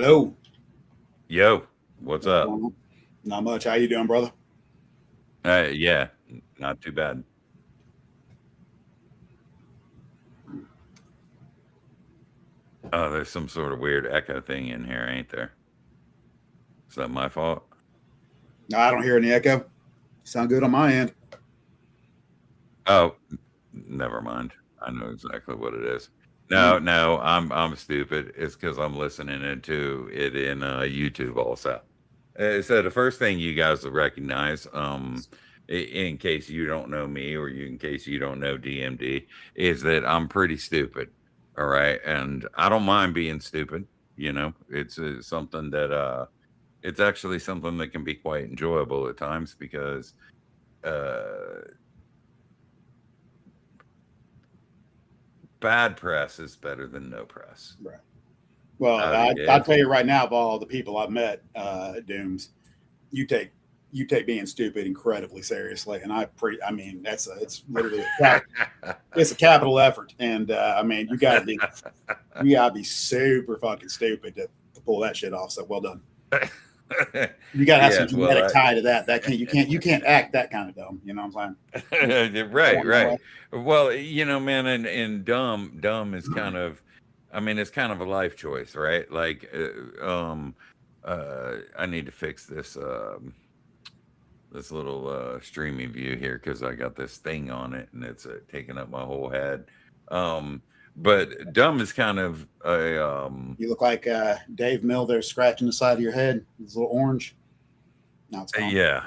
Hello. Yo, what's What's up? going on? Not much. How you doing, brother? Yeah, not too bad. Oh, there's some sort of weird echo thing in here, ain't there? Is that my fault? No, I don't hear any echo. Sound good on my end. Oh, never mind. I know exactly what it is. Mm. No, I'm stupid. It's because I'm listening into it in YouTube also. So the first thing you guys will recognize, in case you don't know me or in case you don't know DMD, is that I'm pretty stupid. All right, and I don't mind being stupid. It's something that it's actually something that can be quite enjoyable at times because uh, bad press is better than no press. Right. Well, Howdy, I'll Dave. tell you right now, of all the people I've met, Dooms, you take being stupid incredibly seriously, and I mean, it's literally it's a capital effort, and I mean, you gotta be super fucking stupid to pull that shit off. So well done. You gotta have some Yeah, well, genetic tie to that. You can't act that kind of dumb. You know what I'm saying? right, Going that way. right. Well, man, and dumb is kind of, I mean, it's kind of a life choice, right? Like, I need to fix this little streaming view here because I got this thing on it and it's taking up my whole head. Um, but dumb is kind of a You look like Dave Mill there scratching the side of your head. It's a little orange. Now it's gone. yeah.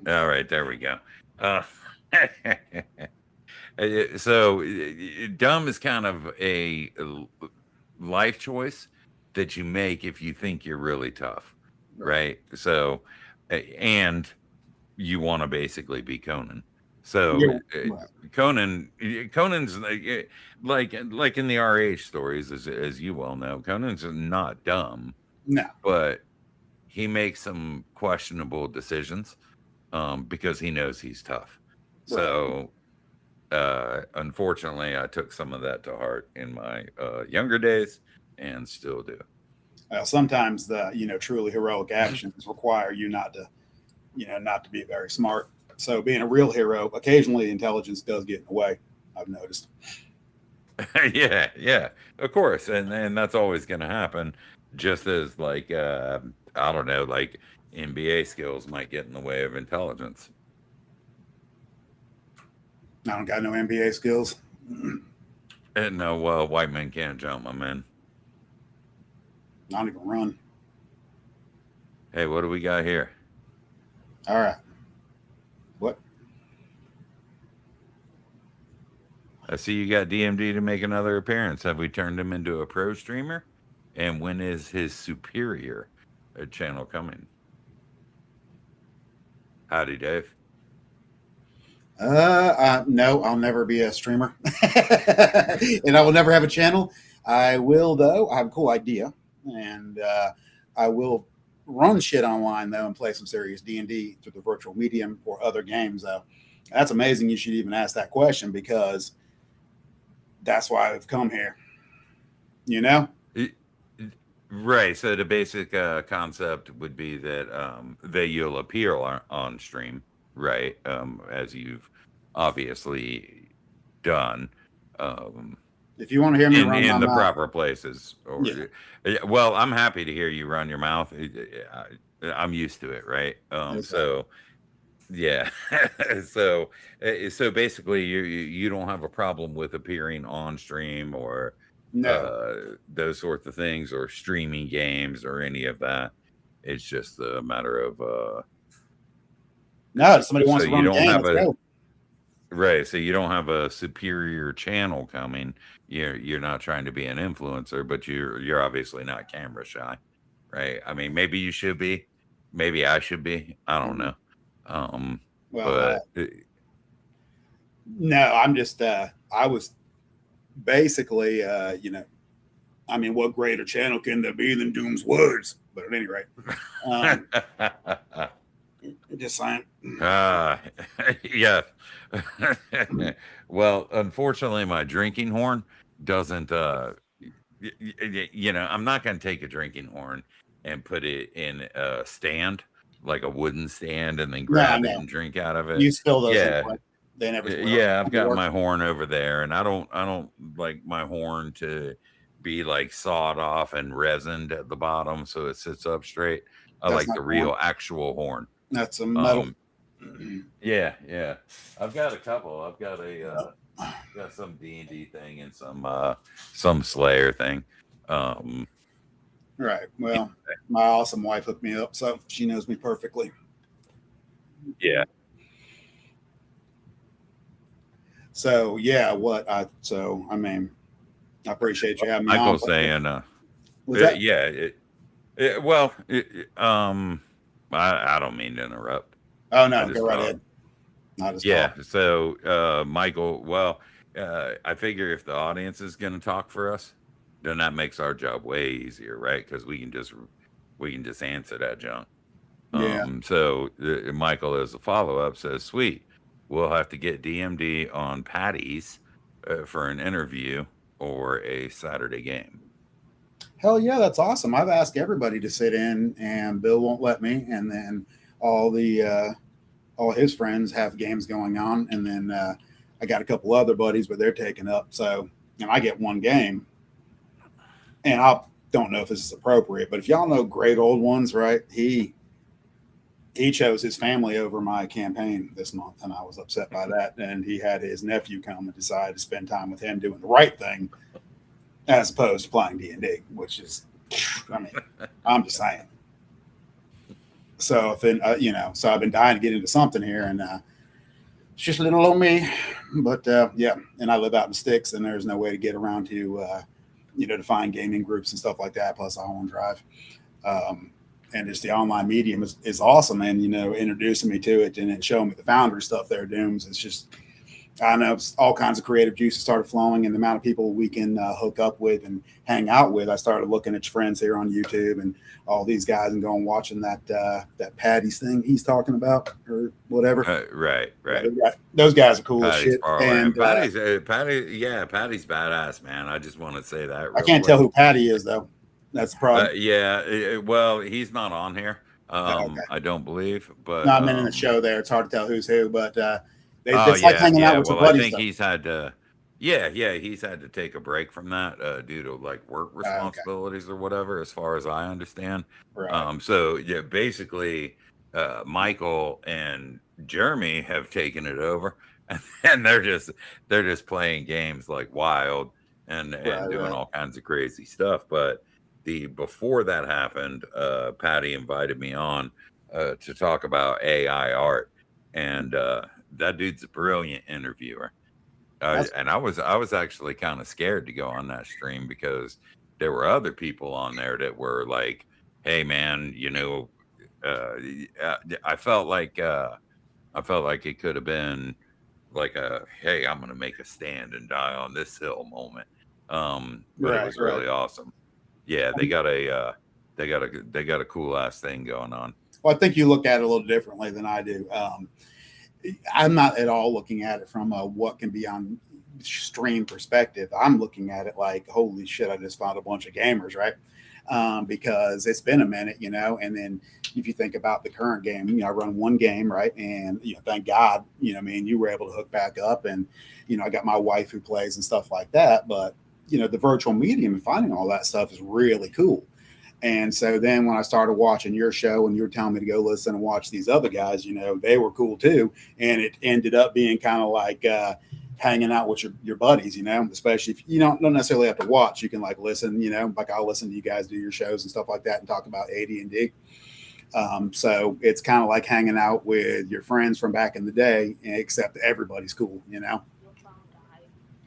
All right, there we go. Uh, so dumb is kind of a life choice that you make if you think you're really tough, Right. right? So, and you want to basically be Conan. So Yeah. Right. Conan's like in the RH stories, as you well know, Conan's not dumb, No. but he makes some questionable decisions because he knows he's tough. Right. So unfortunately, I took some of that to heart in my younger days and still do. Sometimes the truly heroic actions require you not to be very smart. So being a real hero, occasionally intelligence does get in the way. I've noticed. Yeah, of course, and that's always going to happen. Just as like I don't know, like NBA skills might get in the way of intelligence. I don't got no NBA skills. And no, well, white men can't jump, my man. I don't even run. Hey, what do we got here? All right. What? I see you got DMD to make another appearance. Have we turned him into a pro streamer? And when is his superior channel coming? Howdy, Dave. No, I'll never be a streamer, and I will never have a channel. I will, though. I have a cool idea, and I will run shit online though and play some serious D&D through the virtual medium or other games. Though that's amazing. You should even ask that question because that's why I've come here. You know? It- Right. So the basic concept would be that you'll appear on stream, right? As you've obviously done. Um, If you want to hear me run my in the mouth, proper places. yeah, Or well, I'm happy to hear you run your mouth. I'm used to it, right? okay. So yeah, so basically, you don't have a problem with appearing on stream or No, those sorts of things or streaming games or any of that. It's just a matter of no. If somebody so wants to you run a don't game, have let's a go. right. So you don't have a superior channel coming. You're not trying to be an influencer, but you're obviously not camera shy, right? I mean, maybe you should be. Maybe I should be. I don't Mhm. know. Um, Well, but no, I'm just. I was basically, I mean, what greater channel can there be than Doom's words? But at any rate, um, just saying. ah, yeah. Well, unfortunately, my drinking horn doesn't. I'm not going to take a drinking horn and put it in a stand, like a wooden stand, and then No, I grab it know. and drink out of it. You spill those Yeah. anyway. They never spoil. Yeah, I've got my horn over there, and I don't like my horn to be like sawed off and resined at the bottom so it sits up straight. I That's like not the corn. real actual horn. That's a metal. Yeah, yeah. I've got a couple. I've got got some D&D thing and some Slayer thing. Right. Well, my awesome wife hooked me up, so she knows me perfectly. Yeah. So yeah, I mean, I appreciate you having me on. Michael's saying, Was that? yeah, I don't mean to interrupt. Oh no, go right ahead. Yeah. So, Michael, well, I figure if the audience is going to talk for us, then that makes our job way easier, right? Because we can just answer that junk. Yeah. So Michael, as a follow up, says, "Sweet, we'll have to get DMD on Patty's for an interview or a Saturday game." Hell yeah, that's awesome. I've asked everybody to sit in, and Bill won't let me. And then all his friends have games going on, and then I got a couple other buddies, but they're taken up. So, and I get one game, and I don't know if this is appropriate, but if y'all know Great Old Ones, right? He chose his family over my campaign this month, and I was upset by that. And he had his nephew come and decided to spend time with him doing the right thing, as opposed to playing D&D, which is, I mean, I'm just saying. So so I've been dying to get into something here, and it's just a little on me, but yeah. And I live out in the sticks, and there's no way to get around to, to find gaming groups and stuff like that. Plus, I own Drive, and just the online medium is awesome. And introducing me to it and then showing me the Foundry stuff they're doing. It's just, I know all kinds of creative juices started flowing, and the amount of people we can hook up with and hang out with. I started looking at your friends here on YouTube and all these guys, and going watching that Patty's thing he's talking about or whatever. Right. Those guys are cool Patty's as shit. And Patty's badass, man. I just want to say that. I can't tell who Patty is though. That's the problem. Well, he's not on here. Okay. I don't believe, but no, I meant in the show there. It's hard to tell who's who, but it's like hanging out with your buddies. I think he's had to. He's had to take a break from that due to like work responsibilities or whatever, as far as I understand. Right. So yeah, basically, Michael and Jeremy have taken it over, and they're just playing games like wild and doing all kinds of crazy stuff. But before that happened, Patty invited me on to talk about AI art, and that dude's a brilliant interviewer. And I was actually kind of scared to go on that stream because there were other people on there that were like, "Hey, man, I felt like it could have been like a, hey, I'm gonna make a stand and die on this hill moment." But it was really awesome. Yeah, they got a cool ass thing going on. Well, I think you look at it a little differently than I do. I'm not at all looking at it from a what can be on stream perspective. I'm looking at it like, holy shit, I just found a bunch of gamers, right? Because it's been a minute, and then if you think about the current game, I run one game, right? And, thank God, me and you were able to hook back up, and, I got my wife who plays and stuff like that. But, the virtual medium and finding all that stuff is really cool. And so then when I started watching your show and you were telling me to go listen and watch these other guys, they were cool too. And it ended up being kind of like hanging out with your buddies, especially if you don't necessarily have to watch. You can like listen, like I'll listen to you guys do your shows and stuff like that and talk about AD&D. So it's kind of like hanging out with your friends from back in the day, except everybody's cool, And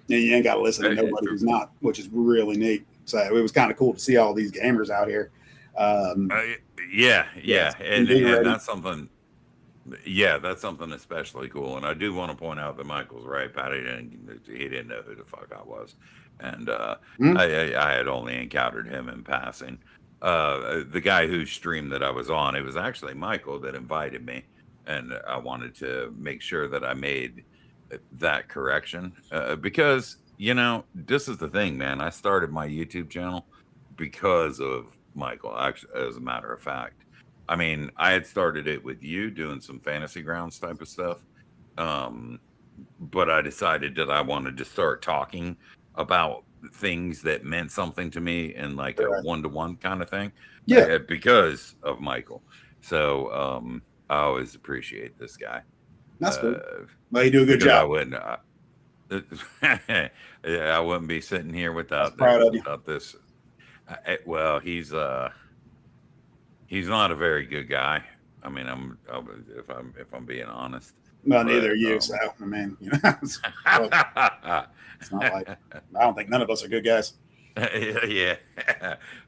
you ain't got to listen to nobody who's not, which is really neat. So it was kind of cool to see all these gamers out here. And that's something. Yeah, that's something especially cool. And I do want to point out that Michael's right. Patty didn't know who the fuck I was, and I had only encountered him in passing. The guy whose stream that I was on, it was actually Michael that invited me, and I wanted to make sure that I made that correction because this is the thing, man. I started my YouTube channel because of Michael, actually, as a matter of fact. I mean, I had started it with you doing some fantasy grounds type of stuff. But I decided that I wanted to start talking about things that meant something to me in like a one-to-one kind of thing. Yeah. Because of Michael. So I always appreciate this guy. That's cool. Well, you do a good job. I wouldn't. I wouldn't be sitting here without this. Well, he's not a very good guy. I mean, if I'm being honest. Well, neither are you. So I mean, you know, it's not like I don't think none of us are good guys. Yeah,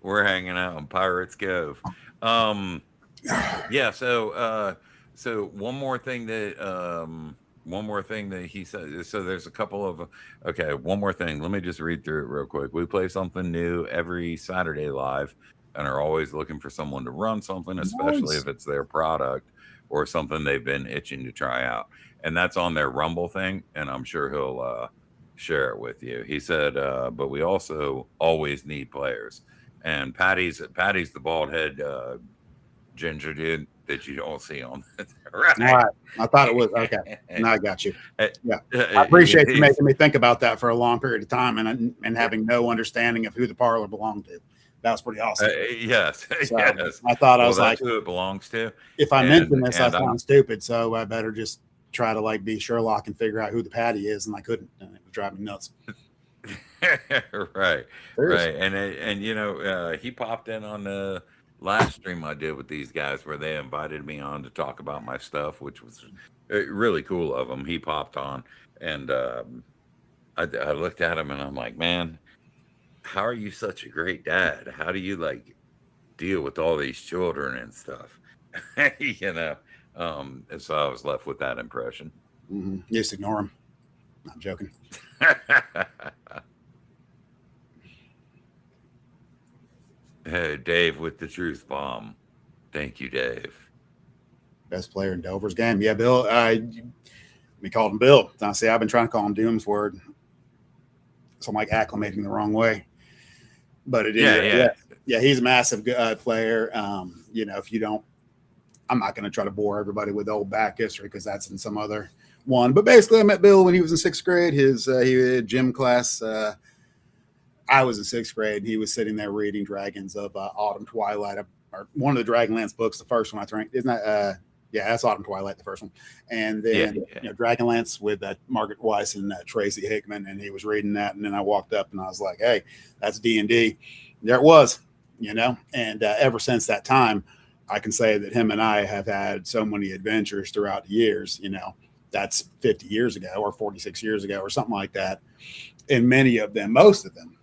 we're hanging out on Pirates Cove. Yeah. So one more thing that he said. So there's a couple of one more thing. Let me just read through it real quick. We play something new every Saturday live, and are always looking for someone to run something, especially if it's their product or something they've been itching to try out. And that's on their Rumble thing, and I'm sure he'll share it with you. He said, but we also always need players. And Patty's the bald head ginger dude that you don't see on. Right. All right. I thought it was okay. Now I got you. Yeah. I appreciate you making me think about that for a long period of time and having no understanding of who the parlor belonged to. That was pretty awesome. Yes. So yes. I thought I was like, who it belongs to. If I mention this, I sound stupid. So I better just try to like be Sherlock and figure out who the Patty is. And I couldn't. And it would drive me nuts. Right. Seriously. Right. And you know, he popped in on the last stream I did with these guys where they invited me on to talk about my stuff, which was really cool of him. He popped on and I looked at him and I'm like, man, how are you such a great dad? How do you like deal with all these children and stuff? You know, and so I was left with that impression. Mm-hmm. Just ignore him. I'm joking. Hey, Dave with the truth bomb. Thank you, Dave. Best player in Delver's game. Yeah, Bill. We called him Bill. I say I've been trying to call him Doom's Word. So I'm like acclimating the wrong way. But it is. Yeah, he's a massive player. You know, if you don't, I'm not going to try to bore everybody with old back history because that's in some other one. But basically, I met Bill when he was in 6th grade. He had gym class. I was in 6th grade. And he was sitting there reading Dragons of Autumn Twilight, or one of the Dragonlance books. The first one I think isn't that? Yeah, that's Autumn Twilight, the first one. And then you know, Dragonlance with Margaret Weiss and Tracy Hickman, and he was reading that. And then I walked up and I was like, "Hey, that's D&D." There it was, you know. And ever since that time, I can say that him and I have had so many adventures throughout the years. You know, that's 50 years ago or 46 years ago or something like that. And many of them, most of them,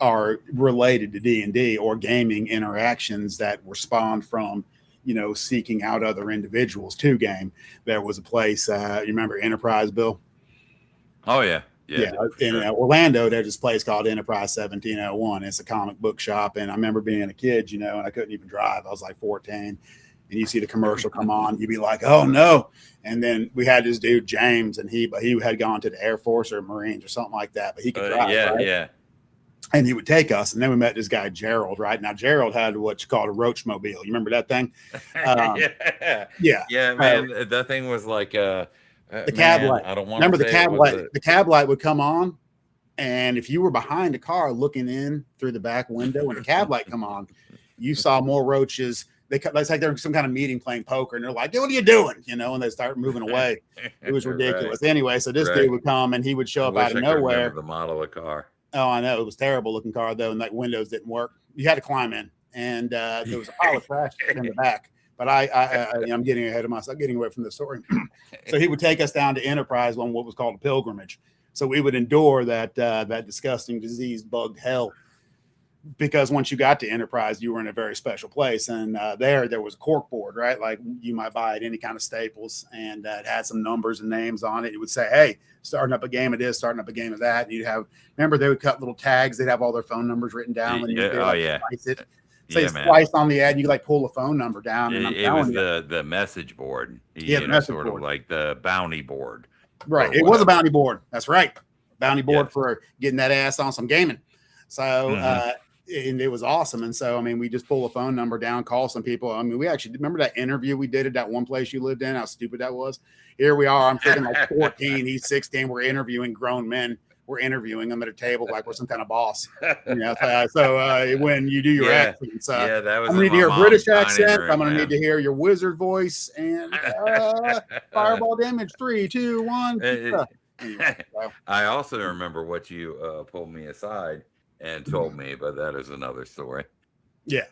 are related to D&D or gaming interactions that were spawned from, you know, seeking out other individuals to game. There was a place, you remember Enterprise, Bill? Oh, yeah. Yeah. In Orlando, there's this place called Enterprise 1701. It's a comic book shop. And I remember being a kid, you know, and I couldn't even drive. I was like 14. And you see the commercial come on, you'd be like, oh, no. And then we had this dude, James, and he had gone to the Air Force or Marines or something like that. But he could drive, right? Yeah. And he would take us. And then we met this guy, Gerald, right? Now, Gerald had what's called a Roach mobile. You remember that thing? Yeah, man. That thing was like the cab light. I don't want remember the cab light. The cab light would come on. And if you were behind the car looking in through the back window when the cab light come on, you saw more roaches. It's like they're some kind of meeting playing poker. And they're like, what are you doing? You know, and they start moving away. It was ridiculous. Right. Anyway, so this dude would come and he would show up out of nowhere. The model of the car. Oh, I know. It was a terrible looking car, though, and like windows didn't work. You had to climb in, and there was a pile of trash in the back. But I'm getting ahead of myself, getting away from the story. So he would take us down to Enterprise on what was called a pilgrimage. So we would endure that disgusting disease bugged hell. Because once you got to Enterprise, you were in a very special place. And there was a cork board, right? Like you might buy at any kind of Staples. And it had some numbers and names on it. It would say, hey, starting up a game of this, starting up a game of that. And you'd have, remember, they would cut little tags. They'd have all their phone numbers written down. And slice it. Say it's spliced on the ad. And you like pull a phone number down. And it was the message board. The message board. Of like the bounty board. Right. It was a bounty board. That's right. Bounty board for getting that ass on some gaming. So, and it was awesome. And so, I mean, we just pull a phone number down, call some people. I mean, we actually remember that interview we did at that one place you lived in, how stupid that was. Here we are. I'm freaking like 14. He's 16. We're interviewing grown men. We're interviewing them at a table like we're some kind of boss. You know, so when you do your accents, that was I'm going to need to hear a British accent. I'm going to need to hear your wizard voice and fireball damage. 3, 2, 1. Anyway, so. I also remember what you pulled me aside and told me, but that is another story. Yeah,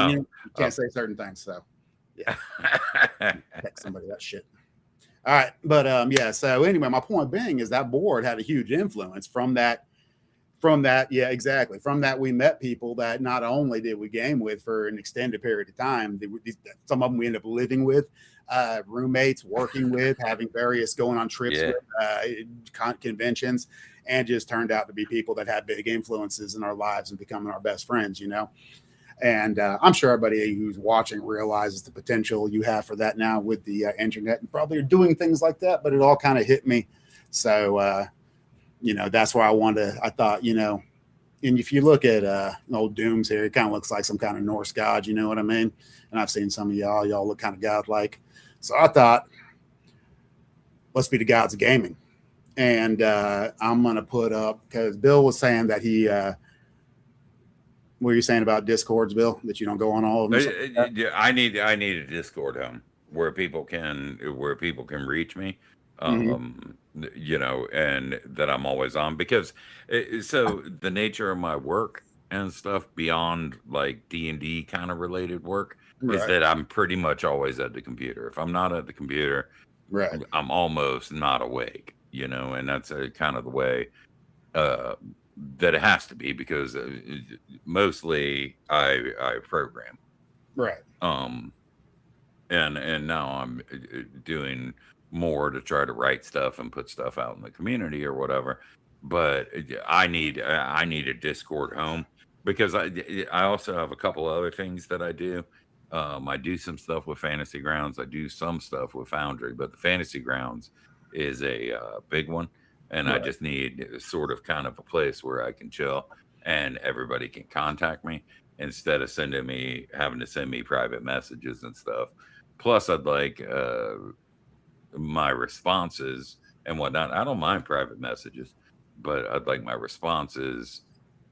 you can't say certain things. So yeah, text somebody that shit. All right, but yeah. So anyway, my point being is that board had a huge influence from that. Yeah, exactly. From that, we met people that not only did we game with for an extended period of time, some of them we ended up living with, roommates, working with, having various going on trips with, conventions, and just turned out to be people that had big influences in our lives and becoming our best friends, you know. And I'm sure everybody who's watching realizes the potential you have for that now with the internet, and probably are doing things like that, but it all kind of hit me. So, you know, that's why I thought, you know, and if you look at old Dooms here, it kind of looks like some kind of Norse god, you know what I mean? And I've seen some of y'all look kind of godlike. So I thought, let's be the gods of gaming. And I'm going to put up, because Bill was saying that he, what were you saying about Discords, Bill, that you don't go on all of them? I need a Discord home where people can reach me. You know, and that I'm always on, because so the nature of my work and stuff beyond like D&D kind of related work is that I'm pretty much always at the computer. If I'm not at the computer, I'm almost not awake, you know, and that's kind of the way that it has to be, because mostly I program. And now I'm doing more to try to write stuff and put stuff out in the community or whatever. But I need a Discord home, because I also have a couple other things that I do. I do some stuff with Fantasy Grounds. I do some stuff with Foundry, but the Fantasy Grounds is a big one. And I just need sort of kind of a place where I can chill and everybody can contact me instead of having to send me private messages and stuff. Plus, I'd like my responses and whatnot. I don't mind private messages, but I'd like my responses,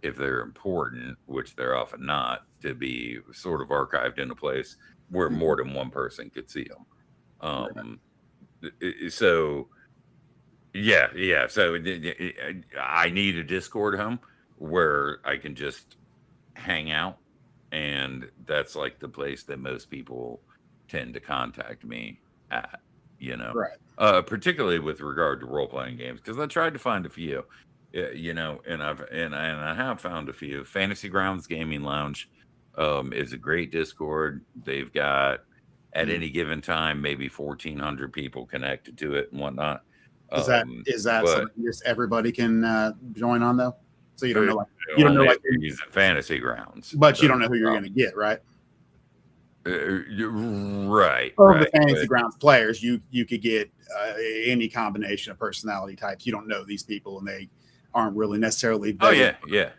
if they're important, which they're often not, to be sort of archived in a place where more than one person could see them. So yeah. So I need a Discord home where I can just hang out, and that's like the place that most people tend to contact me at, you know, particularly with regard to role-playing games, because I tried to find a few, you know, and I have found a few. Fantasy Grounds Gaming Lounge is a great Discord. They've got at any given time maybe 1,400 people connected to it and whatnot. Is that something just everybody can join on, though? So you don't know he's at Fantasy Grounds, but you don't know who you're going to get, right? Right. Or the Fantasy Grounds players, you could get any combination of personality types. You don't know these people, and they aren't really necessarily. Yeah.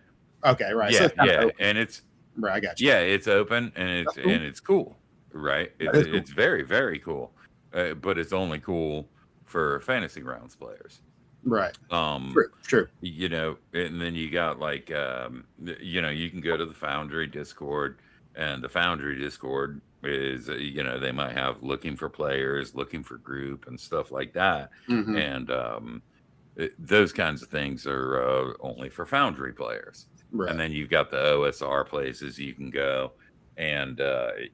Okay, right. Yeah, so and it's right. I got you. Yeah, it's open and it's cool, right? It's very, very cool, but it's only cool for Fantasy Grounds players. Right. True. You know, and then you got like, you know, you can go to the Foundry Discord, and the Foundry Discord is, you know, they might have looking for players, looking for group and stuff like that. And those kinds of things are only for Foundry players. And then you've got the OSR places you can go, and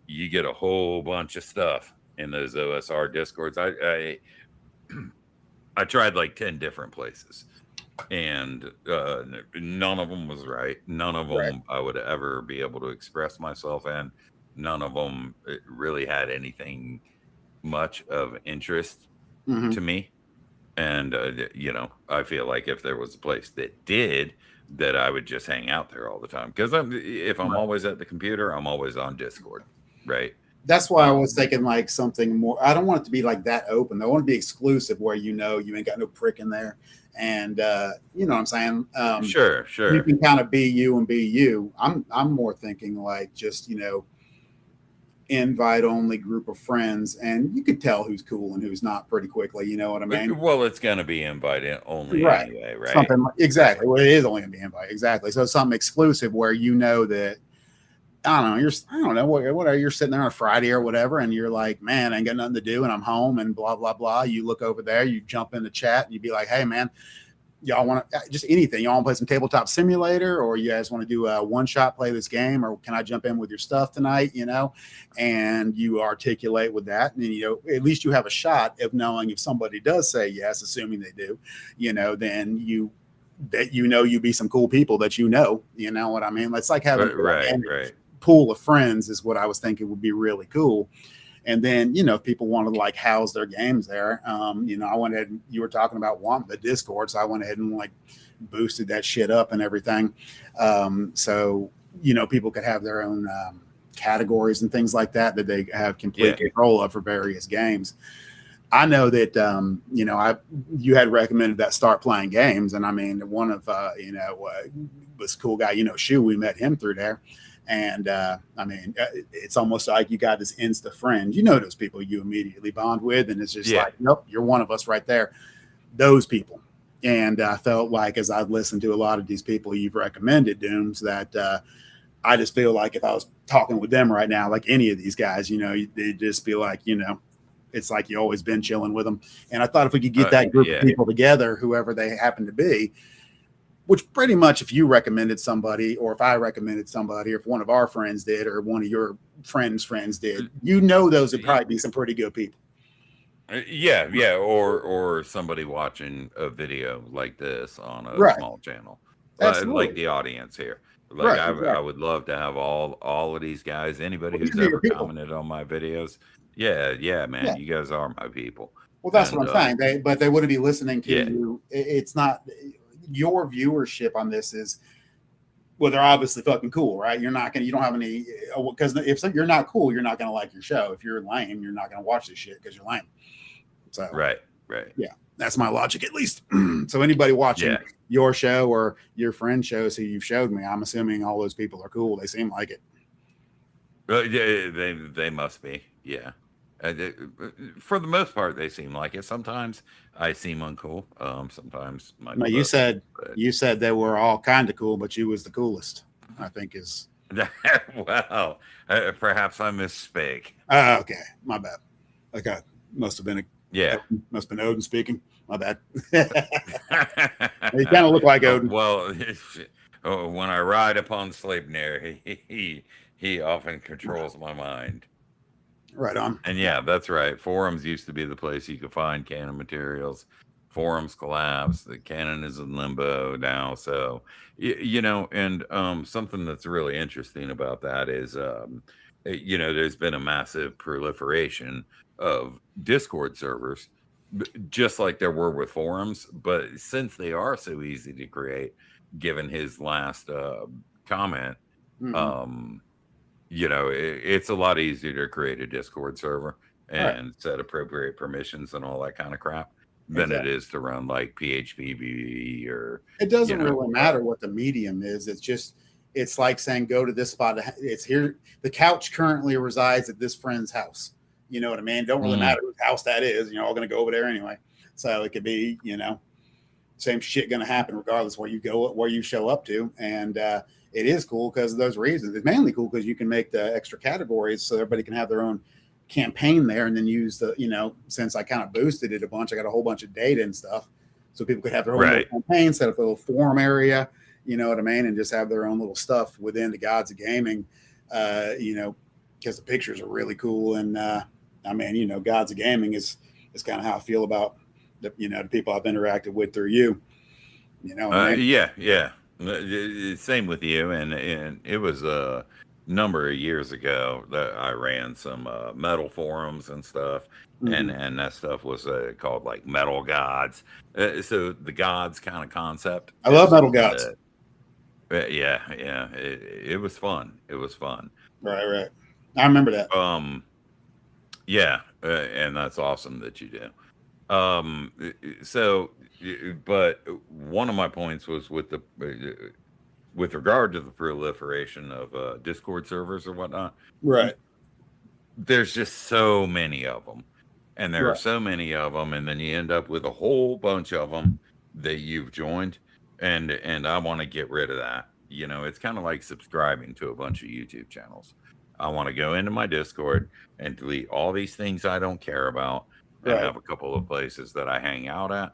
you get a whole bunch of stuff in those OSR Discords. I tried like 10 different places, and none of them was right. None of them I would ever be able to express myself in. None of them really had anything much of interest to me. And, you know, I feel like if there was a place that did, that I would just hang out there all the time. Because if I'm always at the computer, I'm always on Discord, right? That's why I was thinking like something more. I don't want it to be like that open. I want to be exclusive where you ain't got no prick in there, and you know what I'm saying. Sure, You sure. can kind of be you and be you. I'm more thinking like just invite only group of friends, and you could tell who's cool and who's not pretty quickly. You know what I mean? Well, it's going to be invite only Right. anyway, right? Something exactly. Well, it is only going to be invite exactly. So something exclusive where that. I don't know. I don't know what you're sitting there on a Friday or whatever, and you're like, man, I ain't got nothing to do, and I'm home, and blah blah blah. You look over there, you jump in the chat, and you be like, hey man, y'all want to just anything? Y'all want to play some tabletop simulator, or you guys want to do a one shot play this game, or can I jump in with your stuff tonight? And you articulate with that, and at least you have a shot of knowing if somebody does say yes, assuming they do, then you be some cool people that you know what I mean? It's like having right. Pool of friends is what I was thinking would be really cool. And then, if people wanted to like house their games there, I went ahead and you were talking about wanting the Discord. So I went ahead and like boosted that shit up and everything. So, people could have their own categories and things like that they have complete control of for various games. I know that, you had recommended that start playing games. And I mean, one of, this cool guy, Shu, we met him through there. And I mean, it's almost like you got this insta friend. Those people you immediately bond with, and it's just like, nope, you're one of us right there. Those people. And I felt like as I've listened to a lot of these people you've recommended, Dooms, that I just feel like if I was talking with them right now, like any of these guys, they'd just be like, it's like you always been chilling with them. And I thought if we could get that group of people together, whoever they happen to be, which pretty much if you recommended somebody, or if I recommended somebody, or if one of our friends did, or one of your friends did, those would probably be some pretty good people. Yeah. Or somebody watching a video like this on a small channel, like the audience here. Like I would love to have all of these guys, anybody who's ever commented on my videos. Yeah, man, you guys are my people. Well, that's what I'm saying. But they wouldn't be listening to you. It's not. Your viewership on this is, well, they're obviously fucking cool, right? You don't have any, because if you're not cool, you're not going to like your show. If you're lame, you're not going to watch this shit because you're lame. So right. Yeah, that's my logic, at least. So anybody watching your show or your friend shows who you've showed me, I'm assuming all those people are cool. They seem like it. They must be. Yeah. For the most part, they seem like it. Sometimes I seem uncool. Sometimes you said they were all kind of cool, but you was the coolest, I think is. Wow. Perhaps I misspoke. Okay, my bad. Okay, must have been must have been Odin speaking. My bad. He kind of looked like Odin. Well, when I ride upon Sleipnir, he often controls my mind. Right on. And yeah, that's right. Forums used to be the place you could find canon materials. Forums collapsed. The canon is in limbo now. So, and something that's really interesting about that is, there's been a massive proliferation of Discord servers, just like there were with forums. But since they are so easy to create, given his last comment, it's a lot easier to create a Discord server and set appropriate permissions and all that kind of crap than it is to run like PHP or. It doesn't really matter what the medium is. It's like saying, go to this spot. It's here. The couch currently resides at this friend's house. You know what I mean? Don't really matter whose house that is. You're all going to go over there anyway. So it could be, same shit going to happen regardless where you show up to. And, it is cool because of those reasons. It's mainly cool because you can make the extra categories so everybody can have their own campaign there, and then use the, since I kind of boosted it a bunch, I got a whole bunch of data and stuff. So people could have their own little campaign, set up a little forum area, you know what I mean? And just have their own little stuff within the Gods of Gaming, because the pictures are really cool. And Gods of Gaming is kind of how I feel about the people I've interacted with through you. Yeah. Same with you, and it was a number of years ago that I ran some metal forums and stuff, and that stuff was called like Metal Gods. So the Gods kind of concept. I love Metal Gods. Yeah, it was fun. It was fun. Right. I remember that. Yeah, and that's awesome that you do. So, but one of my points was with the with regard to the proliferation of Discord servers or whatnot. Right. There's just so many of them, and there are Right. so many of them, and then you end up with a whole bunch of them that you've joined, and I want to get rid of that. You know, it's kind of like subscribing to a bunch of YouTube channels. I want to go into my Discord and delete all these things I don't care about, and Right. have a couple of places that I hang out at,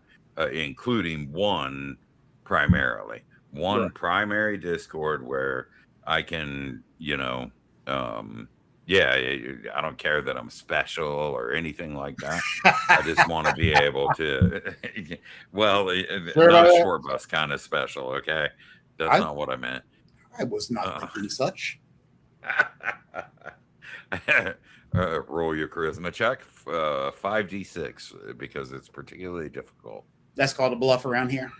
including one primarily, one Right. primary Discord where I can, yeah, I don't care that I'm special or anything like that. I just want to be able to, well, Sure not about a that? short bus kind of special. Okay. That's I not what I meant. I was not Uh, thinking such. roll your charisma check, 5d6, because it's particularly difficult. That's called a bluff around here.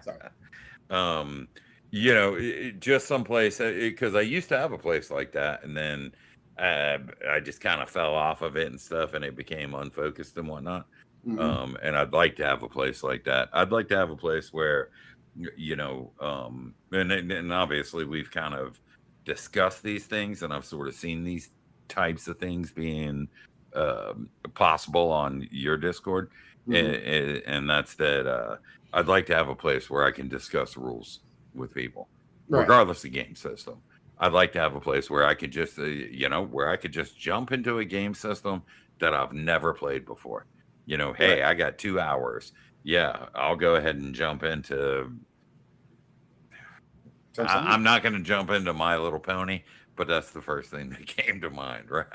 Sorry. Just someplace, because I used to have a place like that, and then I just kind of fell off of it and stuff, and it became unfocused and whatnot. Mhm. And I'd like to have a place like that. I'd like to have a place where, and obviously we've kind of discussed these things, and I've sort of seen these types of things being possible on your Discord, Mhm. and that's that. I'd like to have a place where I can discuss rules with people, Right. regardless of game system. I'd like to have a place where I could just, where I could just jump into a game system that I've never played before. Hey, Right. I got 2 hours. Yeah, I'll go ahead and jump into. So I'm saying. I'm not going to jump into My Little Pony, but that's the first thing that came to mind, right?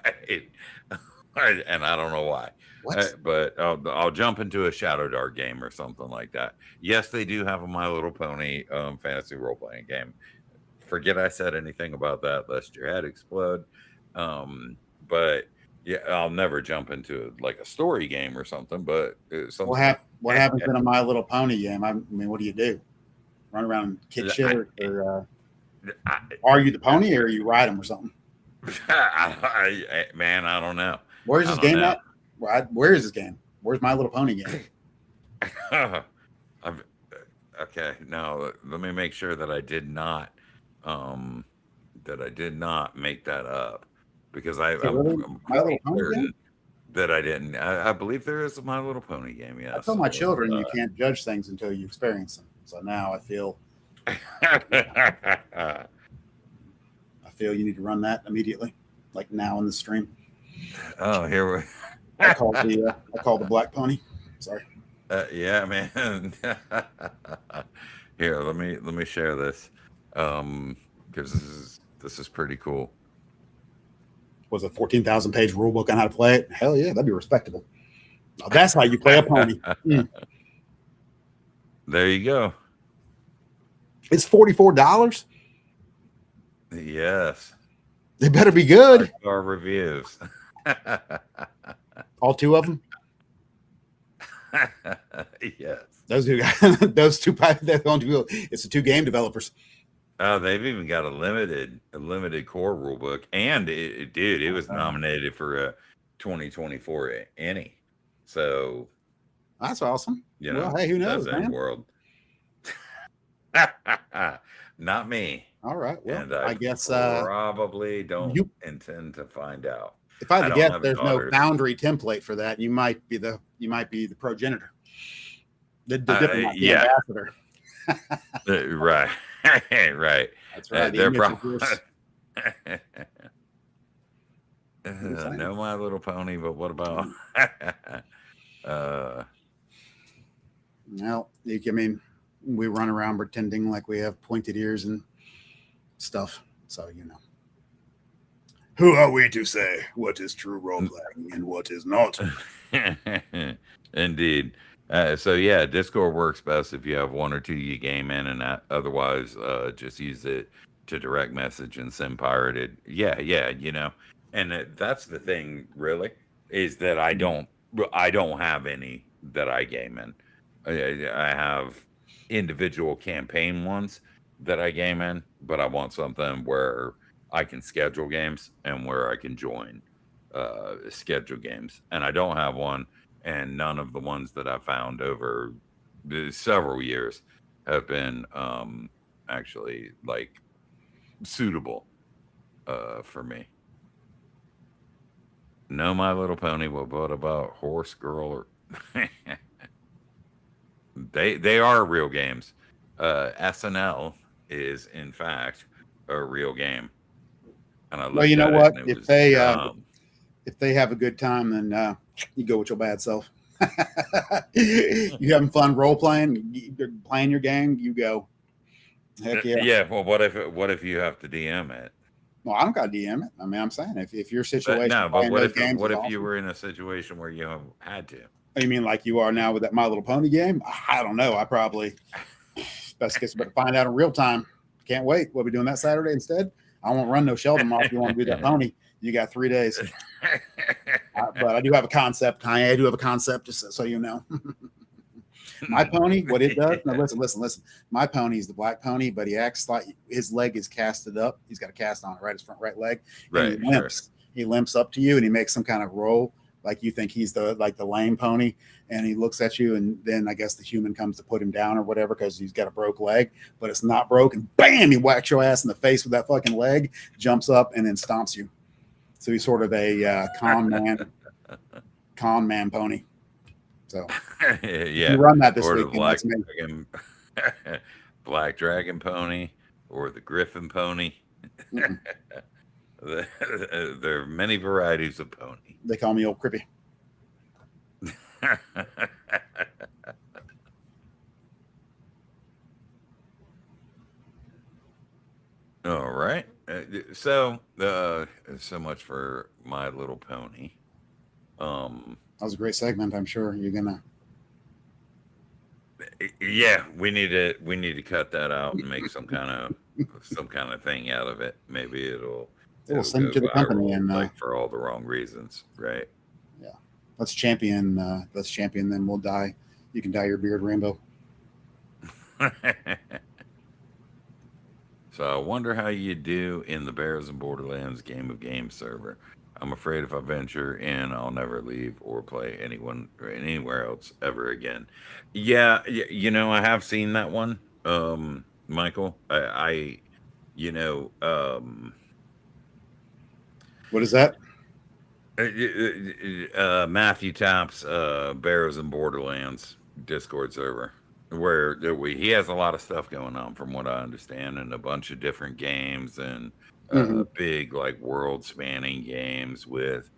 And I don't know why. What? But I'll jump into a Shadow Dart game or something like that. Yes, they do have a My Little Pony fantasy role playing game. Forget I said anything about that, lest your head explode. But yeah, I'll never jump into like a story game or something. But something. What happens in a My Little Pony game? I mean, what do you do? Run around and kick shit, or are you the pony, or you ride them or something? Man, I don't know. Where's I this don't game know. at? Where is this game? Where's My Little Pony game? Okay, now let me make sure that I did not make that up, because Is it really I'm My Little quite Pony game? certain that I didn't. I believe there is a My Little Pony game. I Yes. tell my children you can't judge things until you experience them. So now I feel you need to run that immediately, like now in the stream. Oh, here we. I call the black pony. Sorry. Yeah, man. Here, let me share this, because this is pretty cool. Was a 14,000 page rule book on how to play it? Hell yeah, that'd be respectable. Now that's how you play a pony. There you go. It's $44. Yes. They better be good. Our reviews. All two of them. Yes. Those two guys. It's the two game developers. Oh, they've even got a limited core rule book, and it was nominated for a 2024 Annie. So that's awesome. Well, hey, who knows, man? World. Not me. All right. Well, and I guess probably don't intend to find out. If I had to guess, there's no Foundry template for that. You might be the progenitor, the diplomat, the ambassador. Right. Right. That's right. They're probably no My Little Pony, but what about? Well, I mean, we run around pretending like we have pointed ears and stuff. So who are we to say what is true role playing and what is not? Indeed. So yeah, Discord works best if you have one or two you game in, and otherwise just use it to direct message and send pirated. Yeah, and that's the thing, really, is that I don't have any that I game in. I have individual campaign ones that I game in, but I want something where I can schedule games and where I can join schedule games. And I don't have one, and none of the ones that I've found over several years have been actually like suitable for me. No, My Little Pony. What about Horse Girl? Or they are real games. SNL is in fact a real game, and I Well, you looked know at it what? and it was dumb. If they have a good time, then you go with your bad self. You having fun role playing, you're playing your game, you go. Heck yeah. Yeah. Well, what if you have to DM it? Well, I don't got to DM it. I mean, I'm saying if your But situation no. But playing what those if games is what if you awesome. were in a situation where you had to? You mean like you are now with that My Little Pony game? I don't know. I probably best case better find out in real time. Can't wait. We'll be doing that Saturday instead. I won't run no Sheldomar if you want to do that pony. You got 3 days. But I do have a concept. I do have a concept, just so you know. My pony, what it does. Now listen. My pony is the black pony, but he acts like his leg is casted up. He's got a cast on it, right? His front right leg. And Right. he limps. Sure. He limps up to you and he makes some kind of roll. Like you think he's the lame pony, and he looks at you, and then I guess the human comes to put him down or whatever because he's got a broke leg, but it's not broken. Bam! He whacks your ass in the face with that fucking leg, jumps up, and then stomps you. So he's sort of a con man pony. So yeah, you run that this or the weekend. That's me. Black Dragon pony, or the Griffin pony. Mm-mm. There are many varieties of pony. They call me Old Crippy. All right. So much for My Little Pony. That was a great segment. I'm sure you're gonna. Yeah, we need to cut that out and make some kind of thing out of it. Maybe it'll Send it to the company and like for all the wrong reasons, right? Yeah, let's champion. Then we'll dye. You can dye your beard rainbow. So I wonder how you do in the Bears and Borderlands Game of Games server. I'm afraid if I venture in, I'll never leave or play anyone or anywhere else ever again. Yeah, I have seen that one, Michael. What is that? Matthew Tapp's Barrows and Borderlands Discord server, where he has a lot of stuff going on, from what I understand, and a bunch of different games and big like world spanning games with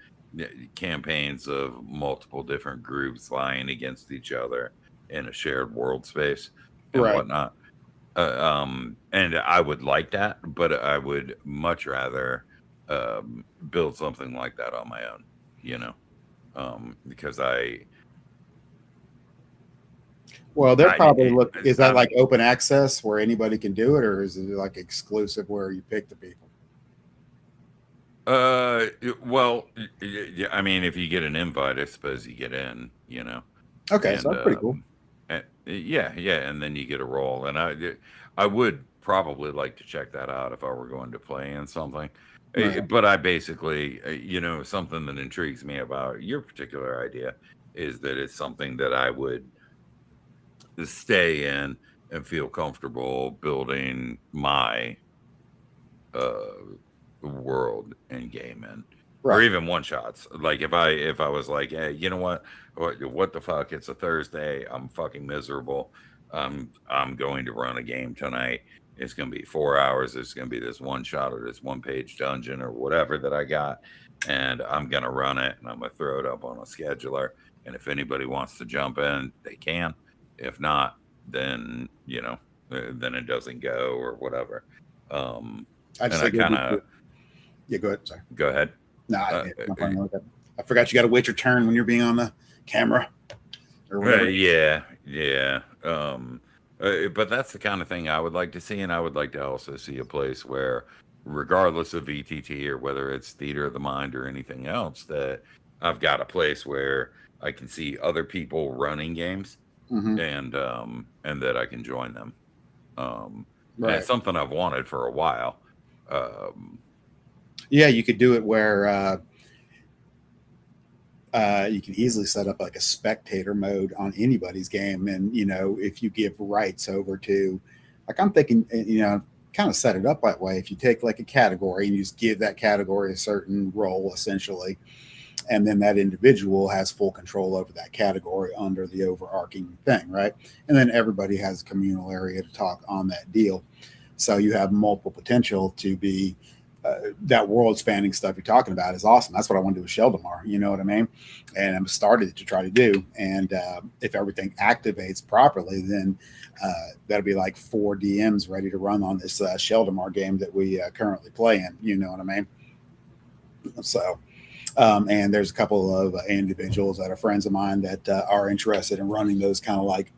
campaigns of multiple different groups lying against each other in a shared world space and whatnot. And I would like that, but I would much rather build something like that on my own, because they're probably is that like open access where anybody can do it, or is it like exclusive where you pick the people? Well, I mean, if you get an invite, I suppose you get in, Okay, so that's pretty cool. Yeah, and then you get a role, and I would probably like to check that out if I were going to play in something. Right. But I basically, something that intrigues me about your particular idea is that it's something that I would stay in and feel comfortable building my world and game in. Right. Or even one shots. Like if I was like, hey, you know what the fuck? It's a Thursday. I'm fucking miserable. I'm going to run a game tonight. It's going to be 4 hours. It's going to be this one shot or this 1-page dungeon or whatever that I got, and I'm going to run it, and I'm going to throw it up on a scheduler. And if anybody wants to jump in, they can. If not, then then it doesn't go or whatever. I kind of. Yeah, go ahead. Sorry. Go ahead. No, I forgot you got to wait your turn when you're being on the camera or whatever. Yeah. But that's the kind of thing I would like to see, and I would like to also see a place where, regardless of VTT or whether it's Theater of the Mind or anything else, that I've got a place where I can see other people running games, and that I can join them. Right. And it's something I've wanted for a while. Yeah, you could do it where you can easily set up like a spectator mode on anybody's game, and if you give rights over to, like I'm thinking, kind of set it up that way. If you take like a category and you just give that category a certain role, essentially, and then that individual has full control over that category under the overarching thing, right? And then everybody has a communal area to talk on that deal. So you have multiple potential to be that world spanning stuff you're talking about is awesome. That's what I want to do with Sheldomar. You know what I mean? And I'm started to try to do. And if everything activates properly, then that'll be like 4 DMs ready to run on this Sheldomar game that we currently play in. You know what I mean? So, and there's a couple of individuals that are friends of mine that are interested in running those kind of like,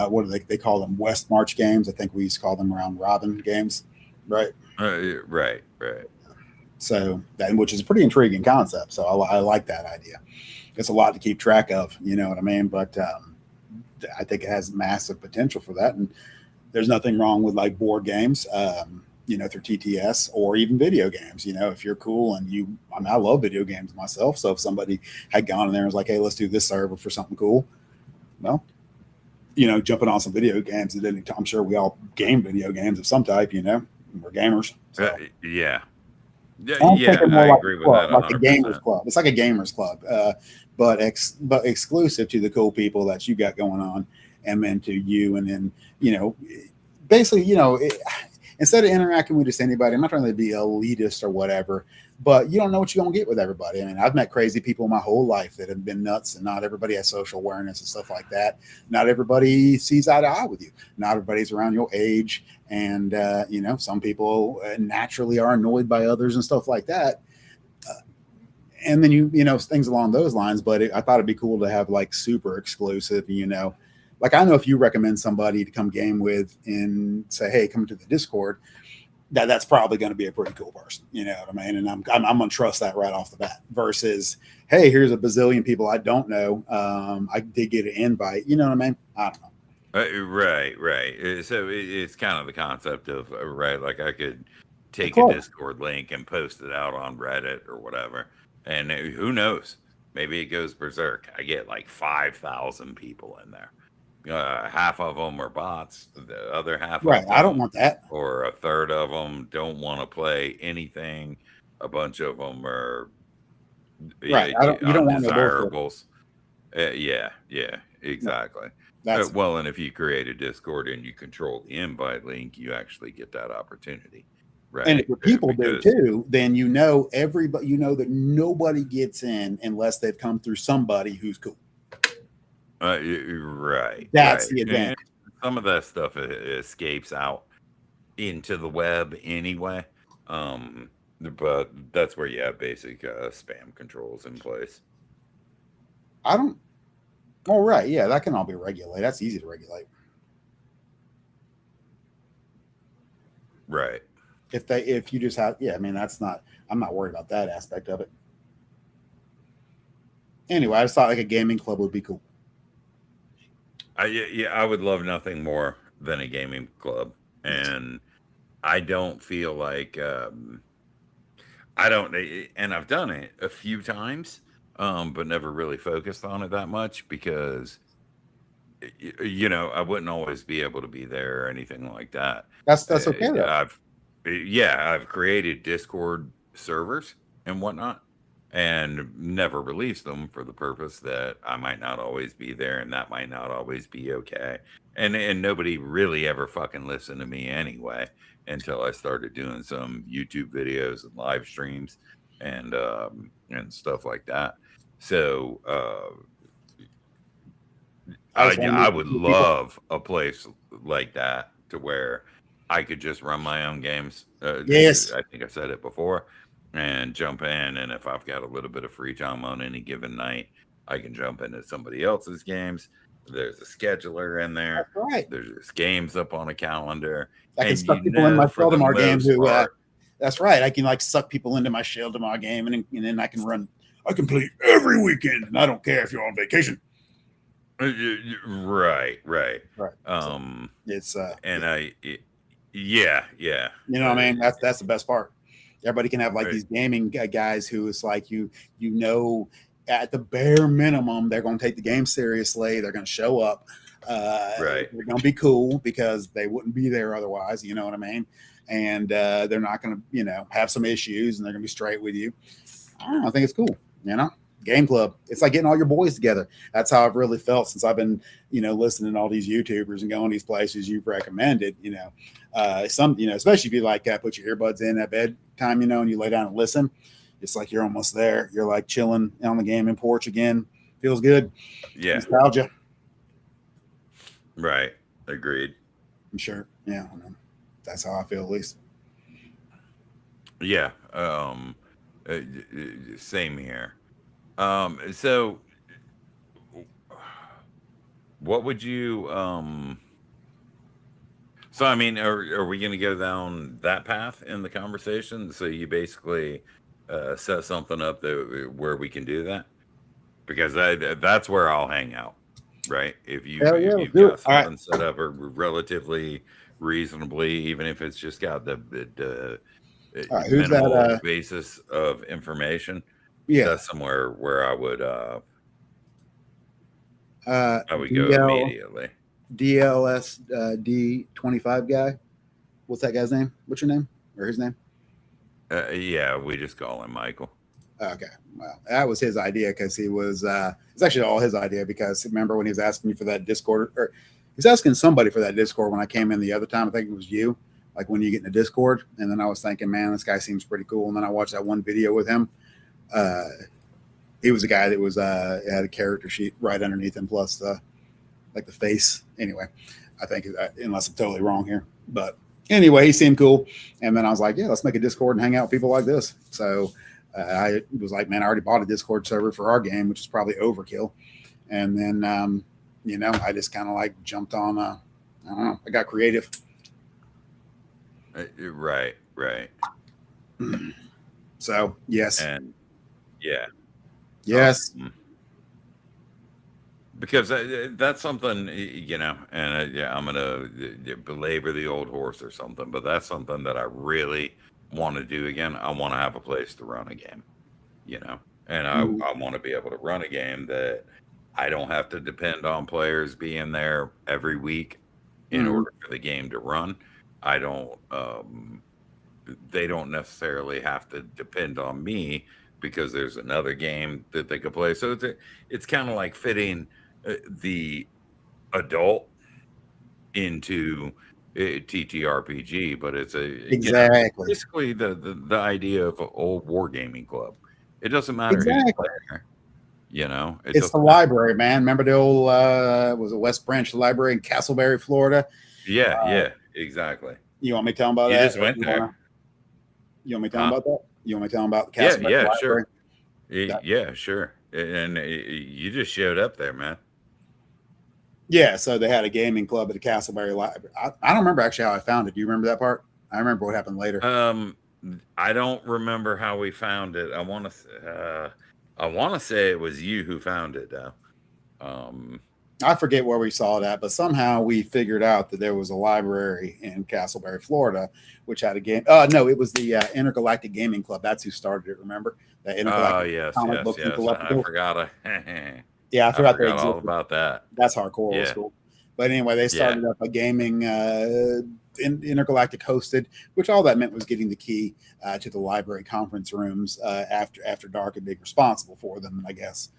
what do they call them? West March games. I think we used to call them round robin games, right? Right. So that, which is a pretty intriguing concept. So I like that idea. It's a lot to keep track of, you know what I mean? But I think it has massive potential for that. And there's nothing wrong with like board games, through TTS or even video games. If you're cool and I love video games myself. So if somebody had gone in there and was like, hey, let's do this server for something cool, well, jumping on some video games. I'm sure we all game video games of some type, we're gamers. So. Yeah, I agree with that. Like a gamers club. It's like a gamers club, but exclusive to the cool people that you got going on, and then to you, and then basically, instead of interacting with just anybody, I'm not trying to be elitist or whatever, but you don't know what you're gonna get with everybody. I mean, I've met crazy people my whole life that have been nuts, and not everybody has social awareness and stuff like that. Not everybody sees eye to eye with you. Not everybody's around your age, and some people naturally are annoyed by others and stuff like that. And then things along those lines. But I thought it'd be cool to have like super exclusive, like I know if you recommend somebody to come game with and say, hey, come to the Discord, that's probably going to be a pretty cool person. You know what I mean? And I'm going to trust that right off the bat versus, hey, here's a bazillion people I don't know. I did get an invite. You know what I mean? I don't know. Right. So it's kind of the concept of, right, like I could take a Discord link and post it out on Reddit or whatever. And who knows? Maybe it goes berserk. I get like 5,000 people in there. Half of them are bots. The other half, right? I don't want that. Or a third of them don't want to play anything. A bunch of them are right. You don't want undesirables. Yeah, exactly. Well, and if you create a Discord and you control the invite link, you actually get that opportunity. Right. And if your people do too, then everybody, that nobody gets in unless they've come through somebody who's cool. Right. That's the advantage. And some of that stuff escapes out into the web anyway. But that's where you have basic spam controls in place. Right. Yeah, that can all be regulated. That's easy to regulate. Right. If you just have, I mean, I'm not worried about that aspect of it. Anyway, I just thought like a gaming club would be cool. I would love nothing more than a gaming club. And I don't feel like, and I've done it a few times, but never really focused on it that much because, I wouldn't always be able to be there or anything like that. That's okay though. I've created Discord servers and whatnot and never released them for the purpose that I might not always be there and that might not always be okay. And nobody really ever fucking listened to me anyway until I started doing some YouTube videos and live streams and stuff like that. So I would love a place like that to where I could just run my own games. Yes. I think I said it before. And jump in. And if I've got a little bit of free time on any given night, I can jump into somebody else's games. There's a scheduler in there. That's right. There's games up on a calendar. I can suck people in my Sheldomar game that's right. I can like suck people into my Sheldomar game and then I can play every weekend and I don't care if you're on vacation. Right. It's and yeah. You know what I mean? That's the best part. Everybody can have like Right. these gaming guys who is like at the bare minimum they're going to take the game seriously. They're going to show up. Right. They're going to be cool because they wouldn't be there otherwise. You know what I mean? And they're not going to have some issues, and they're going to be straight with you. I think it's cool. Game club. It's like getting all your boys together. That's how I've really felt since I've been, listening to all these YouTubers and going these places you've recommended. Especially if you like put your earbuds in at bedtime, and you lay down and listen. It's like you're almost there. You're like chilling on the gaming porch again. Feels good. Yeah. Nostalgia. Right. Agreed. I'm sure. Yeah. That's how I feel, at least. Yeah. Same here. So what would you so I mean, are we going to go down that path in the conversation? So you basically set something up where we can do that, because that's where I'll hang out, right? If you've got something set up or relatively reasonably, even if it's just got the minimal basis of information, that's somewhere where I would go immediately. DLS D25 guy. What's that guy's name? What's your name or his name? Yeah, we just call him Michael. Okay, well, that was his idea because he was. It's actually all his idea because remember when he was asking me for that Discord, or he was asking somebody for that Discord when I came in the other time. I think it was you. Like when you get in the Discord, and then I was thinking, man, this guy seems pretty cool. And then I watched that one video with him. He was a guy that was had a character sheet right underneath him, plus the face. Anyway, I think unless I'm totally wrong here, but anyway, he seemed cool. And then I was like, yeah, let's make a Discord and hang out with people like this. So I was like, man, I already bought a Discord server for our game, which is probably overkill. And then I just kind of like jumped on. I don't know. I got creative. Right. So yes, and yeah, yes. Because that's something, and I'm going to belabor the old horse or something, but that's something that I really want to do again. I want to have a place to run a game, and I want to be able to run a game that I don't have to depend on players being there every week in order for the game to run. They don't necessarily have to depend on me because there's another game that they could play. So it's kind of like fitting the adult into TTRPG, but it's exactly basically the idea of an old wargaming club. It doesn't matter who's there, it's the library, man. Remember the old was it West Branch Library in Castleberry, Florida? Yeah, exactly. You want me to tell them about that? You just went there. You want me to tell them about that? You want me to tell them about the Castleberry Library? Sure. Yeah, sure. And you just showed up there, man. Yeah, so they had a gaming club at the Castleberry Library. I don't remember actually how I found it. Do you remember that part? I remember what happened later. I don't remember how we found it. I want to say it was you who found it, though. I forget where we saw it at, but somehow we figured out that there was a library in Castleberry, Florida, which had a game. No, it was the Intergalactic Gaming Club. That's who started it. Remember that Intergalactic comic book I forgot. Yeah, I forgot all about that. That's hardcore old school. But anyway, they started up a gaming Intergalactic hosted, which all that meant was getting the key to the library conference rooms after dark and being responsible for them. And I guess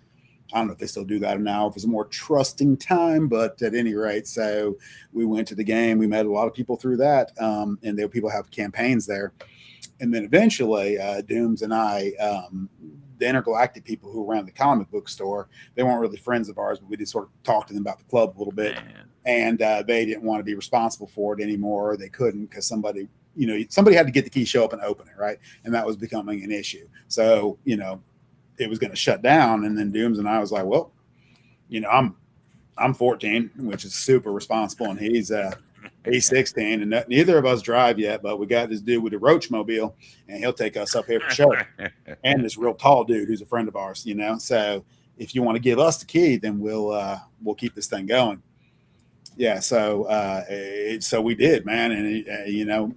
I don't know if they still do that now, if it's a more trusting time, but at any rate, so we went to the game. We met a lot of people through that, and there people have campaigns there. And then eventually, Dooms and I, the Intergalactic people who ran the comic book store, they weren't really friends of ours, but we just sort of talked to them about the club a little bit. Man. And they didn't want to be responsible for it anymore. They couldn't because somebody had to get the key, show up and open it, right? And that was becoming an issue. So, it was going to shut down. And then Dooms and I was like, well, I'm 14, which is super responsible. And he's 16 and neither of us drive yet, but we got this dude with a Roach mobile and he'll take us up here for sure. And this real tall dude who's a friend of ours, so if you want to give us the key, then we'll keep this thing going. Yeah. So we did, man. And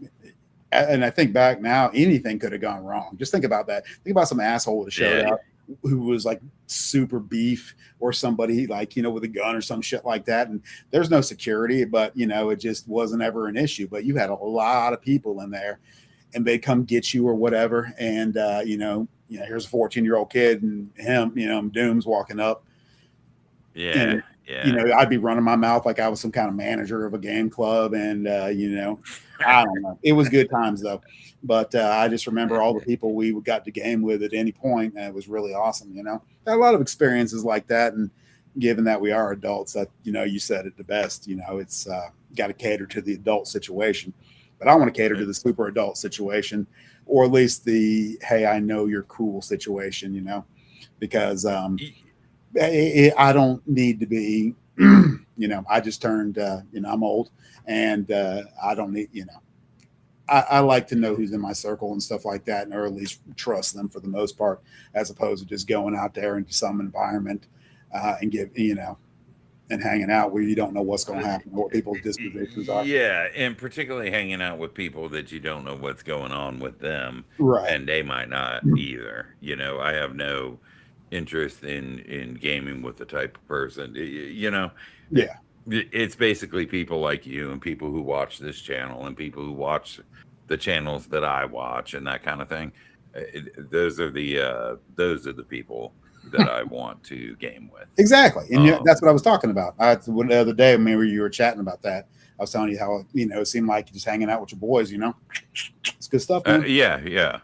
And I think back now, anything could have gone wrong. Just think about that. Think about some asshole that showed up who was like super beef, or somebody like, with a gun or some shit like that. And there's no security, but it just wasn't ever an issue. But you had a lot of people in there, and they'd come get you or whatever. And, here's a 14-year-old kid, and him, Doom's walking up. Yeah. And, I'd be running my mouth like I was some kind of manager of a game club. And, I don't know. It was good times, though. But I just remember all the people we got to game with at any point, and it was really awesome, Had a lot of experiences like that. And given that we are adults, that, you said it the best, it's got to cater to the adult situation. But I want to cater to the super adult situation, or at least the, hey, I know you're cool situation, because I don't need to be, I just turned, I'm old, and I don't need, I like to know who's in my circle and stuff like that, or at least trust them for the most part, as opposed to just going out there into some environment and and hanging out where you don't know what's going to happen, what people's dispositions are. Yeah, and particularly hanging out with people that you don't know what's going on with them, right? And they might not either. I have no interest in gaming with the type of person. Yeah. It's basically people like you and people who watch this channel and people who watch the channels that I watch and that kind of thing. Those are the people that I want to game with. Exactly. And that's what I was talking about. The other day, when you were chatting about that, I was telling you how, it seemed like just hanging out with your boys, it's good stuff, man. Yeah.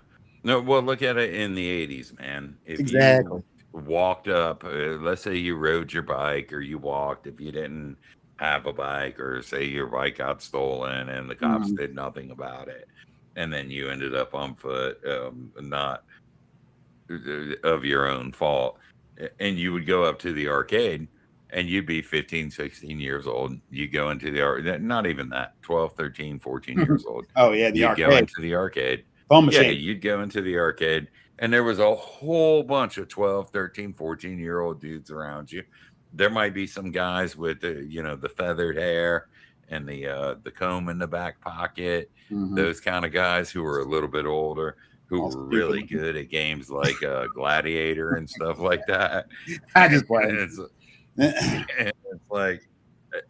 No, well, look at it in the 80s, man. If exactly. You walked up, let's say you rode your bike or you walked, if you didn't have a bike, or say your bike got stolen and the cops did nothing about it, and then you ended up on foot, not of your own fault, and you would go up to the arcade, and you'd be 15, 16 years old. You go into the arcade, not even that, 12, 13, 14 years old. Oh, yeah, the you'd arcade. Go into the arcade. Phone machine. Yeah, you'd go into the arcade, and there was a whole bunch of 12, 13, 14-year-old dudes around you. There might be some guys with the feathered hair and the comb in the back pocket. Those kind of guys who were a little bit older, who were really good at games like Gladiator and stuff like that. I just play. It's like,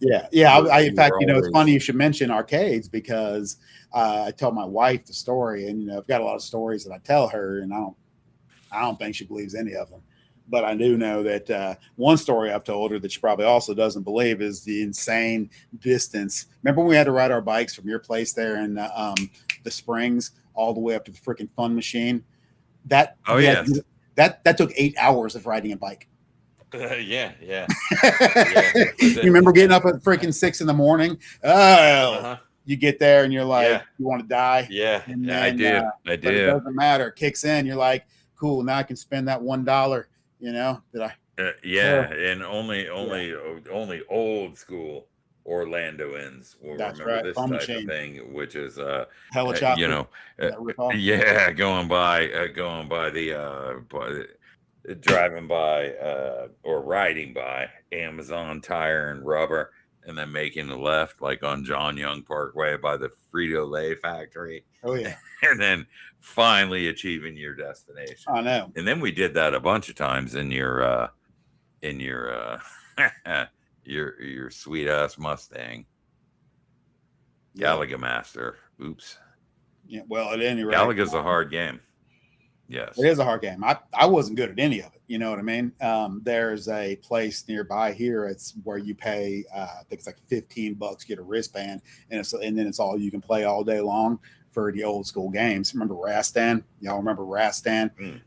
yeah. In fact, it's funny you should mention arcades, because I tell my wife the story, and I've got a lot of stories that I tell her, and I don't think she believes any of them. But I do know that one story I've told her that she probably also doesn't believe is the insane distance. Remember when we had to ride our bikes from your place there in the Springs all the way up to the freaking fun machine? That took 8 hours of riding a bike. Yeah. You remember getting up at freaking 6 a.m? You get there and you're like, you want to die? Yeah, and then, I do. But it doesn't matter. It kicks in. You're like, cool. Now I can spend that $1. Did I? And only old school Orlandoans will remember this type of thing, which is helicopter. Driving by or riding by Amazon Tire and Rubber, and then making a left like on John Young Parkway by the Frito-Lay factory. Oh yeah. And then finally achieving your destination. I know. And then we did that a bunch of times in your your sweet ass Mustang. Galaga Master. Oops. Yeah, well, at any rate, Galaga's a hard game. Yes. It is a hard game. I wasn't good at any of it. You know what I mean? There's a place nearby here. It's where you pay, I think it's like $15, get a wristband, and then it's all you can play all day long for the old school games. Remember Rastan? Y'all remember Rastan?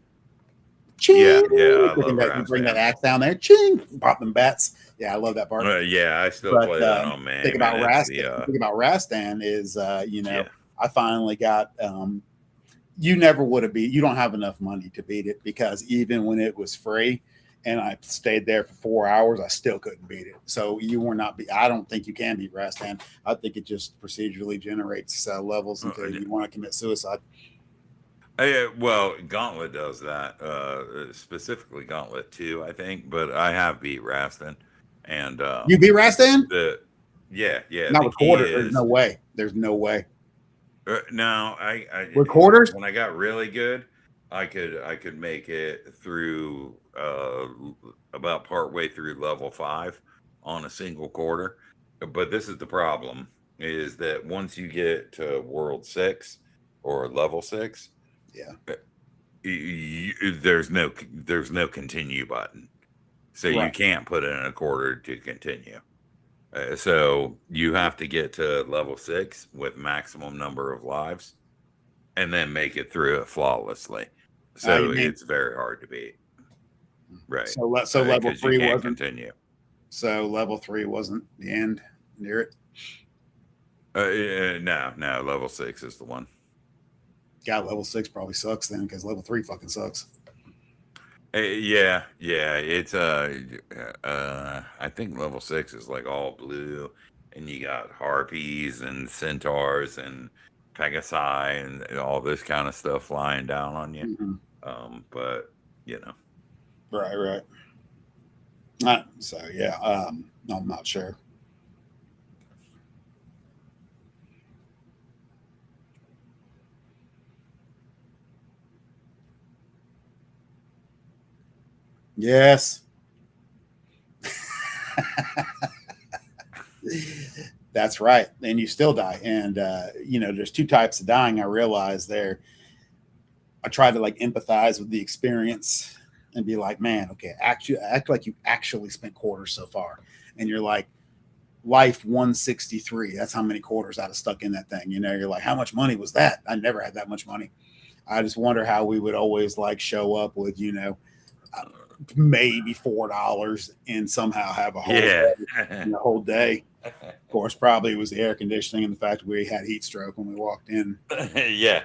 Ching! Yeah. You bring that axe down there. Ching! Pop them bats. Yeah, I love that part. I still play that on man. Think about Rastan is, I finally got. You never would have beat. You don't have enough money to beat it, because even when it was free, and I stayed there for 4 hours, I still couldn't beat it. So you will not be. I don't think you can beat Rastan. I think it just procedurally generates levels until you want to commit suicide. Well, Gauntlet does that, specifically Gauntlet 2, I think. But I have beat Rastan, and you beat Rastan? Yeah. Not recorded. There's no way. No, With quarters? when I got really good, I could make it through about partway through level 5 on a single quarter. But this is the problem: is that once you get to world 6 or level 6, Yeah. there's no continue button, so you Right. can't put in a quarter to continue. So you have to get to level 6 with maximum number of lives, and then make it through it flawlessly. So You mean it's very hard to beat, right? so level Because you 3 can't wasn't. continue. So level 3 wasn't the end near it. No, level 6 is the one. God, level 6 probably sucks then, because level 3 fucking sucks. Yeah. It's I think level 6 is like all blue, and you got harpies and centaurs and pegasi and all this kind of stuff flying down on you. Mm-hmm. But you know, Right. So yeah, I'm not sure. Yes. That's right. And you still die. And there's two types of dying. I realized there. I try to like empathize with the experience and be like, man, okay, actually act like you actually spent quarters so far. And you're like, life 163. That's how many quarters I'd have stuck in that thing. You're like, how much money was that? I never had that much money. I just wonder how we would always like show up with, maybe $4 and somehow have a whole day. Of course, probably it was the air conditioning and the fact that we had heat stroke when we walked in. Yeah.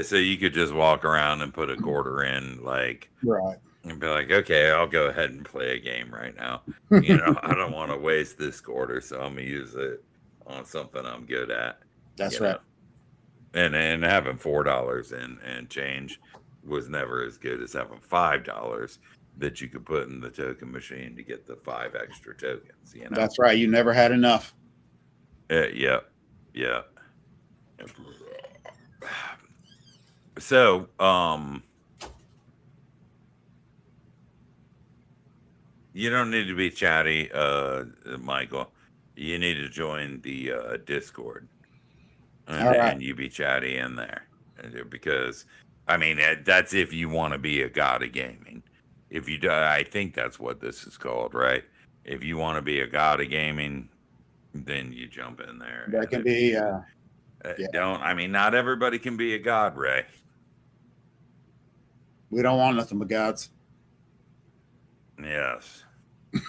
So you could just walk around and put a quarter in, like, Right. and be like, okay, I'll go ahead and play a game right now. I don't want to waste this quarter, so I'm gonna use it on something I'm good at. That's right. And having $4 and change was never as good as having $5 that you could put in the token machine to get the 5 extra tokens. That's right. You never had enough. Yeah. So, you don't need to be chatty, Michael. You need to join the Discord, and you be chatty in there, because I mean that's if you want to be a god of gaming. If you do, I think that's what this is called, right? If you want to be a god of gaming, then you jump in there. That can be. Not everybody can be a god, Ray. We don't want nothing but gods. Yes. You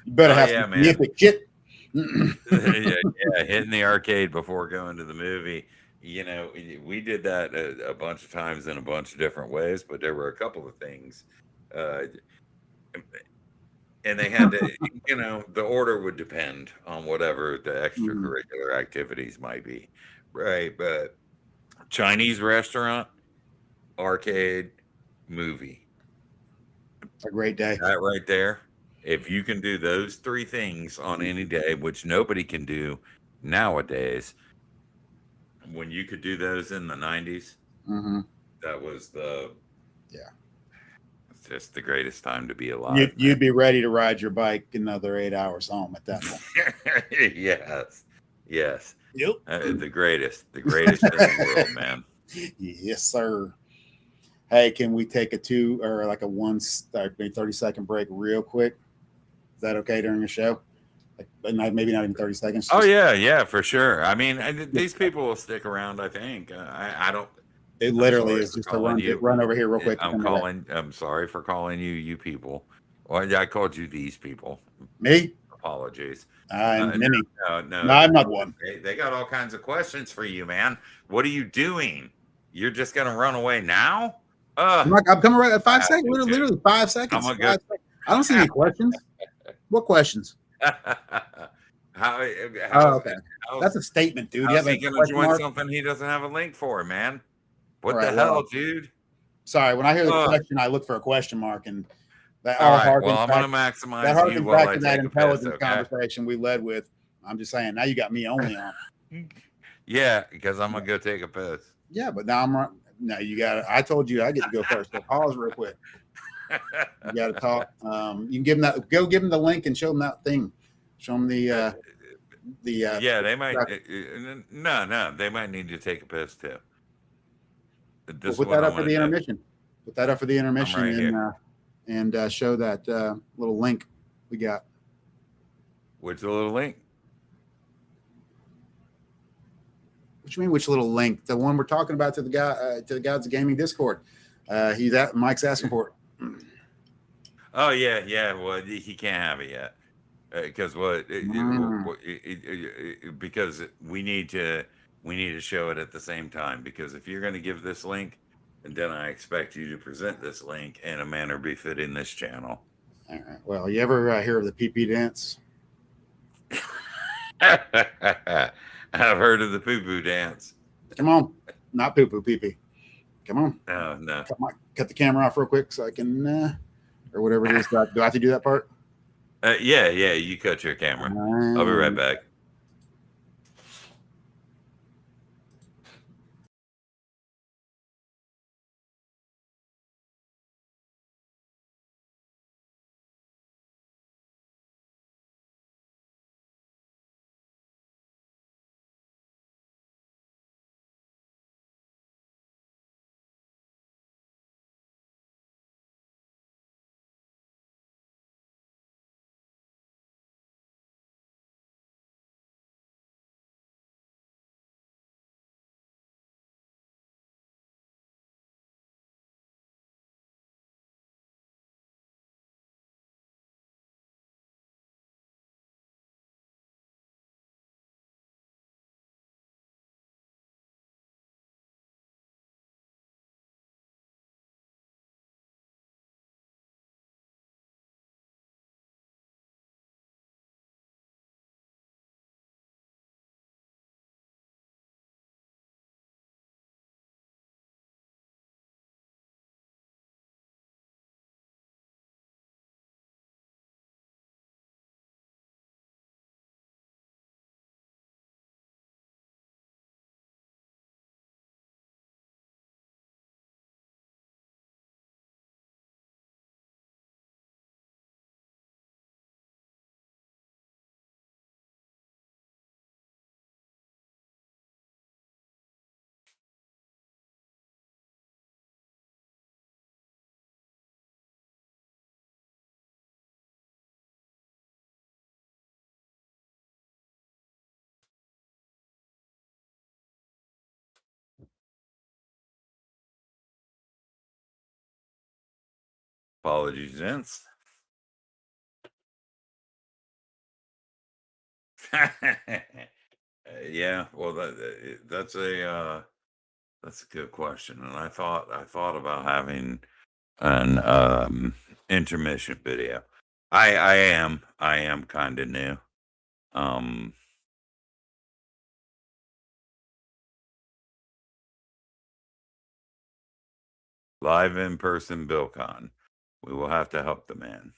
better have some mythic shit. Hitting the arcade before going to the movie. We did that a bunch of times in a bunch of different ways, but there were a couple of things, and they had to, the order would depend on whatever the extracurricular activities might be, right? But Chinese restaurant, arcade, movie, a great day. That right there. If you can do those 3 things on any day, which nobody can do nowadays, when you could do those in the 90s, that was just the greatest time to be alive. You'd be ready to ride your bike another 8 hours home at that point. Yes. Yep. The greatest in the world, man. Yes, sir. Hey, can we take a 2 or like a 30-second break real quick? Is that okay during the show? Maybe not even 30 seconds. Oh yeah, for sure. I mean, these people will stick around. I think. I don't. It literally is just a run over here real quick. I'm sorry for calling you people. Well, I called you these people. Me? Apologies. No, no, I'm not one. They got all kinds of questions for you, man. What are you doing? You're just gonna run away now? I'm coming right at 5 seconds. Literally 5 seconds. I don't see any questions. What questions? Okay. That's a statement, dude. How's he gonna join something he doesn't have a link for, man? What the hell, dude? Sorry, when I hear the question, I look for a question mark, and That All all right. Well, harkens I'm back. going to That maximize you harkens while back I to that take a piss. intelligence Okay. conversation we led with. I'm just saying. Now you got me only on. Yeah, because I'm going to go take a piss. Yeah, but now I'm right. No, you got it. I told you I get to go first. So pause real quick. You got to talk. You can give them that. Go give them the link and show them that thing. Show them the. Yeah, they might. No, they might need to take a piss too. We'll put that up for the intermission. Put that up for the intermission right and show that little link we got. Which little link? What you mean? Which little link? The one we're talking about to the guy to the Gods of Gaming Discord. Mike's asking for it. Oh yeah. Well, he can't have it yet because because we need to show it at the same time. Because if you're going to give this link, then I expect you to present this link in a manner befitting this channel. All right. Well, you ever hear of the pee-pee dance? I've heard of the poo-poo dance. Come on, not poo-poo, pee-pee. Come on. Oh no. Cut the camera off real quick so I can, or whatever it is. Do I have to do that part? Yeah. You cut your camera. I'll be right back. Apologies, gents. Yeah, well, that's a good question, and I thought about having an intermission video. I am kind of new. Live in person BillCon. We will have to help the man.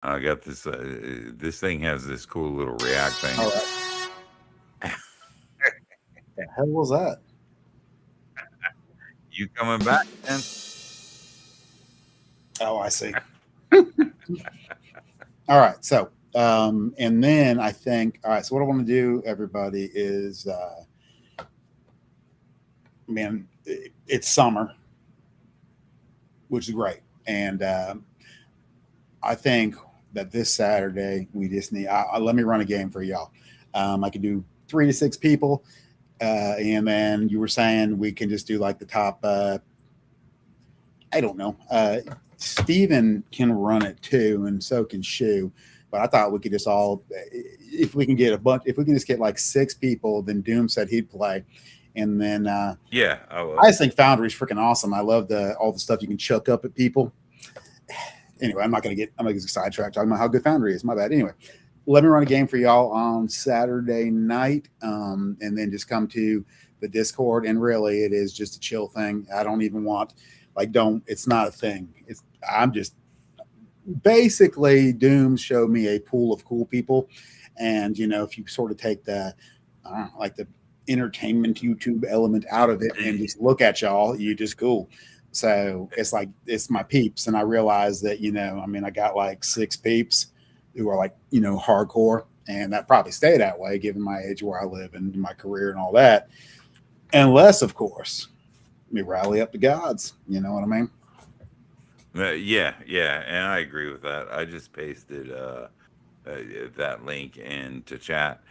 I got this. This thing has this cool little React thing. All right. The hell was that? You coming back, man? Oh, I see. All right. So, and then I think, all right. So what I want to do, everybody, is, man, it's summer, which is great. And I think that this Saturday, we just need, let me run a game for y'all. I could do 3 to 6 people. And then you were saying we can just do like the top, I don't know. Steven can run it too, and so can Shu. But I thought we could just all, if we can get if we can just get like 6 people, then Doom said he'd play. And then Yeah, I just think Foundry's freaking awesome. I love all the stuff you can chuck up at people. Anyway, I'm not gonna get sidetracked talking about how good Foundry is. My bad. Anyway, let me run a game for y'all on Saturday night, and then just come to the Discord. And really, it is just a chill thing. I don't even want it's not a thing. I'm just basically Doom showed me a pool of cool people, and if you sort of take the the entertainment YouTube element out of it and just look at y'all, you just cool. So it's my peeps, and I realize that I got like 6 peeps who are hardcore, and that probably stay that way given my age, where I live, and my career and all that, unless of course we rally up the gods. You know what I mean? Yeah, and I agree with that. I just pasted that link into chat.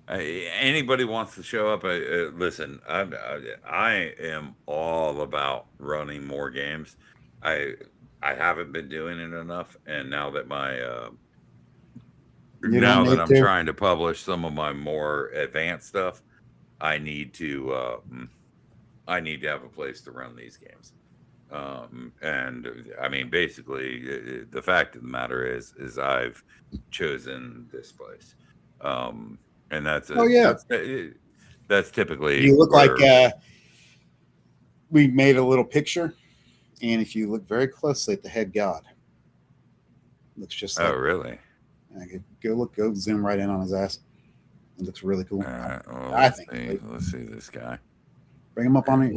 Anybody wants to show up, listen, I am all about running more games. I haven't been doing it enough, and now that I'm trying to publish some of my more advanced stuff, I need to have a place to run these games. And I mean, basically, the fact of the matter is I've chosen this place. And that's that's typically you look like we made a little picture, and if you look very closely at the head god, looks just like. Oh, really? Go zoom right in on his ass. It looks really cool. Well, I think. Let's see this guy. Bring him up on it.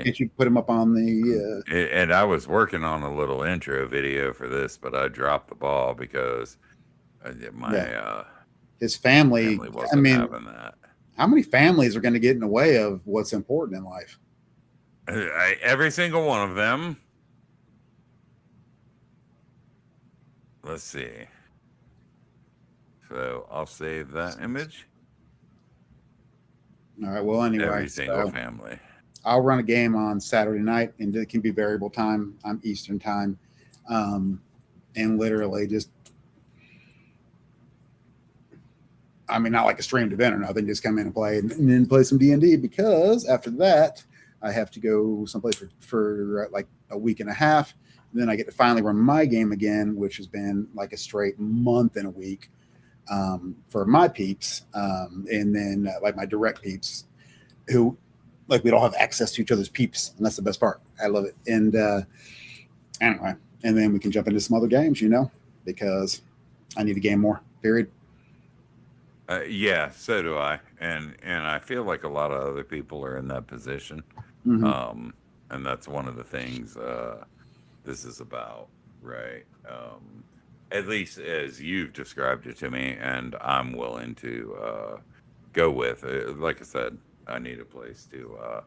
Can't you put him up on the? And I was working on a little intro video for this, but I dropped the ball because his family wasn't having that. How many families are going to get in the way of what's important in life? Every single one of them. Let's see. So I'll save that image. All right. Well, anyway, every single family. I'll run a game on Saturday night, and it can be variable time. I'm Eastern time, and literally just. I mean, not like a streamed event or nothing. Just come in and play, and then play some DMD, because after that, I have to go someplace for like a week and a half. And then I get to finally run my game again, which has been like a straight month and a week for my peeps, and then like my direct peeps, who we don't have access to each other's peeps, and that's the best part. I love it. And anyway, and then we can jump into some other games, because I need a game more. Period. Yeah, so do I, and I feel like a lot of other people are in that position, and that's one of the things this is about, right? At least as you've described it to me, and I'm willing to go with. Like I said, I need a place to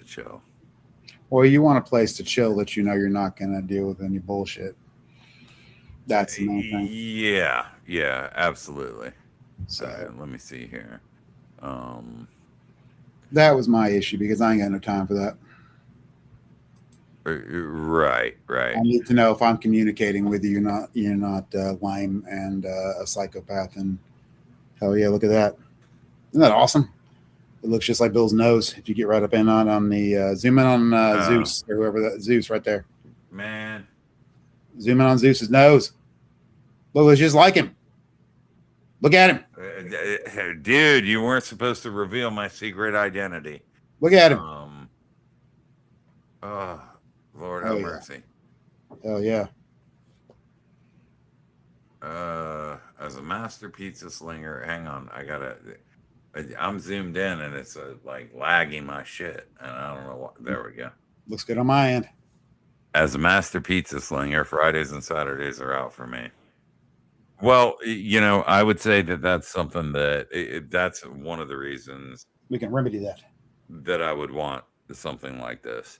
chill. Well, you want a place to chill that you're not going to deal with any bullshit. That's the main thing. Yeah, absolutely. So let me see here. That was my issue, because I ain't got no time for that. Right. I need to know if I'm communicating with you. You're not lame and a psychopath. And hell yeah, look at that! Isn't that awesome? It looks just like Bill's nose. If you get right up in on the zoom in on Zeus, or whoever that Zeus right there. Man, zoom in on Zeus's nose. Look, it's just like him. Look at him, dude. You weren't supposed to reveal my secret identity. Look at him. Oh, Lord have mercy. Hell yeah. As a master pizza slinger, hang on. I'm zoomed in, and it's like lagging my shit, and I don't know what. There we go. Looks good on my end. As a master pizza slinger, Fridays and Saturdays are out for me. Well, I would say that's something that that's one of the reasons we can remedy that I would want something like this,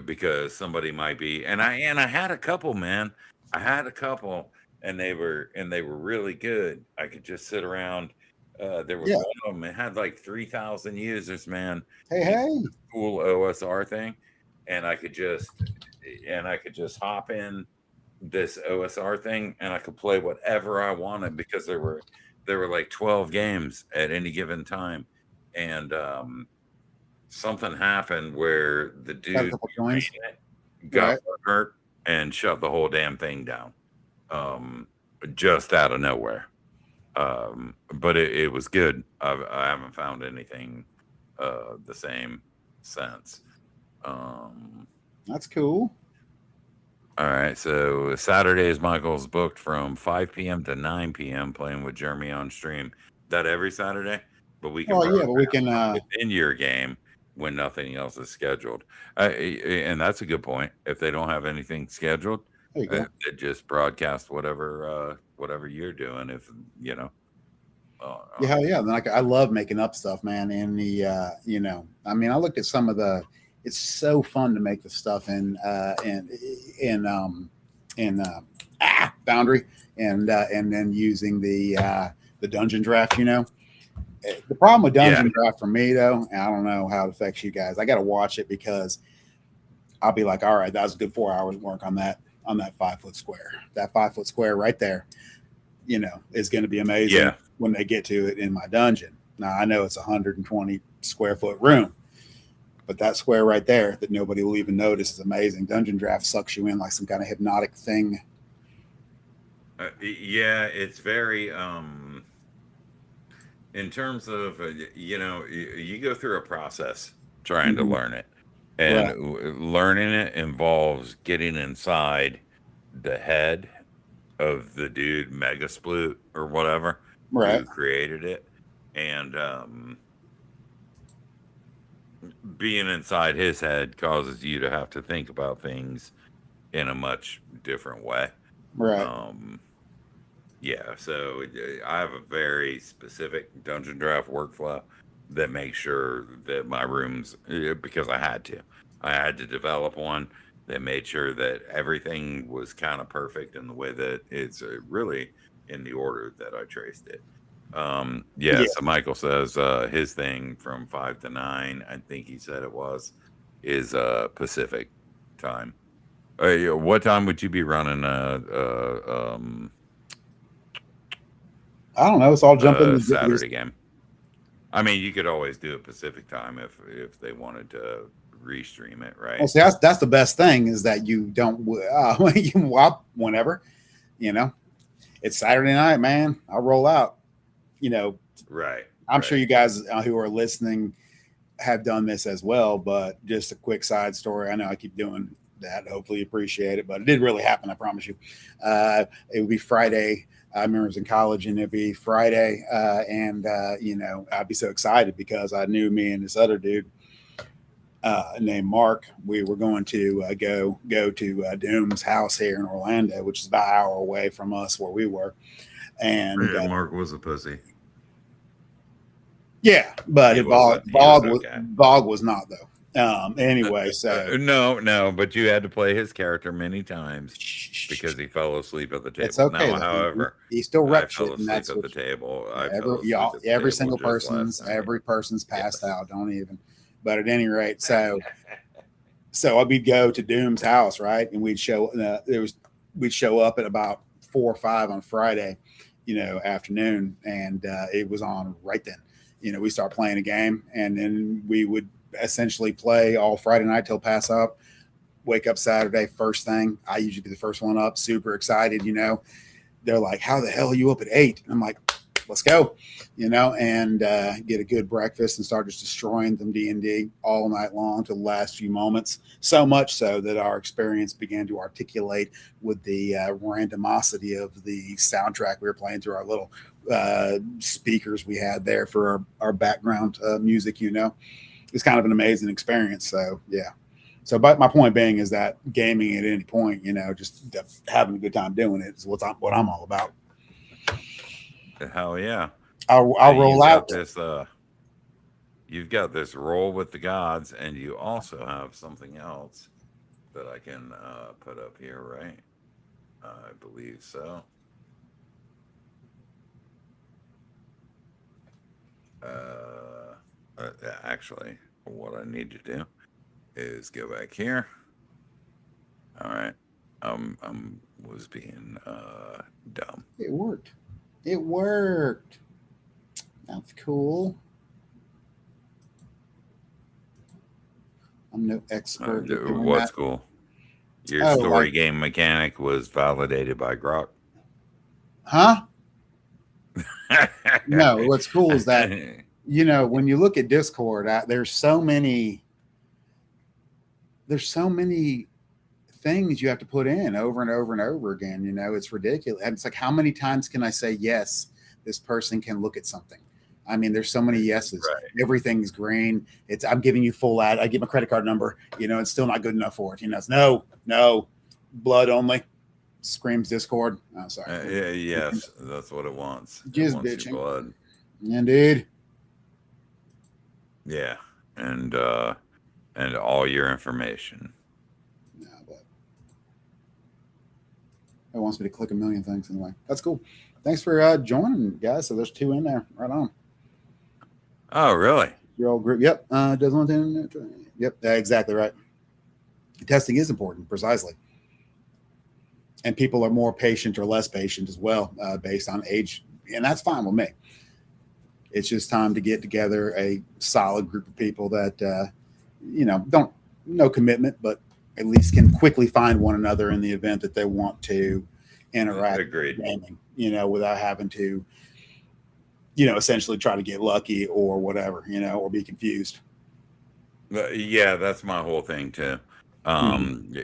because somebody might be, and I had a couple, man. I had a couple, and they were really good. I could just sit around. There was one of them. It had like 3,000 users, man. Hey, cool OSR thing, and I could just hop in this OSR thing, and I could play whatever I wanted because there were like 12 games at any given time, and something happened where the Got a dude couple coins, got right? hurt and shut the whole damn thing down, just out of nowhere. But it was good. I haven't found anything the same since. That's cool. All right, so Saturdays Michael's booked from 5 p.m. to 9 p.m. playing with Jeremy on stream. That every Saturday, but we can Well, yeah, but we broadcast can. within your game when nothing else is scheduled. And that's a good point. If they don't have anything scheduled, There you go. they just broadcast whatever you're doing. If you know, Yeah, hell yeah. Then I love making up stuff, man. And the I mean, I looked at some of the. It's so fun to make the stuff in Foundry, and then using the dungeon draft. The problem with dungeon draft for me though, and I don't know how it affects you guys. I got to watch it because I'll be like, all right, that was a good 4 hours work on that 5 foot square. That 5 foot square right there, is going to be amazing when they get to it in my dungeon. Now I know it's a 120 square foot room, but that square right there that nobody will even notice is amazing. Dungeon draft sucks you in like some kind of hypnotic thing. Yeah, it's very in terms of you go through a process trying to learn it, and learning it involves getting inside the head of the dude Megasploot or whatever who created it, and being inside his head causes you to have to think about things in a much different way. Yeah, so I have a very specific dungeon draft workflow that makes sure that my rooms, because I had to develop one that made sure that everything was kind of perfect in the way that it's really in the order that I traced it. So Michael says his thing from 5 to 9, I think he said it was, is Pacific time. What time would you be running I don't know. It's all jumping Saturday game? I mean, you could always do it Pacific time if they wanted to restream it, right? Well, see, that's the best thing is that you don't you can WAP whenever, it's Saturday night, man. I'll roll out, Right. I'm sure you guys who are listening have done this as well, but just a quick side story. I know I keep doing that. Hopefully you appreciate it, but it did really happen. I promise you. It would be Friday. I remember I was in college and it'd be Friday. I'd be so excited because I knew me and this other dude named Mark, we were going to go to Doom's house here in Orlando, which is about an hour away from us where we were. And Mark was a pussy. Yeah, but Bog was not though. Anyway, so no, but you had to play his character many times because he fell asleep at the table. It's okay. Now, however, he still reps fell it, and that's at the table. Every single person's passed out. Don't even. But at any rate, so we'd go to Doom's house, right, and we'd show up at about 4 or 5 on Friday, afternoon, and it was on right then. We start playing a game, and then we would essentially play all Friday night till pass up. Wake up Saturday first thing. I usually be the first one up, super excited. They're like, "How the hell are you up at 8?" And I'm like, "Let's go," and get a good breakfast and start just destroying them D&D all night long to the last few moments. So much so that our experience began to articulate with the randomosity of the soundtrack we were playing through our little speakers we had there for our background music. It's kind of an amazing experience. So yeah. So, but my point being is that gaming at any point, just having a good time doing it is what I'm all about. Hell yeah! I'll roll out this. You've got this roll with the gods, and you also have something else that I can put up here, right? I believe so. Actually, what I need to do is go back here. All right. I'm was being dumb. It worked. It worked. That's cool. I'm no expert at doing What's that. cool? Your Oh, story like, game mechanic was validated by Grok. huh? No, what's cool is that, you know, when you look at Discord, there's so many things you have to put in over and over and over again. You know, it's ridiculous. And it's like, how many times can I say, yes, this person can look at something? I mean, there's so many yeses. Right. Everything's green. I'm giving you full ad. I give my credit card number. You know, it's still not good enough for it. You know, it's no, blood only. Screams Discord. Oh, sorry. Yes, that's what it wants. Just It wants bitching. your blood. Indeed. Yeah, and all your information. No, but it wants me to click a million things anyway. That's cool. Thanks for joining, guys. So there's 2 in there. Right on. Oh, really? Your old group. Yep. Does one thing. Yep. Exactly right. Testing is important, precisely. And people are more patient or less patient as well, based on age, and that's fine with me. It's just time to get together a solid group of people that, you know, don't no commitment, but at least can quickly find one another in the event that they want to interact. Agreed. With gaming, you know, without having to, you know, essentially try to get lucky or whatever, you know, or be confused. Yeah, that's my whole thing too.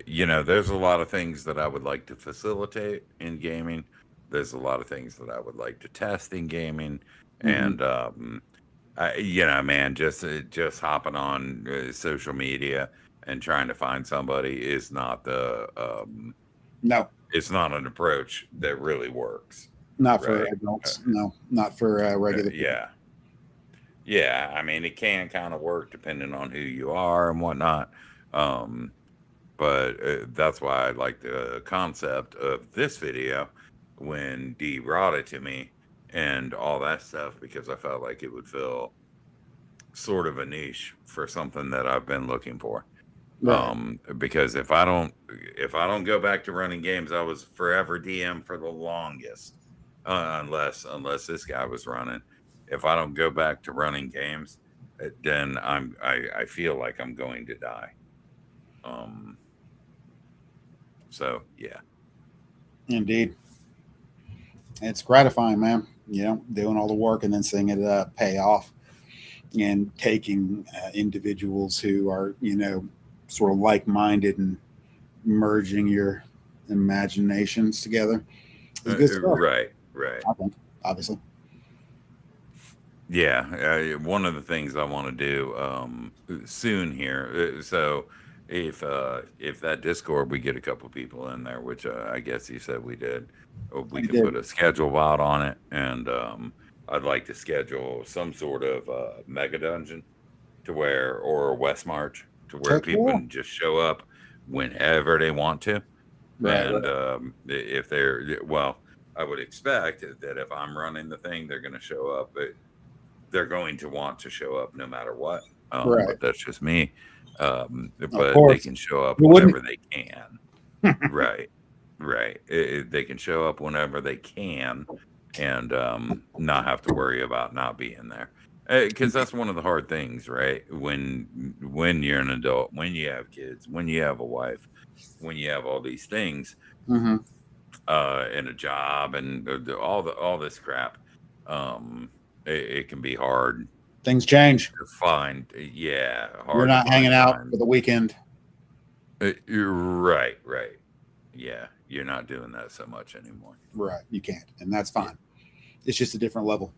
You know, there's a lot of things that I would like to facilitate in gaming. There's a lot of things that I would like to test in gaming, and you know, man, just hopping on social media and trying to find somebody is not No, it's not an approach that really works. not for Right. adults. No, not for regular people. Yeah, I mean, it can kind of work depending on who you are and whatnot. But that's why I like the concept of this video when D brought it to me and all that stuff, because I felt like it would fill sort of a niche for something that I've been looking for. Right. Because if I don't go back to running games, I was forever DM for the longest, unless this guy was running. If I don't go back to running games, then I feel like I'm going to die. So yeah. Indeed. It's gratifying, man. You know, doing all the work and then seeing it pay off, and taking individuals who are, you know, sort of like-minded and merging your imaginations together is good stuff. Right. I think, obviously. Yeah, one of the things I want to do soon here. So if that Discord we get a couple people in there, which I guess you said we did, we I can did. put a schedule out on it, and I'd like to schedule some sort of mega dungeon to where, or a West March to where Okay, people cool. can just show up whenever they want to, Right. and if they're well, I would expect that if I'm running the thing, they're going to show up. They're going to want to show up no matter what. Right. But that's just me. But course. they can show up You wouldn't. whenever they can. Right. They can show up whenever they can, and not have to worry about not being there. Because that's one of the hard things, right? When you're an adult, when you have kids, when you have a wife, when you have all these things, Mhm. and a job, and all this crap, it can be hard Things change. to find. Yeah, hard. You're to not hanging find out time. for the weekend. You're right. Yeah, you're not doing that so much anymore. Right. You can't, and that's fine. It's just a different level.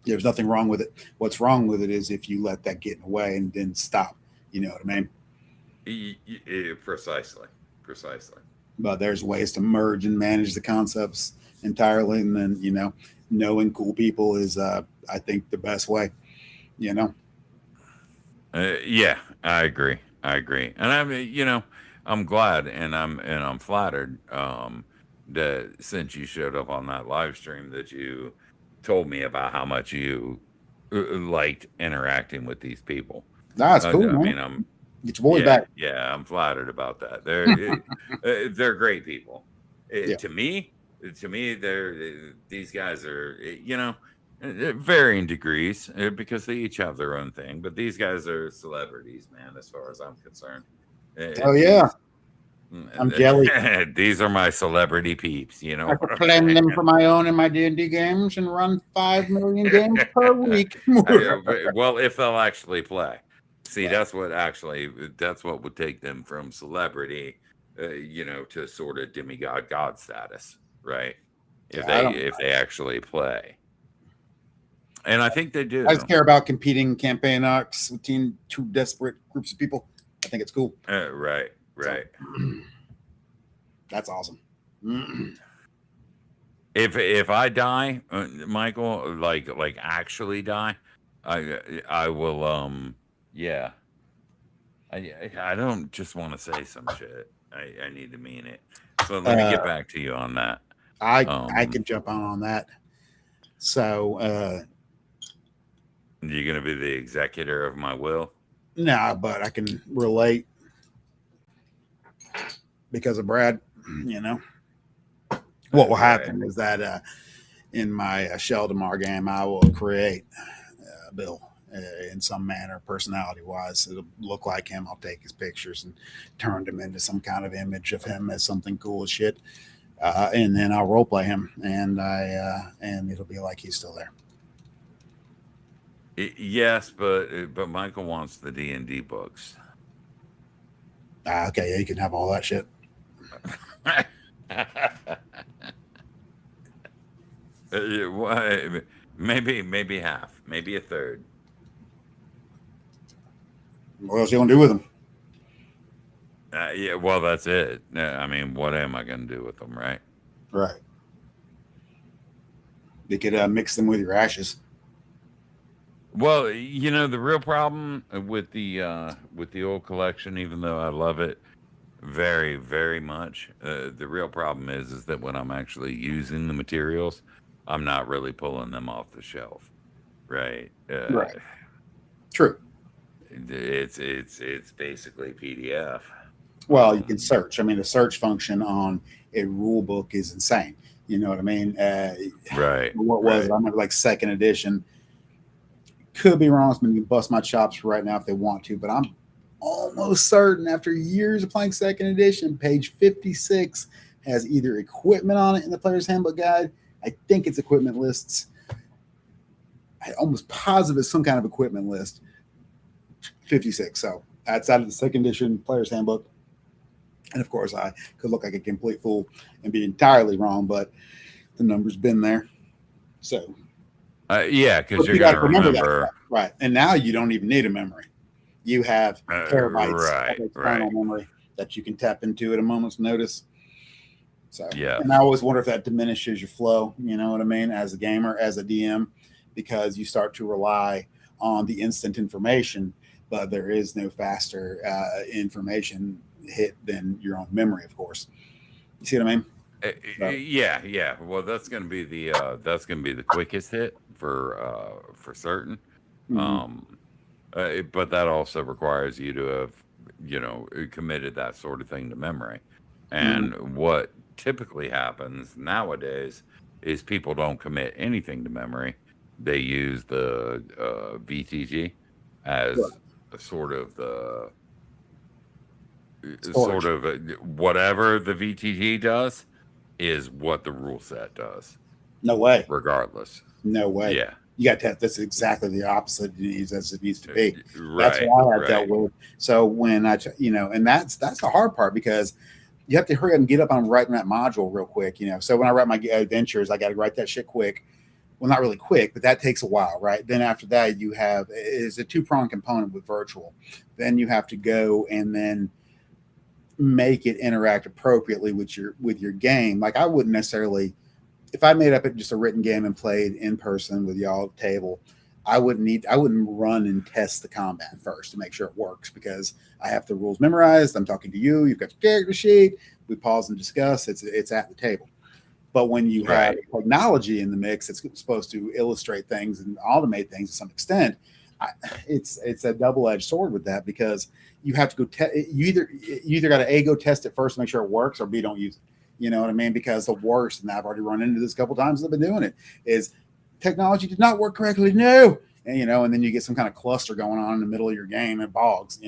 There's nothing wrong with it. What's wrong with it is if you let that get in the way and then stop. You know what I mean? Precisely. But there's ways to merge and manage the concepts entirely, and then, you know, knowing cool people is, I think, the best way. You know. Yeah, I agree. And I mean, you know, I'm glad and I'm flattered that since you showed up on that live stream that you told me about how much you liked interacting with these people. That's cool, I man. mean, Get your boy back. Yeah, I'm flattered about that. They're great people. Yeah. To me, these guys are varying degrees because they each have their own thing. But these guys are celebrities, man, as far as I'm concerned. Oh yeah, I'm jelly. These are my celebrity peeps. You know, I could claim them for my own in my D&D games and run 5 million games per week. Well, if they'll actually play. See, Yeah. that's what would take them from celebrity, to sort of demigod god status, right? If they actually play. And I think they do. I just care about competing campaign arcs between two desperate groups of people. I think it's cool. Right. So, that's awesome. If I die, Michael, like actually die, I will yeah. I don't just want to say some shit. I need to mean it. So let me get back to you on that. I can jump on that. So you're gonna be the executor of my will? Nah, but I can relate because of Brad. What will happen is that in my Sheldomar game, I will create Bill in some manner, personality-wise. It'll look like him. I'll take his pictures and turn them into some kind of image of him as something cool as shit, and then I'll role play him, and it'll be like he's still there. Yes, but Michael wants the D&D books. Okay, yeah, you can have all that shit. Maybe half, maybe a third. What else you gonna do with them? Yeah, well, that's it. I mean, what am I gonna do with them, right? Right. You could mix them with your ashes. Well, the real problem with the old collection, even though I love it very, very much, the real problem is that when I'm actually using the materials, I'm not really pulling them off the shelf, right? Right. True. It's basically PDF. Well, you can search. I mean, the search function on a rule book is insane. You know what I mean? Right. What was it? I remember like 2nd edition. Could be wrong. So you can bust my chops right now if they want to, but I'm almost certain after years of playing 2nd edition, page 56 has either equipment on it in the player's handbook guide. I think it's equipment lists. I'm almost positive it's some kind of equipment list. 56. So outside of the 2nd edition player's handbook. And of course, I could look like a complete fool and be entirely wrong, but the number's been there. So, yeah, because you're going to remember. That, right. And now you don't even need a memory. You have terabytes of external memory that you can tap into at a moment's notice. So, yeah. And I always wonder if that diminishes your flow, you know what I mean, as a gamer, as a DM, because you start to rely on the instant information, but there is no faster information hit than your own memory, of course. You see what I mean? Yeah. Well, that's going to be the quickest hit for certain. Mm-hmm. But that also requires you to have, committed that sort of thing to memory. And what typically happens nowadays is people don't commit anything to memory. They use the VTG as sort of whatever the VTG does is what the rule set does. No way. Regardless. No way. Yeah. You got to, that's exactly the opposite as it needs to be. Right. That's what I have dealt with. So when and that's the hard part, because you have to hurry up and get up on writing that module real quick, So when I write my adventures, I got to write that shit quick. Well, not really quick, but that takes a while, right? Then after that, you have is a 2-pronged component with virtual. Then you have to go and then make it interact appropriately with your game. Like I wouldn't necessarily, if I made up just a written game and played in person with y'all at the table, I wouldn't run and test the combat first to make sure it works, because I have the rules memorized. I'm talking to you. You've got your character sheet. We pause and discuss. It's at the table. But when you have technology in the mix, it's supposed to illustrate things and automate things to some extent. it's a double-edged sword with that, because you have to go you either got to go test it first to make sure it works, or B, don't use it. You know what I mean? Because the worst, and I've already run into this a couple times, I've been doing it, is technology did not work correctly. No. And, and then you get some kind of cluster going on in the middle of your game and bogs,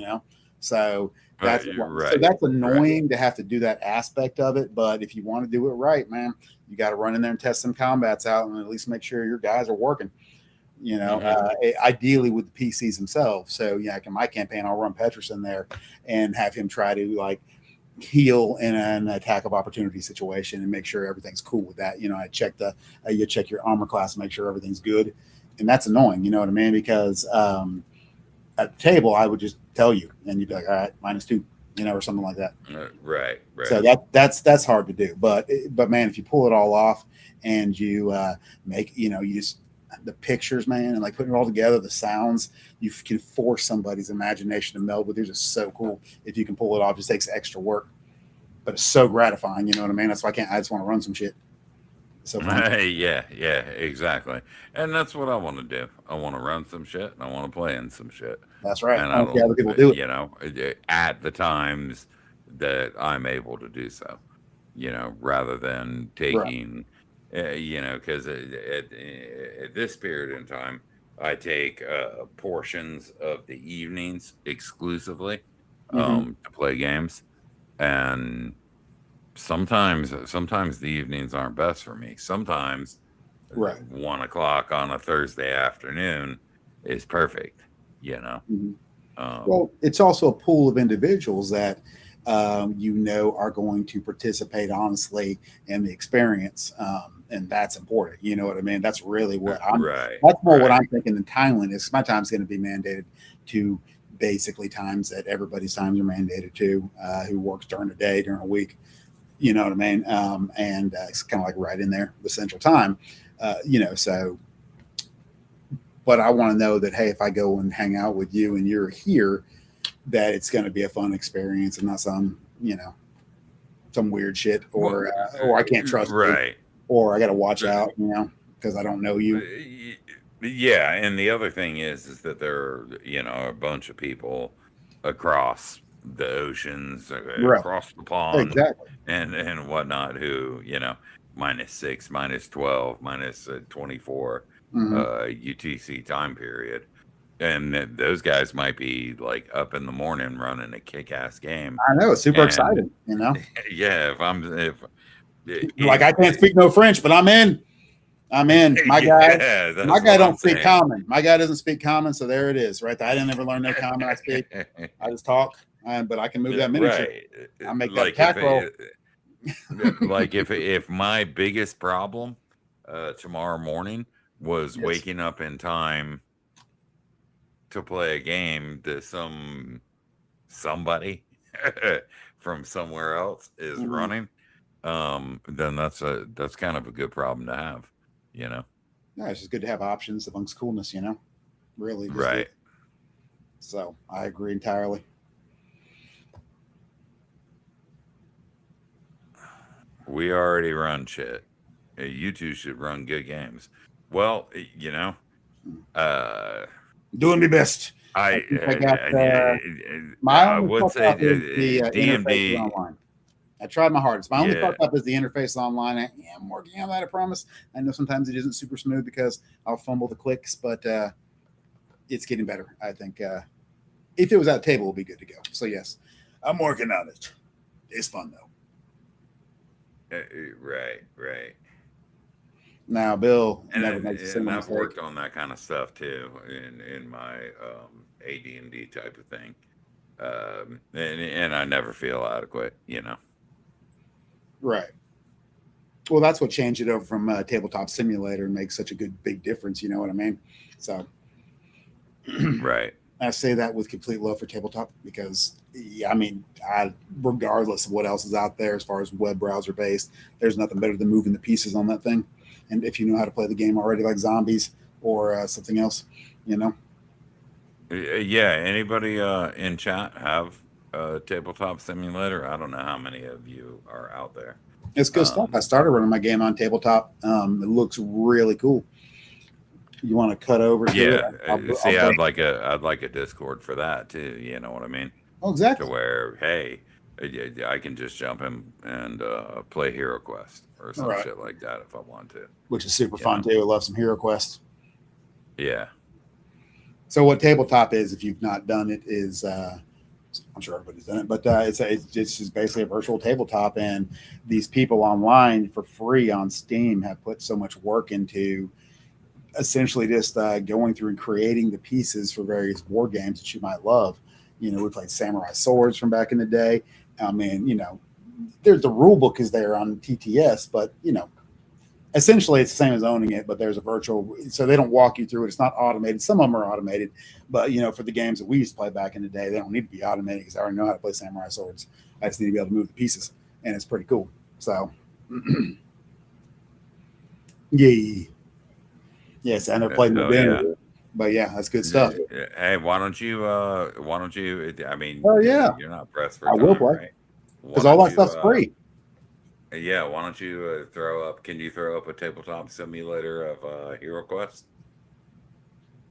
So that's right, so that's annoying to have to do that aspect of it. But if you want to do it right, man, you got to run in there and test some combats out and at least make sure your guys are working. Ideally with the PCs themselves. So like in my campaign, I'll run Petrus in there and have him try to like heal in an attack of opportunity situation and make sure everything's cool with that. I check you check your armor class and make sure everything's good. And that's annoying, you know what I mean? Because at the table, I would just tell you, and you'd be like, all right, -2, or something like that. Right. So that's hard to do. But man, if you pull it all off and you make, you just the pictures, man, and like putting it all together, the sounds, you can force somebody's imagination to meld with. They're just so cool if you can pull it off. It just takes extra work, but it's so gratifying. You know what I mean? That's why I just want to run some shit. So yeah, exactly. And that's what I want to do. I want to run some shit and I want to play in some shit. That's right. And I don't see other people do it. At the times that I'm able to do so, rather than taking, because at this period in time, I take portions of the evenings exclusively to play games. And sometimes the evenings aren't best for me. Sometimes 1 o'clock on a Thursday afternoon is perfect, well, it's also a pool of individuals that are going to participate honestly in the experience, and that's important. You know what I mean? That's really what that's more what I'm thinking than timeliness. My time's going to be mandated to basically times that everybody's times are mandated to, who works during the day, during a week. You know what I mean? And it's kind of like right in there, the central time, so, but I want to know that, hey, if I go and hang out with you and you're here, that it's going to be a fun experience and not some, some weird shit or I can't trust you, or I got to watch out, because I don't know you. Yeah. And the other thing is that there are, a bunch of people across the oceans, across the pond, and whatnot, who -6, -12, -24 UTC time period, and those guys might be like up in the morning running a kick-ass game. I know, it's super exciting, Yeah, I can't speak no French, but I'm in. My guy don't speak common. My guy doesn't speak common, so there it is, right there. I didn't ever learn no common. I speak. I just talk, but I can move that miniature. I make that attack roll. Like if my biggest problem tomorrow morning was waking up in time to play a game that somebody from somewhere else is running, then that's kind of a good problem to have, Yeah, it's just good to have options amongst coolness, really. Right. So I agree entirely. We already run shit. You two should run good games. Well, doing my best. I would say the DMD online. I tried my hardest. My only fuck up is the interface online. I'm working on that, I promise. I know sometimes it isn't super smooth because I'll fumble the clicks, but it's getting better. I think if it was at a table, it would be good to go. So yes, I'm working on it. It's fun though. Right. Now, Bill, and I've worked on that kind of stuff too in my AD&D type of thing, and I never feel adequate, Right. Well, that's what changed it over from Tabletop Simulator and makes such a big difference. You know what I mean? So, right. I say that with complete love for Tabletop because, regardless of what else is out there as far as web browser based, there's nothing better than moving the pieces on that thing. And if you know how to play the game already, like zombies or something else, Yeah. Anybody in chat have a Tabletop Simulator? I don't know how many of you are out there. It's good stuff. I started running my game on Tabletop. It looks really cool. you want to cut over to Yeah. it, I'll See, bring. I'd like a Discord for that too. You know what I mean? Oh, To exactly. where, hey, I can just jump in and play HeroQuest or All some right. shit like that if I want to. Which is super You fun know? too. I love some HeroQuest. Yeah. So what tabletop is, if you've not done it, is I'm sure everybody's done it, but it's just basically a virtual tabletop, and these people online for free on Steam have put so much work into essentially just going through and creating the pieces for various board games that you might love. You know, we played Samurai Swords from back in the day. I mean, you know, there's the rule book is there on TTS, but you know, essentially it's the same as owning it, but there's a virtual, so they don't walk you through it. It's not automated. Some of them are automated, but you know, for the games that we used to play back in the day, they don't need to be automated because I already know how to play Samurai Swords. I just need to be able to move the pieces, and it's pretty cool. So, yeah, yes, I never played Oh Modern, yeah. but yeah, that's good stuff. Hey, why don't you? I mean, Oh yeah, you're not pressed for I will time, play right? Why because all don't that you? stuff's free. Yeah. Why don't you throw up? Can you throw up a tabletop simulator of HeroQuest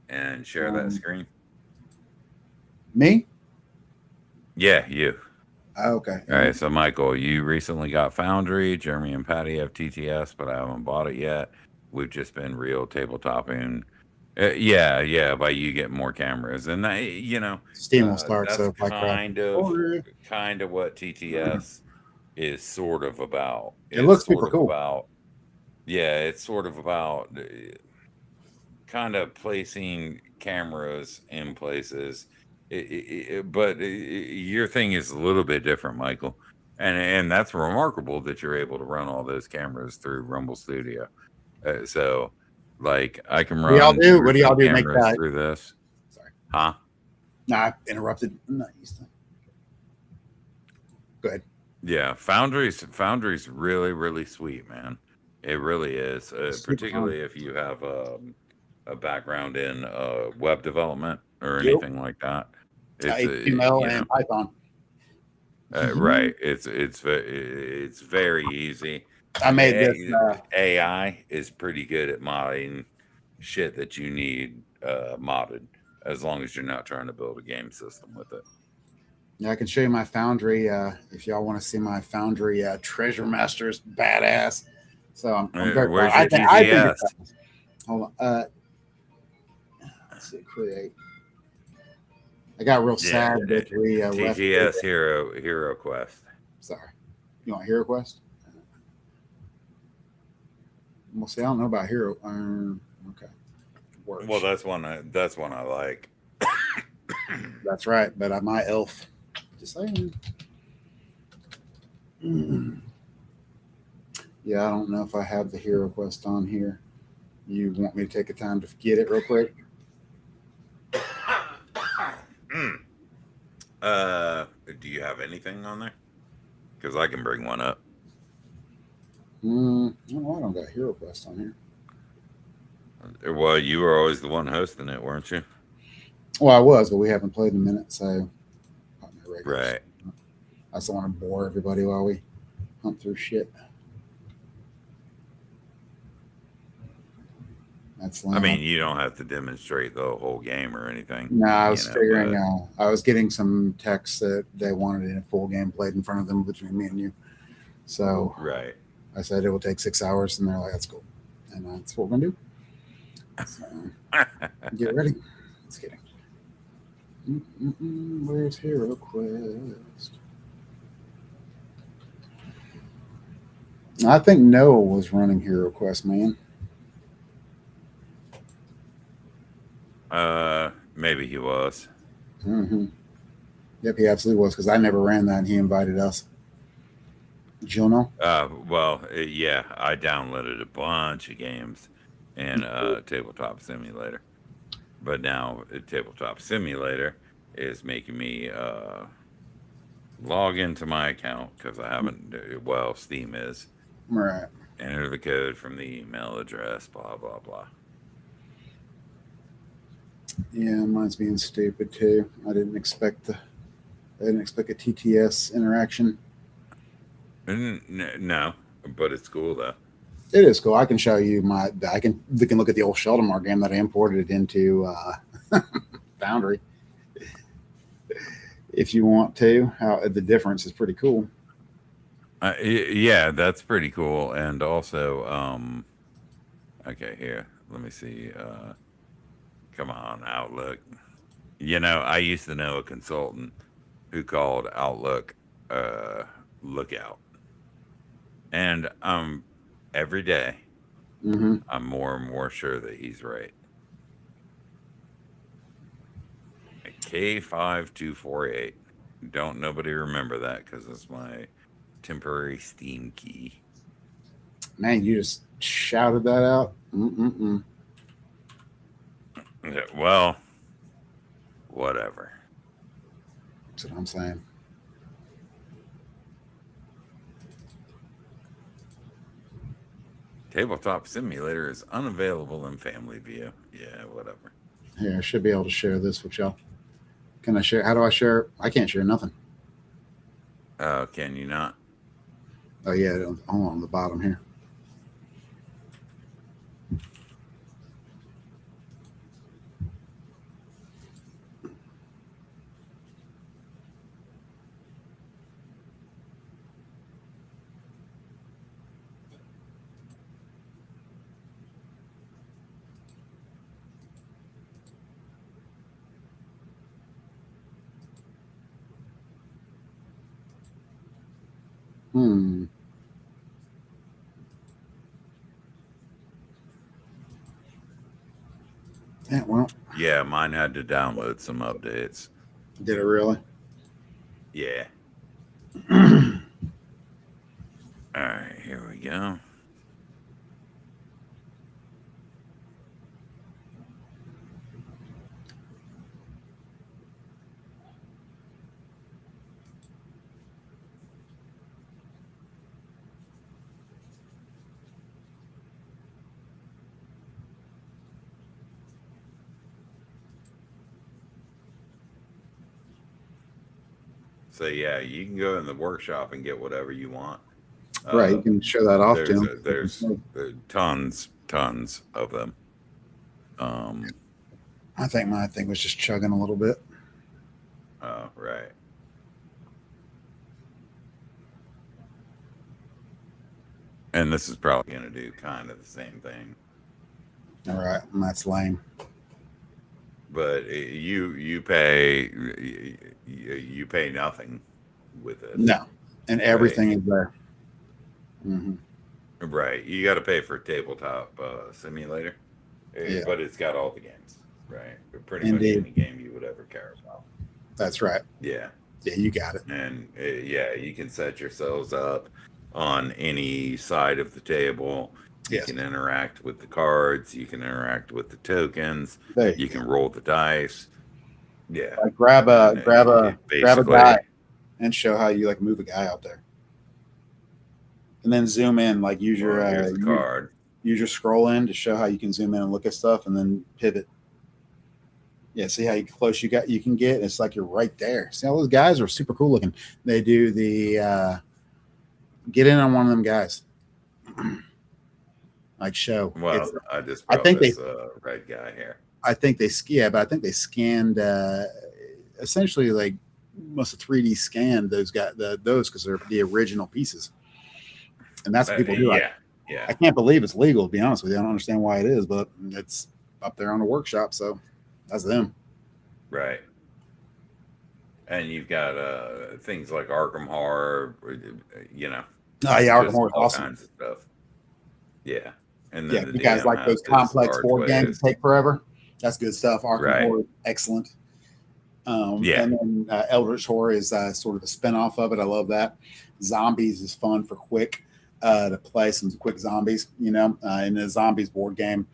and share that screen? Me? Yeah, you. Okay. All right. So, Michael, you recently got Foundry. Jeremy and Patty have TTS, but I haven't bought it yet. We've just been real tabletopping. Yeah. By you getting more cameras, and that, you know, Steam will start, that's so if I crash, kind of what TTS is sort of about. it It's looks sort super of cool. about, yeah, it's sort of about kind of placing cameras in places. But your thing is a little bit different, Michael, and that's remarkable that you're able to run all those cameras through Rumble Studio. So, like, I can What do y'all run do? two or What do y'all three do to make cameras that? through this, Sorry, huh? no, I interrupted. I'm not used to. Go ahead. Yeah, Foundry's really sweet, man. It really is, Super fun. particularly if you have a background in web development or Yep. anything like that. It's HTML you know, and Python. right. It's very easy. I made this. AI is pretty good at modding shit that you need modded, as long as you're not trying to build a game system with it. Yeah, I can show you my Foundry if y'all want to see my Foundry Treasure Masters badass. So I'm very proud. Where's your I think TTS? it's hold on. Let's see, create. I got real Yeah, sad that we left. TTS HeroQuest. Sorry, you want HeroQuest? Well, see, I don't know about Hero. Okay, works. Well, that's one I like. That's right, but my elf. Just saying. Yeah, I don't know if I have the HeroQuest on here. You want me to take the time to get it real quick? Do you have anything on there? Because I can bring one up. No, I don't got HeroQuest on here. Well, you were always the one hosting it, weren't you? Well, I was, but we haven't played in a minute, so Right. I just don't want to bore everybody while we hunt through shit. That's I mean, you don't have to demonstrate the whole game or anything. No, I was figuring. I was getting some texts that they wanted in a full game played in front of them between me and you. So right. I said it will take 6 hours, and they're like, "That's cool," and that's what we're gonna do. So, get ready. Just kidding. Where's HeroQuest? I think Noah was running HeroQuest, man. Maybe he was. Mm-hmm. Yep, he absolutely was, because I never ran that, and he invited us. Juno? Well, yeah, I downloaded a bunch of games in Tabletop Simulator, but now Tabletop Simulator is making me log into my account because I haven't. Well, Steam is. Right. Enter the code from the email address. Blah blah blah. Yeah, mine's being stupid too. I didn't expect a TTS interaction. No, but it's cool though. It is cool. I can show you we can look at the old Sheldomar game that I imported into Foundry. If you want to, how the difference is pretty cool. Yeah, that's pretty cool. And also, okay, here, let me see. Come on, Outlook. I used to know a consultant who called Outlook Lookout. And every day, Mm-hmm. I'm more and more sure that he's right. K5248. Don't nobody remember that because it's my temporary Steam key. Man, you just shouted that out. Mm-mm-mm. Yeah, well, whatever. That's what I'm saying. Tabletop Simulator is unavailable in Family View. Yeah, whatever. Here, I should be able to share this with y'all. Can I share? How do I share? I can't share nothing. Can you not? Oh, yeah. Hold on the bottom here. Yeah, well. Yeah, mine had to download some updates. Did it really? Yeah. All right, here we go. So yeah, you can go in the workshop and get whatever you want. Right, you can show that off to them. There's tons of them. I think my thing was just chugging a little bit. Oh, right. And this is probably going to do kind of the same thing. All right, and that's lame. But you pay nothing with it. No, and everything is there. Mm-hmm. Right, you got to pay for Tabletop Simulator, but it's got all the games. Right, pretty much any game you would ever care about. That's right. Yeah, you got it. And you can set yourselves up on any side of the table. You can interact with the cards. You can interact with the tokens. You can roll the dice. Yeah. Grab a guy and show how you move a guy out there, and then zoom in. Use your card. Use your scroll in to show how you can zoom in and look at stuff, and then pivot. Yeah, see how close you can get. It's like you're right there. See, all those guys are super cool looking. They do the get in on one of them guys. Show. Well, I think this red guy here. I think they scanned essentially must have 3D scanned those because they're the original pieces, and that's what people do. Yeah. I can't believe it's legal. To be honest with you, I don't understand why it is, but it's up there on the workshop, so that's them. Right. And you've got things like Arkham Horror, Oh yeah, Arkham Horror is awesome. Kinds of stuff. Yeah. And then you guys like those complex board games that take forever. That's good stuff. Arkham Horror, excellent. And then Eldritch Horror is sort of a spinoff of it. I love that. Zombies is fun for quick to play some quick zombies. In the Zombies board game,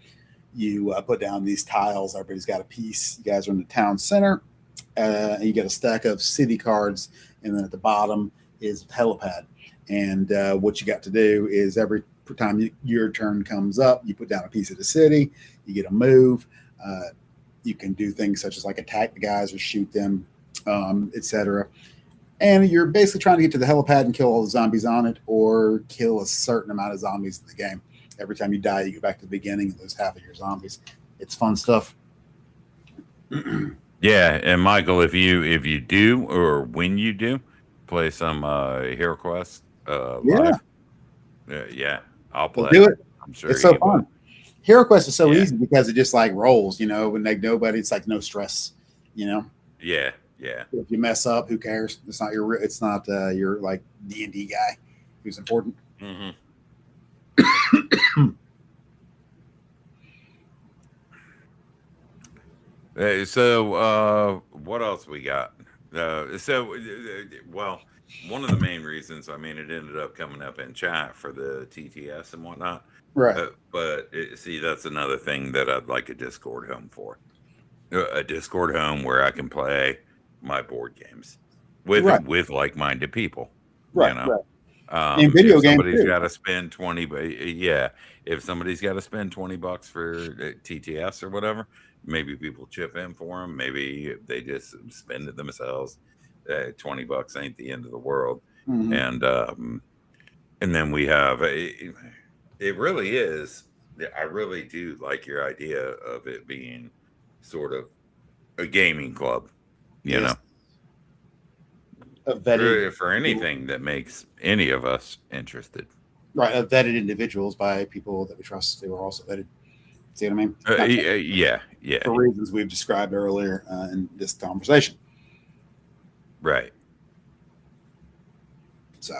you put down these tiles. Everybody's got a piece. You guys are in the town center. You get a stack of city cards, and then at the bottom is helipad. And what you got to do is every time your turn comes up, you put down a piece of the city. You get a move. You can do things such as attack the guys or shoot them, etc. And you're basically trying to get to the helipad and kill all the zombies on it, or kill a certain amount of zombies in the game. Every time you die, you go back to the beginning and lose half of your zombies. It's fun stuff. Yeah, and Michael, if you do or when you do play some HeroQuest Yeah, live, yeah, I'll we'll play. do it. I'm sure It's so you will. fun. HeroQuest is so Yeah. easy because it just like rolls, when like nobody, it's like no stress, Yeah, yeah. If you mess up, who cares? It's not your like DMD guy who's important. Mm-hmm. So what else we got? Well, one of the main reasons, I mean, it ended up coming up in chat for the TTS and whatnot. Right. See, that's another thing that I'd like a Discord home for. A Discord home where I can play my board games with like-minded people. Right. You know? Right. And video if games somebody's too. got to spend if somebody's got to spend $20 for TTS or whatever, maybe people chip in for them. Maybe they just spend it themselves. $20 ain't the end of the world. Mm-hmm. And then we have it really is. I really do like your idea of it being sort of a gaming club, you know. For anything that makes any of us interested. Right, vetted individuals by people that we trust who are also vetted. See what I mean? Yeah. For reasons we've described earlier in this conversation. Right. So,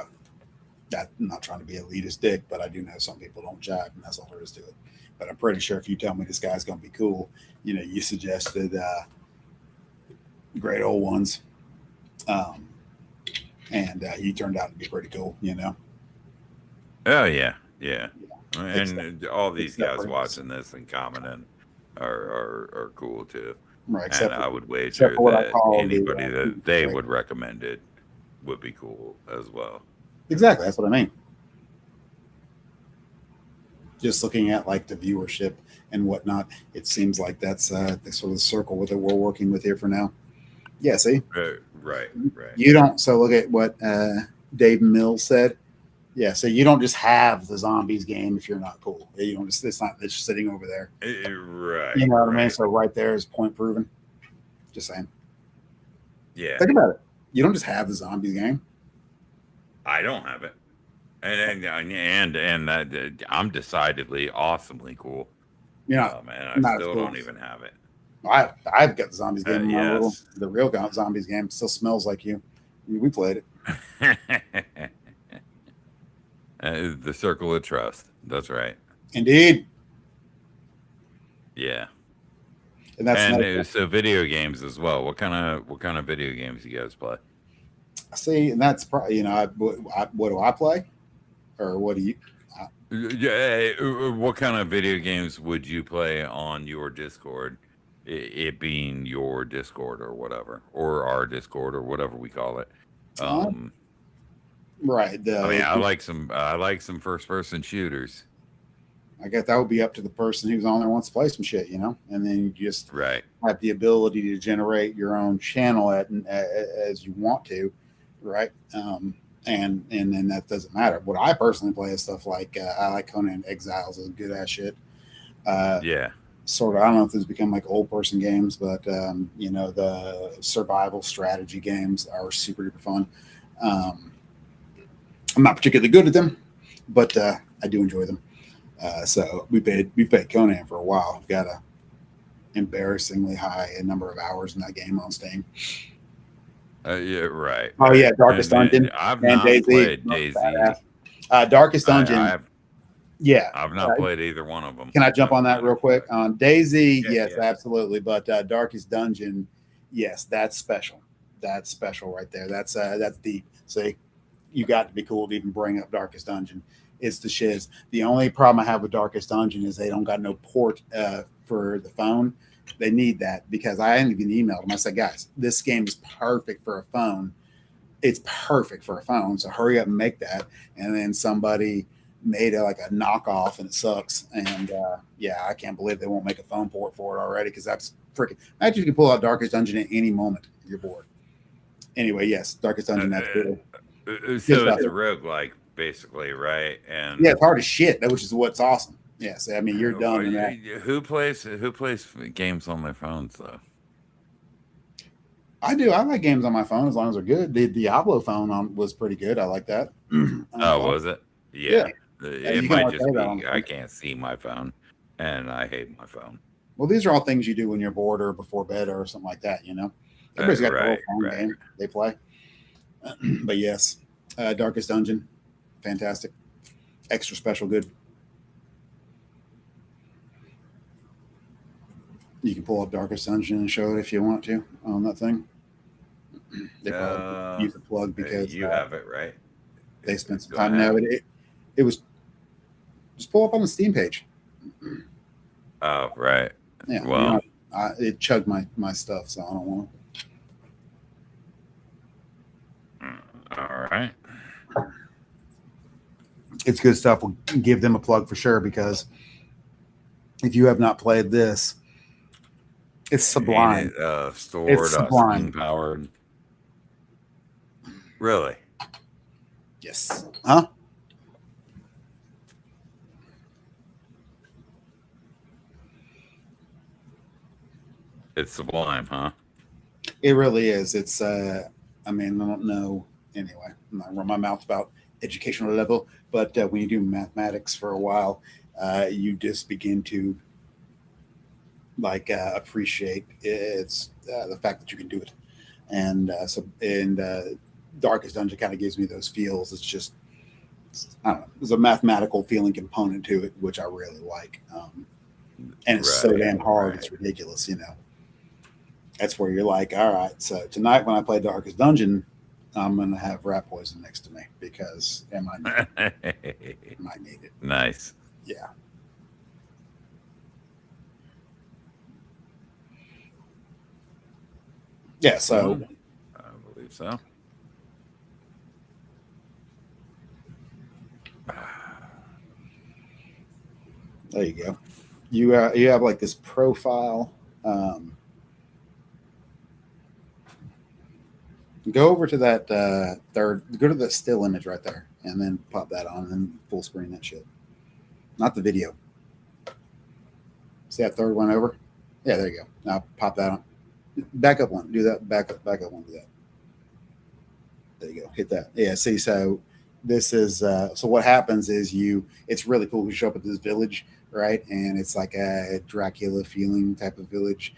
I'm not trying to be elitist dick, but I do know some people don't jive, and that's all there is to it. But I'm pretty sure if you tell me this guy's going to be cool, you suggested great old ones. And he turned out to be pretty cool, Oh yeah. And all these guys watching this and commenting are cool too. Right. And I would wager that anybody that they would recommend it would be cool as well. Exactly. That's what I mean. Just looking at like the viewership and whatnot, it seems like that's the sort of circle that we're working with here for now. Yeah, see? Right. You don't, so look at what Dave Mills said. Yeah, so you don't just have the zombies game if you're not cool. You don't just, it's just sitting over there. Right. You know what I mean? So right there is point proven. Just saying. Yeah. Think about it. You don't just have the zombies game. I don't have it. And that I'm decidedly awesomely cool. Yeah. Man, I still don't even have it. I've got the zombies game. Yes. The real zombies game still smells like you. We played it. The circle of trust. That's right. Indeed. Yeah. And so video games as well. What kind of video games you guys play? See, and that's probably what do I play, or what do you? What kind of video games would you play on your Discord? It being your Discord or whatever, or our Discord or whatever we call it. Right. I like some first person shooters. I guess that would be up to the person who's on there wants to play some shit, and then you just have the ability to generate your own channel as you want to, right? And then that doesn't matter. What I personally play is stuff like I like Conan Exiles is good ass shit. Sort of. I don't know if this become like old person games, but the survival strategy games are super duper fun. I'm not particularly good at them, but I do enjoy them. So we played Conan for a while. We've got a embarrassingly high number of hours in that game on Steam. Yeah, right. Oh yeah, Darkest Dungeon. I've not played DayZ. Darkest Dungeon. I've not played either one of them. Can I jump on that real quick? On DayZ, yes, absolutely. But Darkest Dungeon, yes, that's special. That's special right there. That's deep. See, you got to be cool to even bring up Darkest Dungeon. It's the shiz. The only problem I have with Darkest Dungeon is they don't got no port for the phone. They need that because I even emailed them. I said, guys, this game is perfect for a phone. It's perfect for a phone. So hurry up and make that. And then somebody made a knockoff and it sucks. And I can't believe they won't make a phone port for it already because that's freaking. Imagine you can pull out Darkest Dungeon at any moment if you're bored. Anyway, yes, Darkest Dungeon. That's cool. So it's a roguelike, basically, right? And Yeah, it's hard as shit, which is what's awesome. Yes, I mean you're done in that. who plays games on their phones though? I do. I like games on my phone as long as they're good. The Diablo phone was pretty good. I like that. Oh, was it? Yeah. Yeah. It You can might always just play that on be the I phone. can't see my phone, and I hate my phone. Well, these are all things you do when you're bored or before bed or something like that. Everybody's got a little phone game they play. But yes, Darkest Dungeon, fantastic, extra special good. You can pull up Darkest Dungeon and show it if you want to on that thing. They probably use a plug because you have it right. They spent some time. No, it was just pull up on the Steam page. Oh, right. Yeah. Well, it chugged my stuff, so I don't want to. All right. It's good stuff. We'll give them a plug for sure because if you have not played this, it's sublime. Stored, it's sublime. Powered. Really? Yes. Huh? It's sublime, huh? It really is. It's I mean, I don't know anyway. I'm not run my mouth about educational level, but when you do mathematics for a while, you just begin to appreciate it's the fact that you can do it. And Darkest Dungeon kind of gives me those feels. It's just, I don't know, there's a mathematical feeling component to it, which I really like. And it's so damn hard, it's ridiculous, That's where you're like, all right, so tonight when I play Darkest Dungeon, I'm going to have rat poison next to me because I might need it. Nice. Yeah. Yeah, so I believe so. There you go. You have like this profile. Go over to that third. Go to the still image right there, and then pop that on, and then full screen that shit. Not the video. See that third one over? Yeah, there you go. Now pop that on. Back up one. Do that. Back up one. Do that. There you go. Hit that. Yeah. See, so this is so what happens is it's really cool. You show up at this village, right? And it's like a Dracula feeling type of village.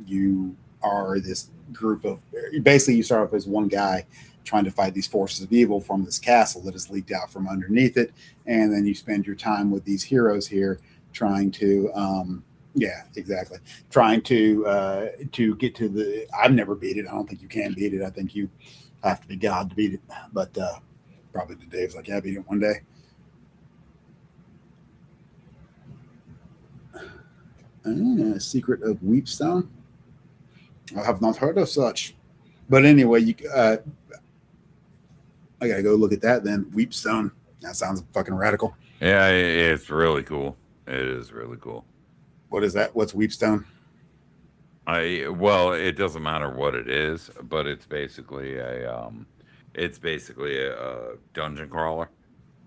You are this group of, basically you start off as one guy trying to fight these forces of evil from this castle that has leaked out from underneath it. And then you spend your time with these heroes here trying to, trying to get to the, I've never beat it. I don't think you can beat it. I think you have to be God to beat it. But probably Dave's like, yeah, I beat it one day. Secret of Weepstone. I have not heard of such. But anyway, I gotta go look at that then. Weepstone. That sounds fucking radical. Yeah, it's really cool. It is really cool. What is that? What's Weepstone? Well, it doesn't matter what it is, but it's basically a dungeon crawler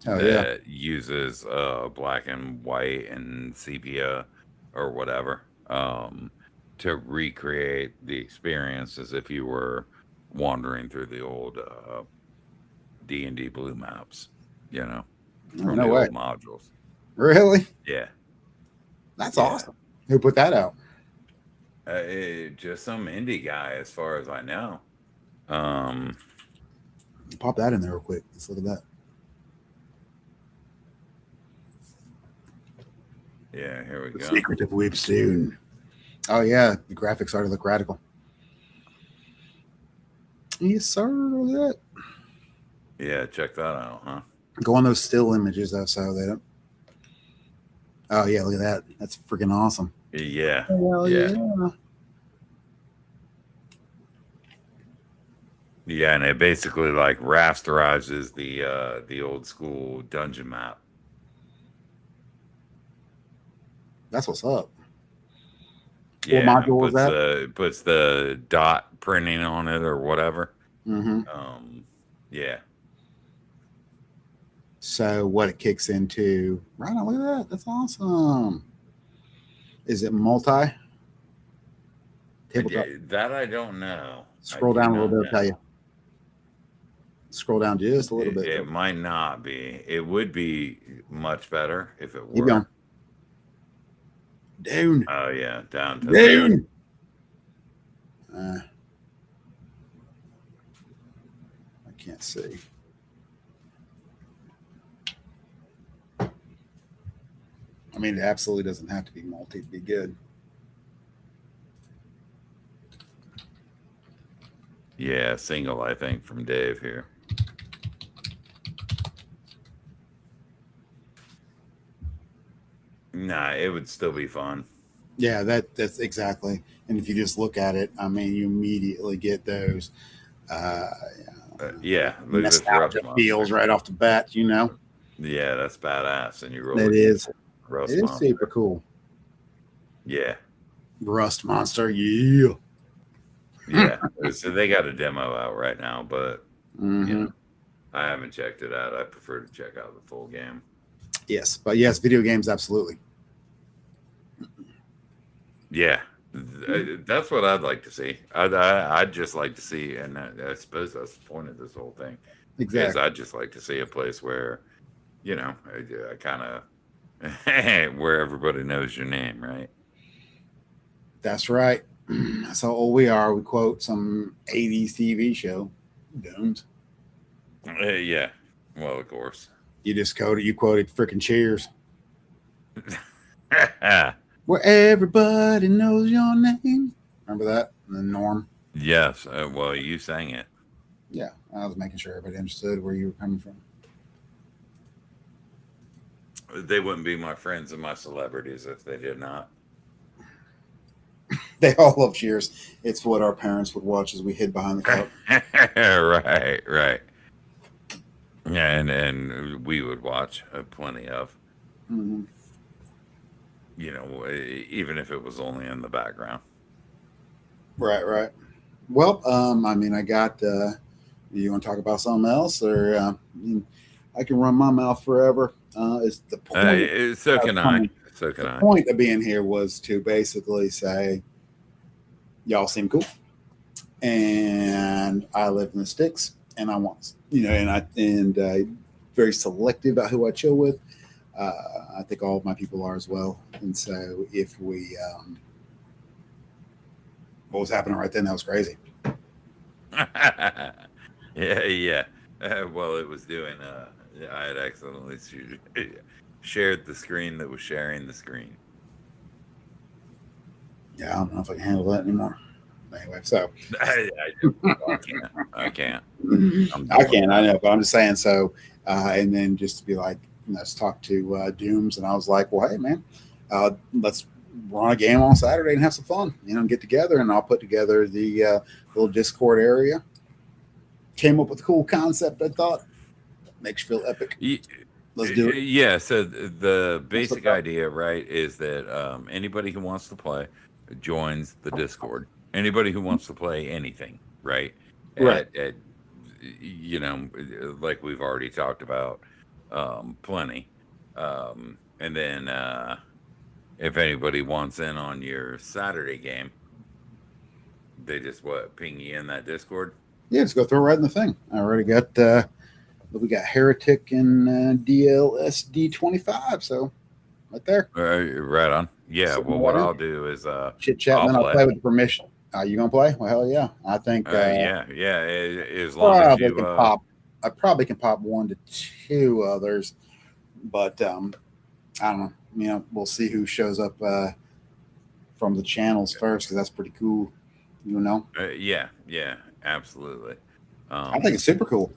that uses black and white and sepia or whatever to recreate the experience as if you were wandering through the old D&D blue maps, from the old modules. Really? Yeah. That's awesome. Who put that out? Just some indie guy, as far as I know. Pop that in there real quick. Let's look at that. Yeah, here we go. Secret of Weepstone. Oh yeah, the graphics already look radical. Yes, sir. Look at that. Yeah, check that out, huh? Go on those still images though, so they don't. Oh yeah, look at that. That's freaking awesome. Yeah. Hell yeah. Yeah, and it basically like rasterizes the old school dungeon map. That's what's up. Yeah, what module was that? Puts the dot printing on it or whatever. Mm-hmm. Yeah. So what it kicks into, right on, look at that. That's awesome. Is it multi? Tabletop. That I don't know. Scroll down a little bit, I'll tell you. Scroll down just a little bit. It might not be. It would be much better if it Keep were. going. Down. Oh yeah, down to Down. I can't see. I mean, it absolutely doesn't have to be multi to be good. Yeah, single, I think, from Dave here. Nah, it would still be fun. Yeah, that's exactly. And if you just look at it, I mean, you immediately get those yeah, look at this nostalgia feels right off the bat, you know. Yeah, that's badass. And you roll It is. Rust It is monster. super cool. Yeah. Rust monster, yeah. Yeah. So they got a demo out right now, but Mm-hmm. you know, I haven't checked it out. I prefer to check out the full game. Yes, but yes, video games, absolutely. Yeah, that's what I'd like to see. I'd just like to see, and I suppose that's the point of this whole thing. Exactly. Is I'd just like to see a place where, you know, I kind of where everybody knows your name, right? That's right. That's how old we are. We quote some 80s TV show. Don't. Yeah. Well, of course. You just quoted freaking Cheers. Where everybody knows your name. Remember that? And then Norm. Yes. Well, you sang it. Yeah. I was making sure everybody understood where you were coming from. They wouldn't be my friends and my celebrities if they did not. They all love Cheers. It's what our parents would watch as we hid behind the couch. Right. Yeah, and we would watch plenty of. Mm-hmm. You know, even if it was only in the background. Right. Well, I mean, I got. You want to talk about something else, or I can run my mouth forever. Is the point? So can I. So can I. The point of being here was to basically say, y'all seem cool, and I live in the sticks, and I want, and very selective about who I chill with. I think all of my people are as well. And so if we, what was happening right then, that was crazy. Yeah. Well, it was doing, I had accidentally shared the screen that was sharing the screen. Yeah, I don't know if I can handle that anymore. Anyway, so. I can't. I know, but I'm just saying so. And then just to be like, let's talk to Dooms. And I was like, well, hey, man, let's run a game on Saturday and have some fun, get together. And I'll put together the little Discord area. Came up with a cool concept, I thought. Makes you feel epic. Let's do it. Yeah, so the basic idea, right, is that anybody who wants to play joins the Discord. Anybody who wants to play anything, right? Right. Like we've already talked about, plenty. And then if anybody wants in on your Saturday game, they just ping you in that Discord? Yeah, just go throw it right in the thing. I already got we got Heretic and DLSD 25, so right there. Right on. Yeah, Sitting well, what I'll do is chit chat, and then I'll play with permission. You gonna play? Well, hell yeah! I think. Yeah. As long as you I probably can pop 1 to 2 others, but I don't know. We'll see who shows up from the channels first, because that's pretty cool. Yeah, absolutely. I think it's super cool.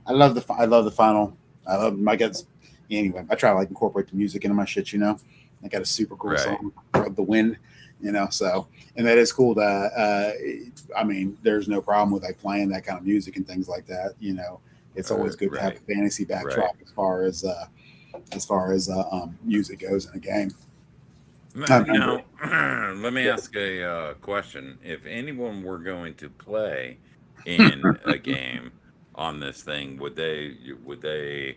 I love the final. I love my guts. Anyway, I try to incorporate the music into my shit. I got a super cool song, "The Wind." So, and that is cool. I mean, there's no problem with playing that kind of music and things like that. It's always good to have a fantasy backdrop as far as music goes in a game. Now, let me ask a question. If anyone were going to play in a game on this thing, would they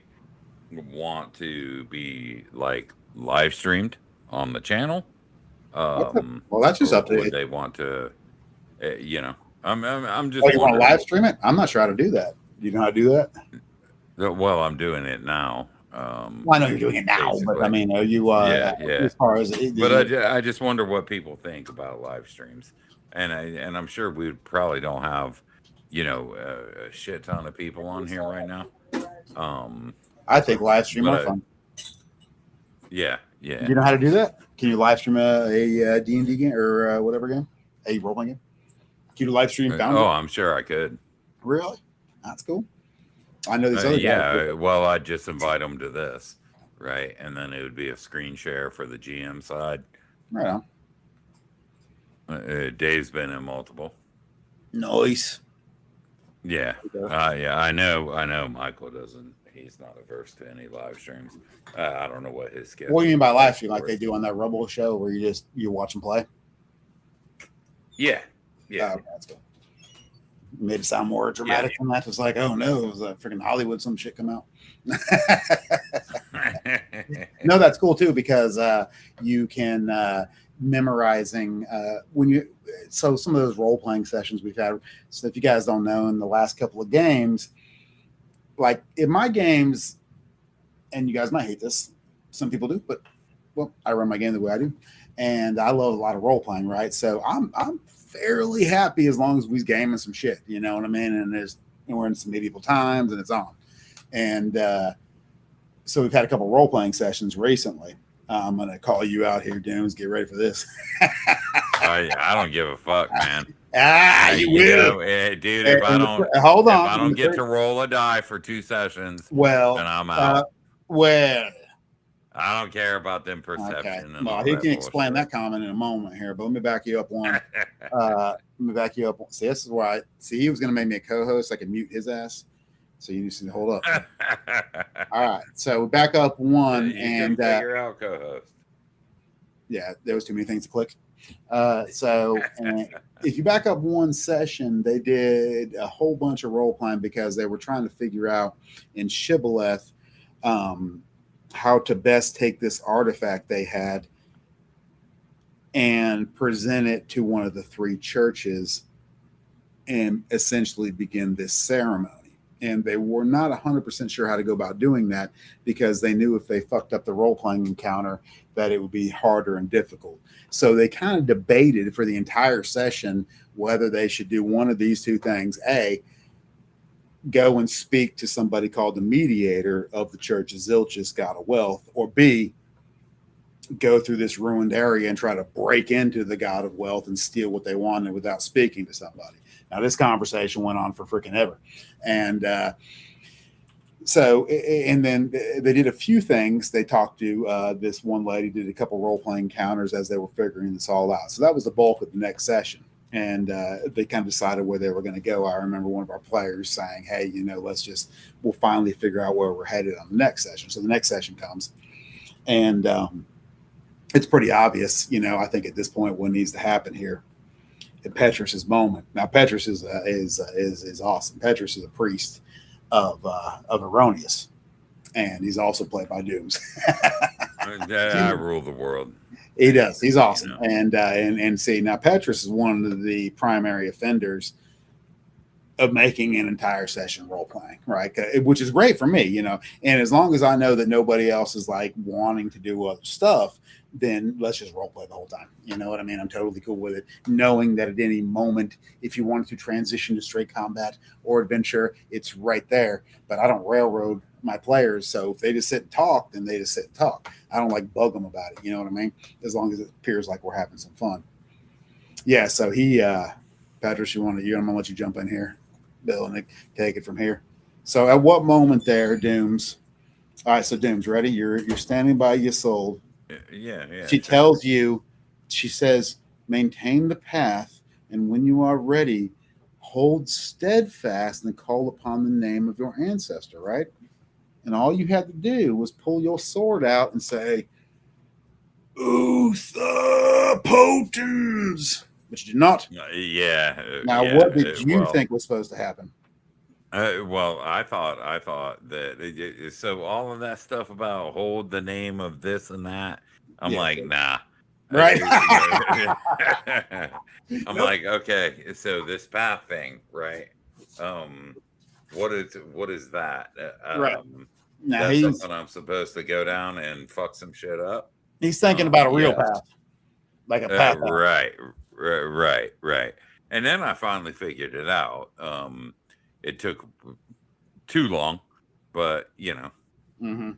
want to be like live streamed on the channel, Well, that's just or up to would you. they want to? You know, I'm just Oh, you want to wondering. live stream it? I'm not sure how to do that. Do you know how to do that? Well, I'm doing it now. Well, I know you're doing it now, but I Basically, mean, are you yeah. as far as But I just wonder what people think about live streams, and I'm sure we probably don't have, a shit ton of people on here right now. I think live stream But are fun. yeah, Do you know how to do that? Can you live stream a D&D game or whatever game? A role-playing game? Can you live stream Foundry? Oh, I'm sure I could. Really? That's cool. I know these other guys. Yeah, well, I'd just invite them to this, right? And then it would be a screen share for the GM side. Right on. Dave's been in multiple. Nice. Yeah, yeah, I know. Michael doesn't. He's not averse to any live streams. I don't know what his schedule. What do you mean by live stream? Like they do on that Rebel show where you watch them play? Yeah. That's cool. Made it sound more dramatic than that. It's like, oh no, it was a freaking Hollywood some shit come out. No, that's cool too because you can memorizing so some of those role-playing sessions we've had. So if you guys don't know, in the last couple of games, like in my games, and you guys might hate this, some people do, but well, I run my game the way I do, and I love a lot of role-playing, right? So I'm fairly happy as long as we gaming some shit, you know what I mean? And we're in some medieval times and it's on. And so we've had a couple role-playing sessions recently. I'm going to call you out here, Dooms. Get ready for this. I don't give a fuck, man. You will. Dude, if I don't get to roll a die for 2 sessions, well, then I'm out. I don't care about them perception. Okay. Well, he can explain that comment in a moment here, but let me back you up one. See, this is why he was going to make me a co-host. I can mute his ass. So you need to hold up. All right. So back up one and figure out co-host. Yeah, there was too many things to click. So if you back up one session, they did a whole bunch of role playing because they were trying to figure out in Shibboleth how to best take this artifact they had and present it to one of the 3 churches and essentially begin this ceremony. And they were not 100% sure how to go about doing that because they knew if they fucked up the role-playing encounter that it would be harder and difficult. So they kind of debated for the entire session whether they should do one of these 2 things. A, go and speak to somebody called the mediator of the Church of Zilch's God of Wealth, or B, go through this ruined area and try to break into the God of Wealth and steal what they wanted without speaking to somebody. Now, this conversation went on for freaking ever. And and then they did a few things. They talked to this one lady, did a couple role-playing encounters as they were figuring this all out. So that was the bulk of the next session. And they kind of decided where they were going to go. I remember one of our players saying, hey, we'll finally figure out where we're headed on the next session. So the next session comes. And it's pretty obvious, I think at this point what needs to happen here. Petrus's moment. Now, Petrus is awesome. Petrus is a priest of Erroneous, and he's also played by Dooms. I rule the world. He does. He's awesome. And see, now Petrus is one of the primary offenders of making an entire session role playing, right? Which is great for me, And as long as I know that nobody else is like wanting to do other stuff, then let's just role play the whole time. You know what I mean? I'm totally cool with it. Knowing that at any moment, if you wanted to transition to straight combat or adventure, it's right there. But I don't railroad my players. So if they just sit and talk, then they just sit and talk. I don't like bug them about it. You know what I mean? As long as it appears like we're having some fun. Yeah. So Patrick, I'm going to let you jump in here, Bill, and take it from here. So at what moment there, Dooms? All right. So Dooms, ready? You're standing by Ysolde. Yeah. She tells you, she says, maintain the path, and when you are ready, hold steadfast and call upon the name of your ancestor, right? And all you had to do was pull your sword out and say, Utha Potens. But you did not. Yeah. Now, what did you think was supposed to happen? Well, I thought that so all of that stuff about hold the name of this and that. I'm Yeah. like, nah. Right. I'm Nope. like, okay, so this path thing, right? Um, what is that? Right. Now That's he's something I'm supposed to go down and fuck some shit up. thinking about a real Yes. path, like a path. Right, right. And then I finally figured it out. It took too long, but Mm-hmm.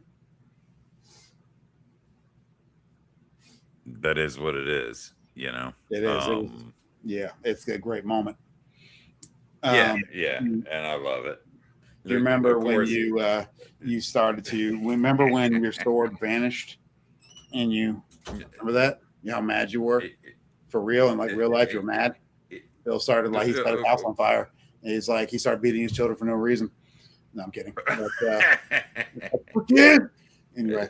that is what it is. It is. It was. Yeah, it's a great moment. Yeah, Um, yeah, do and I love it. you remember Of when course, you started to remember when your sword vanished and you remember that? You know how mad you were for real and like real life. You were mad. Bill started like he set his house on fire. And he's like he started beating his children for no reason. No, I'm kidding. But, anyway,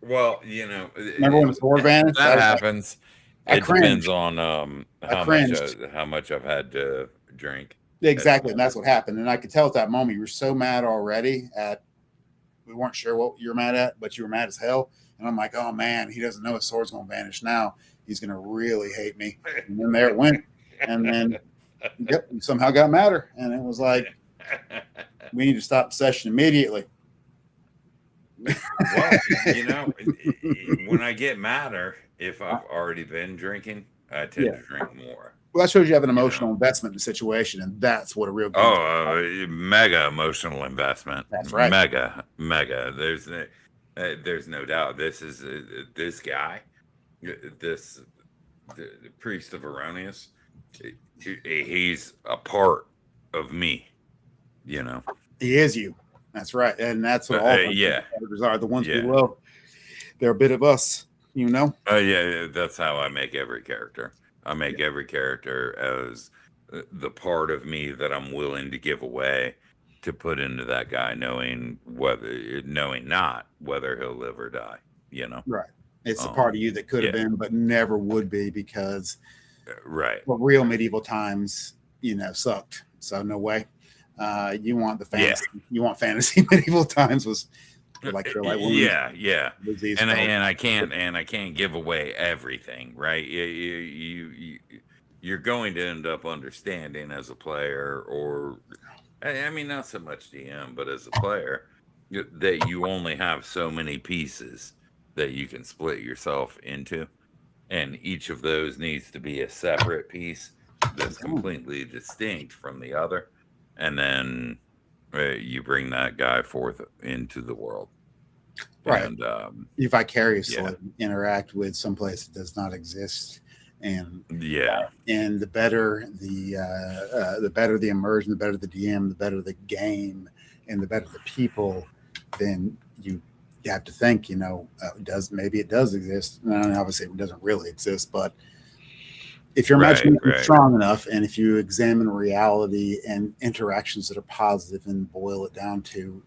well, remember when the sword vanished? that happens. I It depends cringed. on I how cringed. much I've had to drink. Exactly, and that's what happened. And I could tell at that moment you were so mad already at we weren't sure what you were mad at, but you were mad as hell. And I'm like, oh man, he doesn't know his sword's gonna vanish now. He's gonna really hate me. And then there it went. And then yep, we somehow got madder. And it was like, we need to stop the session immediately. Well, when I get madder, if I've already been drinking, I tend to drink more. Well, that shows you have an emotional investment in the situation, and that's what a real game mega emotional investment. That's right. Mega. There's no doubt. This is this guy, the priest of Erroneous. He's a part of me. He is you. That's right, and that's what all characters are. The ones we love, they're a bit of us. Yeah, that's how I make every character. I make every character as the part of me that I'm willing to give away to put into that guy, knowing not whether he'll live or die. Right. It's a part of you that could have been, but never would be because right. Well, real medieval times, sucked. So no way. You want the fantasy. Yeah. You want fantasy medieval times was like yeah. And I can't give away everything, right? You're going to end up understanding as a player, or I mean, not so much DM, but as a player, that you only have so many pieces that you can split yourself into, and each of those needs to be a separate piece that's completely distinct from the other, and then you bring that guy forth into the world. Right. And you vicariously interact with some place that does not exist. And and the better the immersion, the better the DM, the better the game, and the better the people, then you have to think, it does exist. And obviously it doesn't really exist, but if your imagination is strong enough, and if you examine reality and interactions that are positive and boil it down to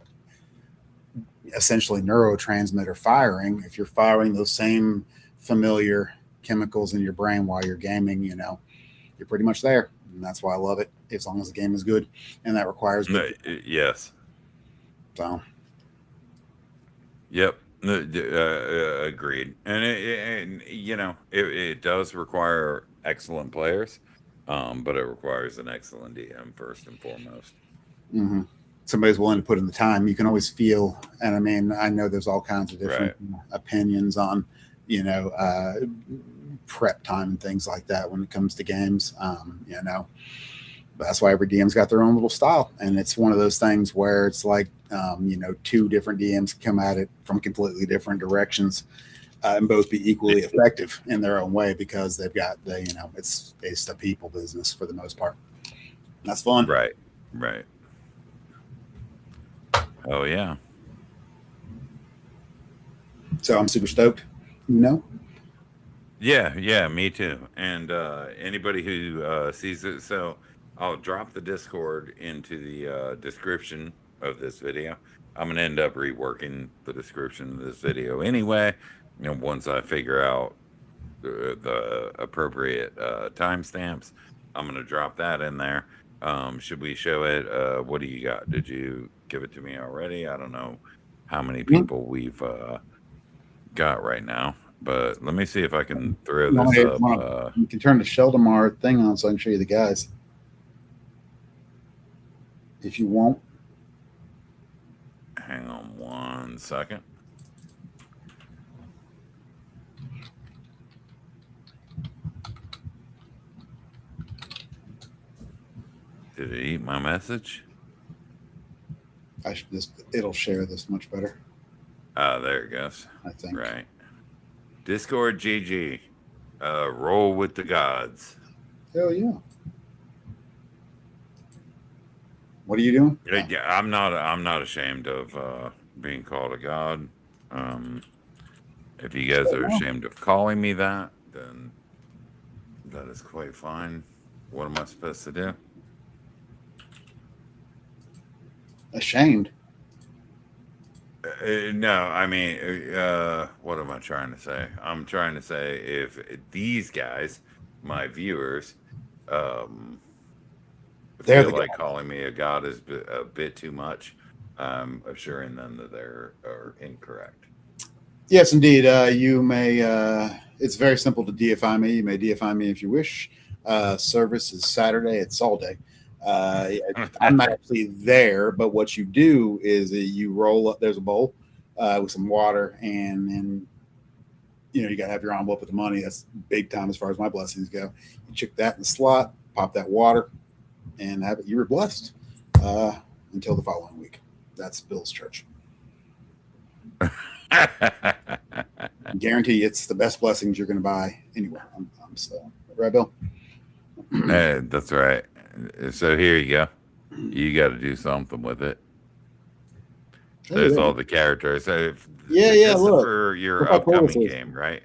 essentially neurotransmitter firing, if you're firing those same familiar chemicals in your brain while you're gaming, you're pretty much there. And that's why I love it, as long as the game is good. And that requires yes. So yep. Agreed. And it does require excellent players, but it requires an excellent DM first and foremost. Mm-hmm. Somebody's willing to put in the time. You can always feel, and I mean, I know there's all kinds of different opinions on, prep time and things like that when it comes to games. That's why every DM's got their own little style, and it's one of those things where it's like, two different DMs come at it from completely different directions, and both be equally effective in their own way because they've got it's a people business for the most part. That's fun. Right. Oh yeah. So I'm super stoked. Yeah, me too. And anybody who sees it, so I'll drop the Discord into the description of this video. I'm gonna end up reworking the description of this video anyway. Once I figure out the appropriate timestamps, I'm gonna drop that in there. Should we show it? What do you got? Did you give it to me already? I don't know how many Mhm. people we've got right now, but let me see if I can throw No, this up. you can turn the Sheldomar thing on so I can show you the guys. If you won't. Hang on 1 second. Did it eat my message? I should it'll share this much better. Oh, there it goes. I think. Right. Discord GG. Roll with the gods. Hell yeah. What are you doing? Yeah, I'm not ashamed of being called a god. If you guys are ashamed of calling me that, then that is quite fine. What am I supposed to do? Ashamed. No, I mean, what am I trying to say? I'm trying to say if these guys, my viewers, feel like calling me a god is a bit too much, I'm assuring them that they're incorrect. Yes, indeed. You may. It's very simple to deify me. You may deify me if you wish. Service is Saturday. It's all day. I'm not actually there, but what you do is you roll up. There's a bowl with some water, and then you got to have your envelope with the money. That's big time as far as my blessings go. You check that in the slot, pop that water, and have it. You were blessed until the following week. That's Bill's church. Guarantee it's the best blessings you're going to buy anywhere. I'm so right, Bill. Hey, that's right. So here you go. You got to do something with it. There's all the characters. So yeah. Look, for your upcoming game, right?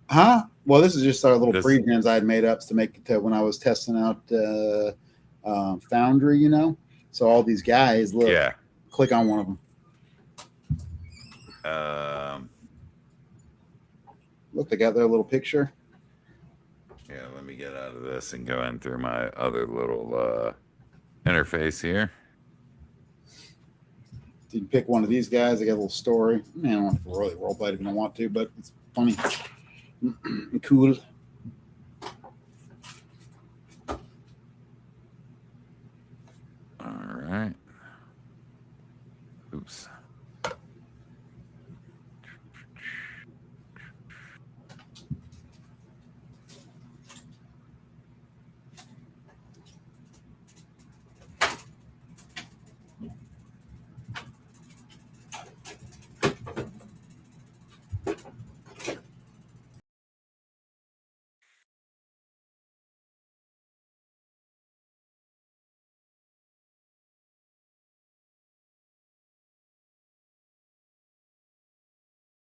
Huh? Well, this is just our little pre-gens I had made up to make it when I was testing out Foundry. So all these guys, look, click on one of them. Look, they got their little picture. Yeah, let me get out of this and go in through my other little interface here. You can pick one of these guys. They got a little story. I don't want to really role play if you don't want to, but it's funny and cool. All right. Oops.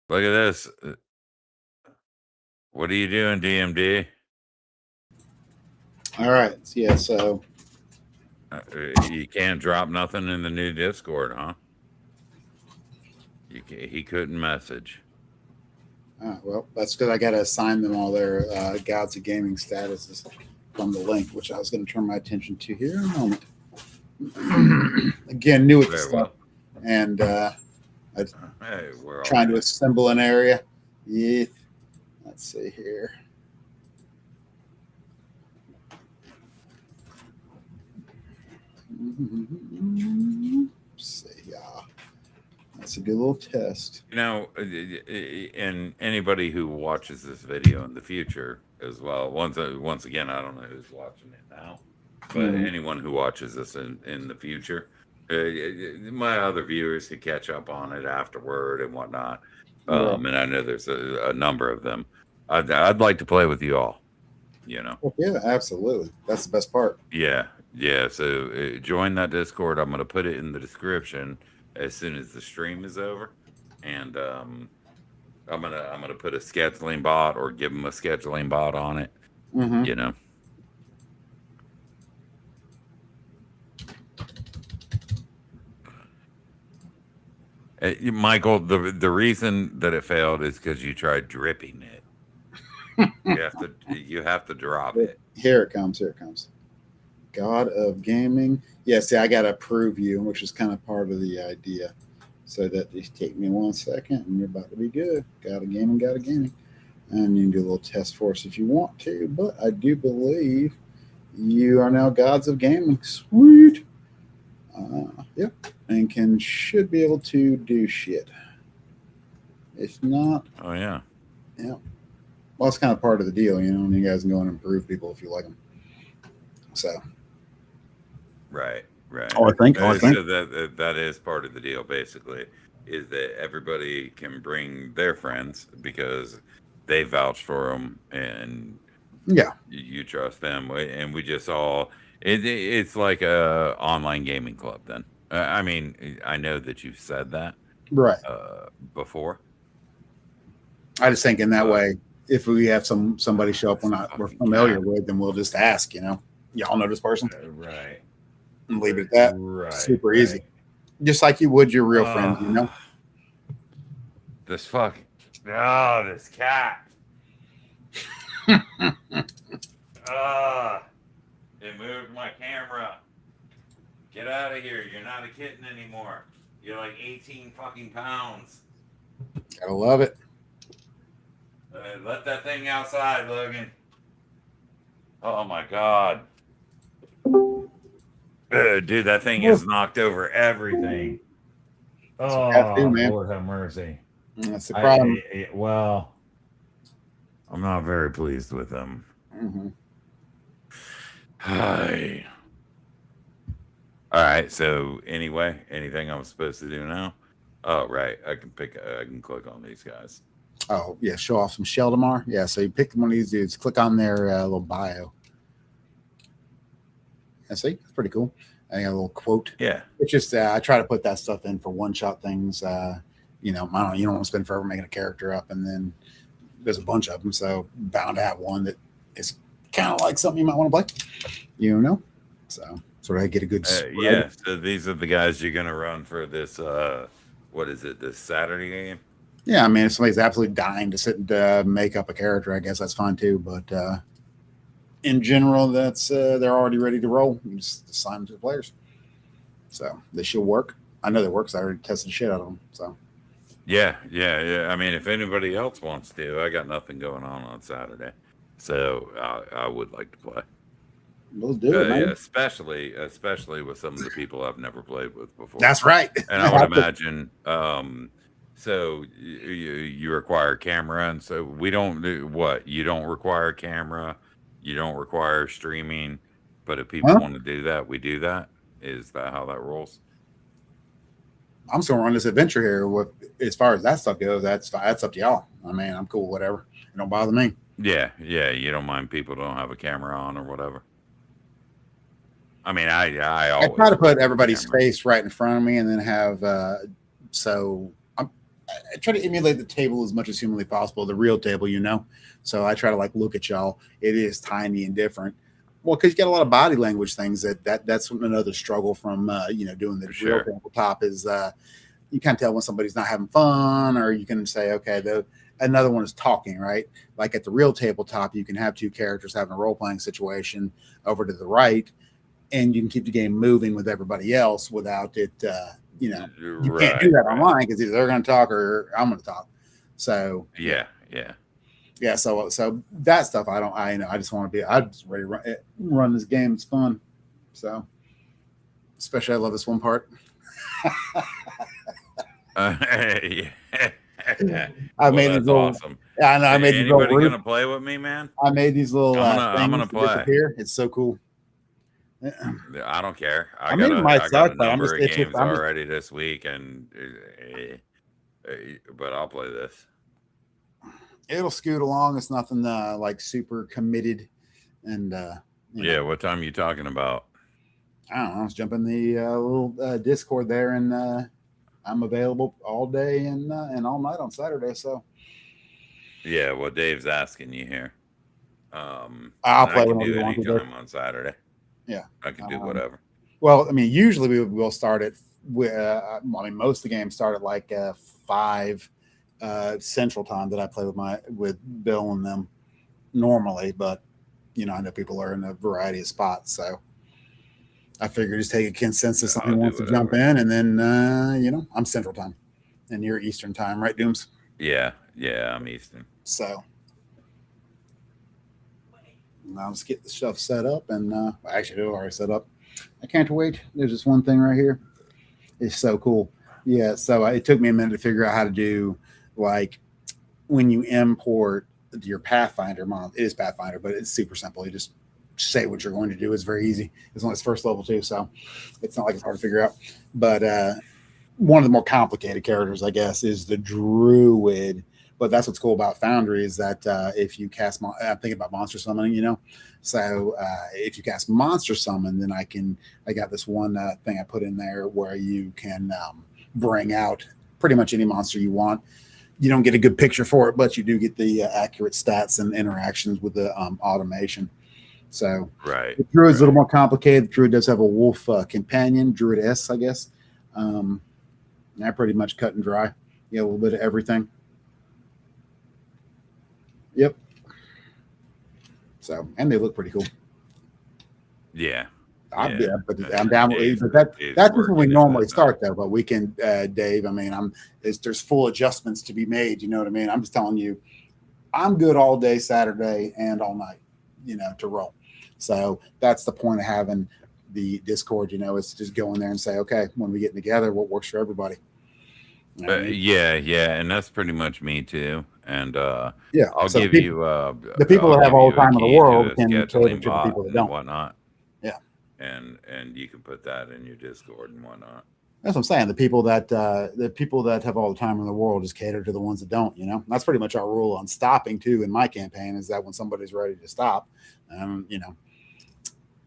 Look at this. What are you doing, DMD? All right. Yeah, so you can't drop nothing in the new Discord, huh? He couldn't message. Well, that's because I got to assign them all their Gods of Gaming statuses from the link, which I was going to turn my attention to here in a moment. Again, new with the stuff. And trying to assemble an area. Yeah. Let's see here. See, that's a good little test. And anybody who watches this video in the future as well. Once again, I don't know who's watching it now, but anyone who watches this in the future, my other viewers who catch up on it afterward and whatnot. And I know there's a number of them. I'd like to play with you all. Well, yeah, absolutely. That's the best part. Yeah. So join that Discord. I'm going to put it in the description as soon as the stream is over, and I'm gonna put a scheduling bot or give them a scheduling bot on it. Michael, the reason that it failed is because you tried dripping it. You have to drop it. Here it comes. God of Gaming. Yeah, see, I got to approve you, which is kind of part of the idea. So that just take me 1 second, and you're about to be good. Got a gaming, got a gaming. And you can do a little test for us if you want to, but I do believe you are now Gods of Gaming. Sweet. Yep. And should be able to do shit. If not, Oh yeah. yeah. Well, it's kind of part of the deal, you know, and you guys can go and improve people if you like them. So. Right. Oh, I think. So that is part of the deal, basically, is that everybody can bring their friends because they vouch for them, and yeah, you trust them, and we just all it's like a online gaming club. Then I mean, I know that you've said that right. Before. I just think in that way, if we have somebody show up we're familiar with, then we'll just ask, you know, y'all know this person, right? And leave it at that. Right. Super easy. Just like you would your real friends, you know? This cat. It moved my camera. Get out of here. You're not a kitten anymore. You're like 18 fucking pounds. Gotta love it. Let that thing outside, Logan. Oh my God. Dude, that thing has knocked over everything. Lord have mercy. That's the problem. Well, I'm not very pleased with them. Mm-hmm. Hi. All right. So anyway, anything I'm supposed to do now? Oh, right. I can click on these guys. Oh yeah, show off some Sheldomar. Yeah, so you pick one of these dudes, click on their little bio. Yeah, see, it's pretty cool. I got a little quote. Yeah, it's just I try to put that stuff in for one shot things. You know, you don't want to spend forever making a character up, and then there's a bunch of them, so bound to have one that is kind of like something you might want to play. You know, so I get a good. Yeah. So these are the guys you're gonna run for this. What is it? This Saturday game? Yeah, I mean, if somebody's absolutely dying to sit and make up a character, I guess that's fine too. But in general, that's they're already ready to roll. You just assign them to the players, so they should work. I know they work because I already tested the shit out of them. So yeah. I mean, if anybody else wants to, I got nothing going on Saturday, so I would like to play. Let's do it, man. Yeah, especially with some of the people I've never played with before. That's right. And I would imagine. So you require camera, and so we don't do what? You don't require camera, you don't require streaming, but if people want to do that, we do that. Is that how that rolls? I'm just gonna run this adventure here. As far as that stuff goes, that's up to y'all. I mean, I'm cool, whatever. It don't bother me. Yeah. You don't mind people don't have a camera on or whatever. I mean, I always try to put everybody's face right in front of me, and then have I try to emulate the table as much as humanly possible, the real table, you know. So I try to like look at y'all. It is tiny and different. Well, because you got a lot of body language things that's another struggle from doing the real tabletop is you can't tell when somebody's not having fun, or you can say, okay, another one is talking, right? Like at the real tabletop, you can have two characters having a role-playing situation over to the right, and you can keep the game moving with everybody else without it you can't do that online because either they're going to talk or I'm going to talk. So yeah. So that stuff I just want to be. I'm just ready to run this game. It's fun. So especially I love this one part. I made these little, awesome. Yeah, I know. I made these little. Anybody gonna play with me, man? I made these little. I'm gonna play. Disappear. It's so cool. I don't care. I got a number of games already this week, but I'll play this. It'll scoot along. It's nothing like super committed, and what time are you talking about? I don't know. Let's jump in the little Discord there, and I'm available all day and all night on Saturday. So yeah, well, Dave's asking you here. I'll play when do anytime on Saturday. Yeah, I can do whatever. Well, I mean, usually we'll start at. Most of the games start at like 5 Central Time that I play with Bill and them normally, but I know people are in a variety of spots, so I figured just take a consensus on I'll who do wants to jump whatever. in, and then you know, I'm Central Time, and you're Eastern Time, right, Dooms? Yeah, I'm Eastern. So now let's get the stuff set up, and actually, it's already set up. I can't wait. There's this one thing right here. It's so cool. Yeah. So it took me a minute to figure out how to do like when you import your Pathfinder model. It is Pathfinder, but it's super simple. You just say what you're going to do. It's very easy. It's only its first level too, so it's not like it's hard to figure out. But one of the more complicated characters, I guess, is the Druid. But that's what's cool about Foundry is that if you cast, I'm thinking about monster summoning, you know. So if you cast monster summon, then I got this one thing I put in there where you can bring out pretty much any monster you want. You don't get a good picture for it, but you do get the accurate stats and interactions with the automation. So Right. the Druid's a little more complicated. The Druid does have a wolf companion, Druid S, I guess. They're pretty much cut and dry. You know, a little bit of everything. Yep. So, and they look pretty cool. Yeah. I'm down. But that's when we normally start, though. But we can, Dave. I mean, there's full adjustments to be made. You know what I mean? I'm just telling you, I'm good all day Saturday and all night. You know, to roll. So that's the point of having the Discord. You know, is to just go in there and say, okay, when we get together, what works for everybody. You know what I mean? Yeah, and that's pretty much me too. And yeah, I'll so give you the people that have all the time in the world can cater to the people that don't. Whatnot. Yeah, and you can put that in your Discord and whatnot. That's what I'm saying. The people that have all the time in the world just cater to the ones that don't. You know, that's pretty much our rule on stopping too. In my campaign, is that when somebody's ready to stop, you know,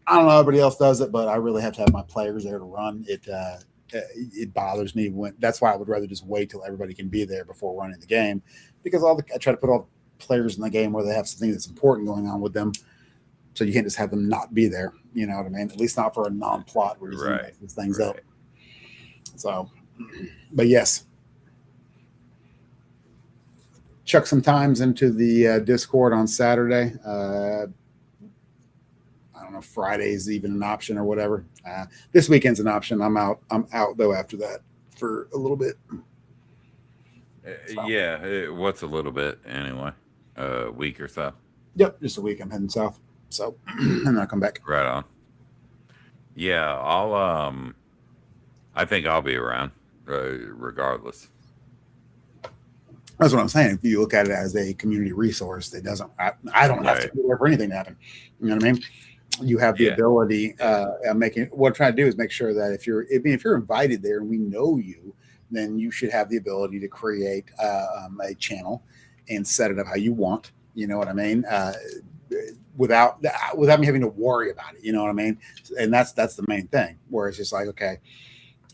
I don't know. Everybody else does it, but I really have to have my players there to run it. It bothers me that's why I would rather just wait till everybody can be there before running the game, because I try to put all the players in the game where they have something that's important going on with them, so you can't just have them not be there. You know what I mean? At least not for a non-plot reason. Right. These things up. So, but yes, chuck some times into the Discord on Saturday. I don't know, Friday's even an option or whatever. This weekend's an option. I'm out though after that for a little bit. So. Yeah, what's a little bit anyway? A week or so. Yep, just a week. I'm heading south, so and then I'll come back. Right on. Yeah, I think I'll be around regardless. That's what I'm saying. If you look at it as a community resource, it doesn't. I don't have to be there for anything to happen. You know what I mean? You have the ability. What I'm trying to do is make sure that if you're invited there and we know you, then you should have the ability to create a channel and set it up how you want. You know what I mean? Without me having to worry about it. You know what I mean? And that's the main thing. Where it's just like, okay,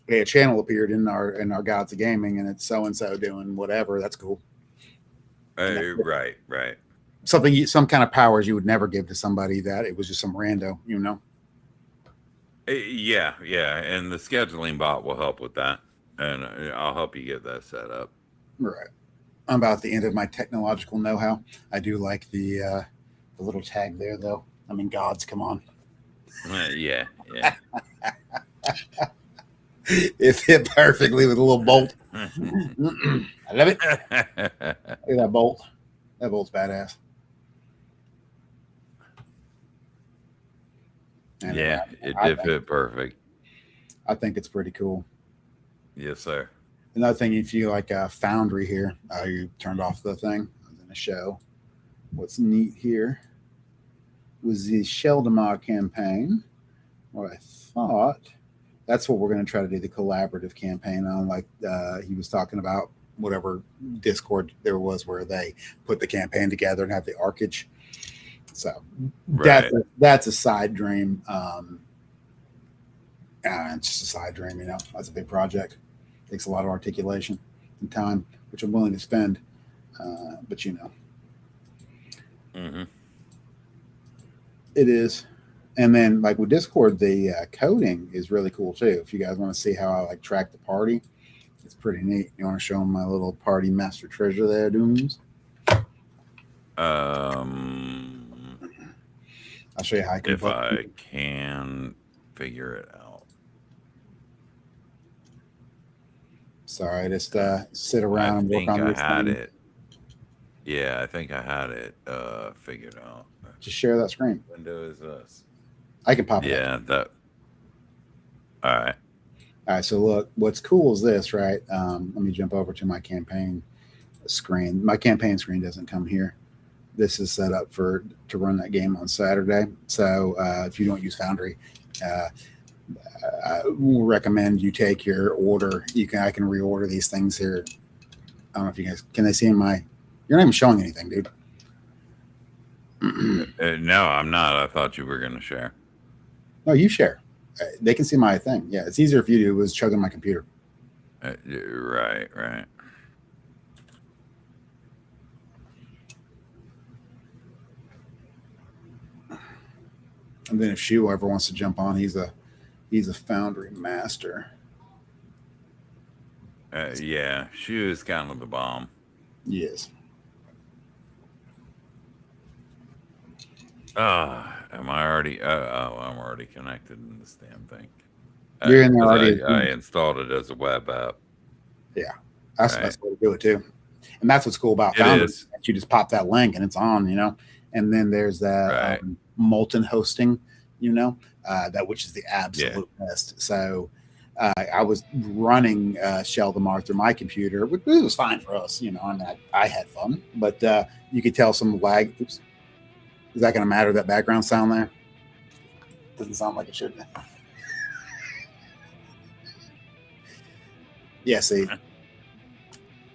a channel appeared in our Gods of Gaming, and it's so and so doing whatever. That's cool. Right. Some kind of powers you would never give to somebody that it was just some rando, you know? Yeah. And the scheduling bot will help with that. And I'll help you get that set up. Right. I'm about at the end of my technological know-how. I do like the little tag there, though. I mean, gods, come on. Yeah. It fit perfectly with a little bolt. I love it. Look at that bolt. That bolt's badass. And yeah, it did fit perfect. I think it's pretty cool. Yes, sir. Another thing, if you like Foundry here, you turned off the thing. I was in a show. What's neat here was the Sheldomar campaign, where I thought that's what we're going to try to do, the collaborative campaign on. Like he was talking about whatever Discord there was where they put the campaign together and have the arcage. So that's a side dream. It's just a side dream, you know. That's a big project. Takes a lot of articulation and time, which I'm willing to spend. But you know, it is. And then, like with Discord, the coding is really cool too. If you guys want to see how I like track the party, it's pretty neat. You want to show them my little party master treasure there, Dooms? I'll show you how I can. If I can. figure it out. Sorry, I just sit around I and work think on I this had thing. it. Yeah, I think I had it figured out. Just share that screen. Window is this. I can pop it up. Yeah, that. All right. All right, so look, what's cool is this, right? Let me jump over to my campaign screen. My campaign screen doesn't come here. This is set up to run that game on Saturday. So if you don't use Foundry, I will recommend you take your order. I can reorder these things here. I don't know if you guys can. They see my? You're not even showing anything, dude. No, I'm not. I thought you were going to share. No, you share. They can see my thing. Yeah, it's easier if you do. It was chugging my computer. Right. And then if Shu ever wants to jump on, he's a Foundry master. Yeah, Shu is kind of the bomb. Yes. Am I already? I'm already connected in this damn thing. You're in there already. I installed it as a web app. Yeah, that's the best way to do it too. And that's what's cool about It Foundry. is. You just pop that link and it's on, And then there's that molten hosting, that which is the absolute best. So I was running Sheldomar through my computer, which was fine for us, and I had fun. But you could tell some lag. Oops. Is that going to matter, that background sound there? Doesn't sound like it should. Yeah, see,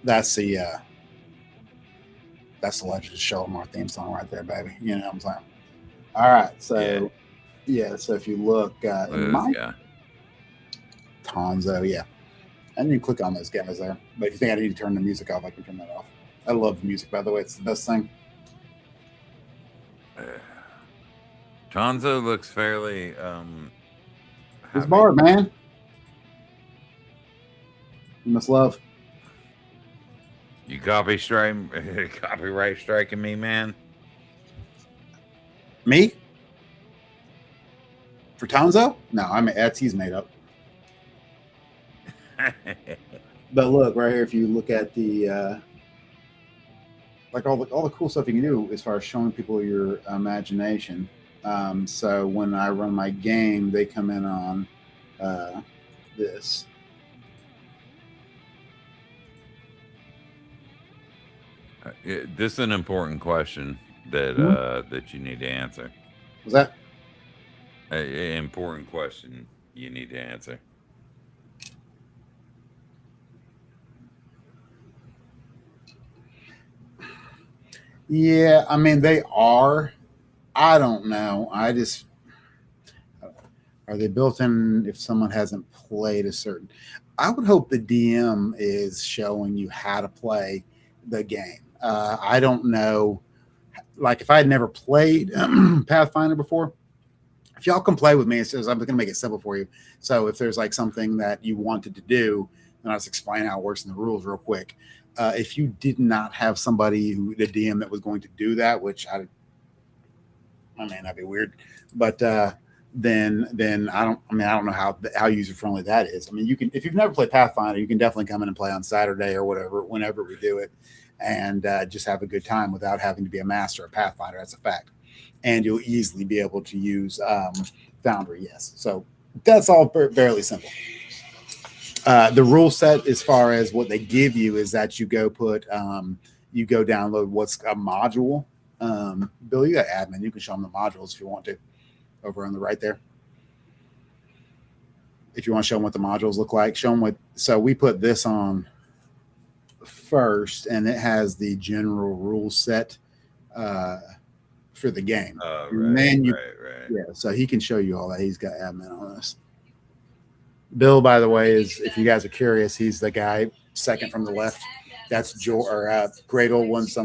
that's the Legend of Sheldomar theme song right there, baby. You know what I'm saying? All right, so so if you look Tonzo, and you click on those guys there. But if you think I need to turn the music off, I can turn that off. I love the music, by the way. It's the best thing. Tonzo looks fairly He's Bard, man. You must love. You copyright striking me, man. Me? For Tonzo? No, he's made up. But look right here, if you look at the like all the cool stuff you can do as far as showing people your imagination. So when I run my game, they come in on this. This is an important question that you need to answer. Was that an important question you need to answer? Yeah, I mean they are. I don't know. Are they built in if someone hasn't played a certain? I would hope the DM is showing you how to play the game. I don't know. Like if I had never played Pathfinder before, if y'all can play with me, it says I'm going to make it simple for you. So if there's like something that you wanted to do, and I'll just explain how it works in the rules real quick. If you did not have somebody the DM that was going to do that, which I mean, that'd be weird, but then I don't know how user friendly that is. I mean, you can, if you've never played Pathfinder, you can definitely come in and play on Saturday or whatever, whenever we do it, and just have a good time without having to be a master of Pathfinder. That's a fact, and you'll easily be able to use Foundry. Yes, so that's all fairly simple. The rule set, as far as what they give you, is that you go download what's a module. Bill, you got admin. You can show them the modules if you want to, over on the right there. If you want to show them what the modules look like, show them what. So we put this on first, and it has the general rule set for the game. And then so he can show you all that. He's got admin on this. Bill, by the way, if you guys are curious, he's the guy second from the left. That's Great Old One. Is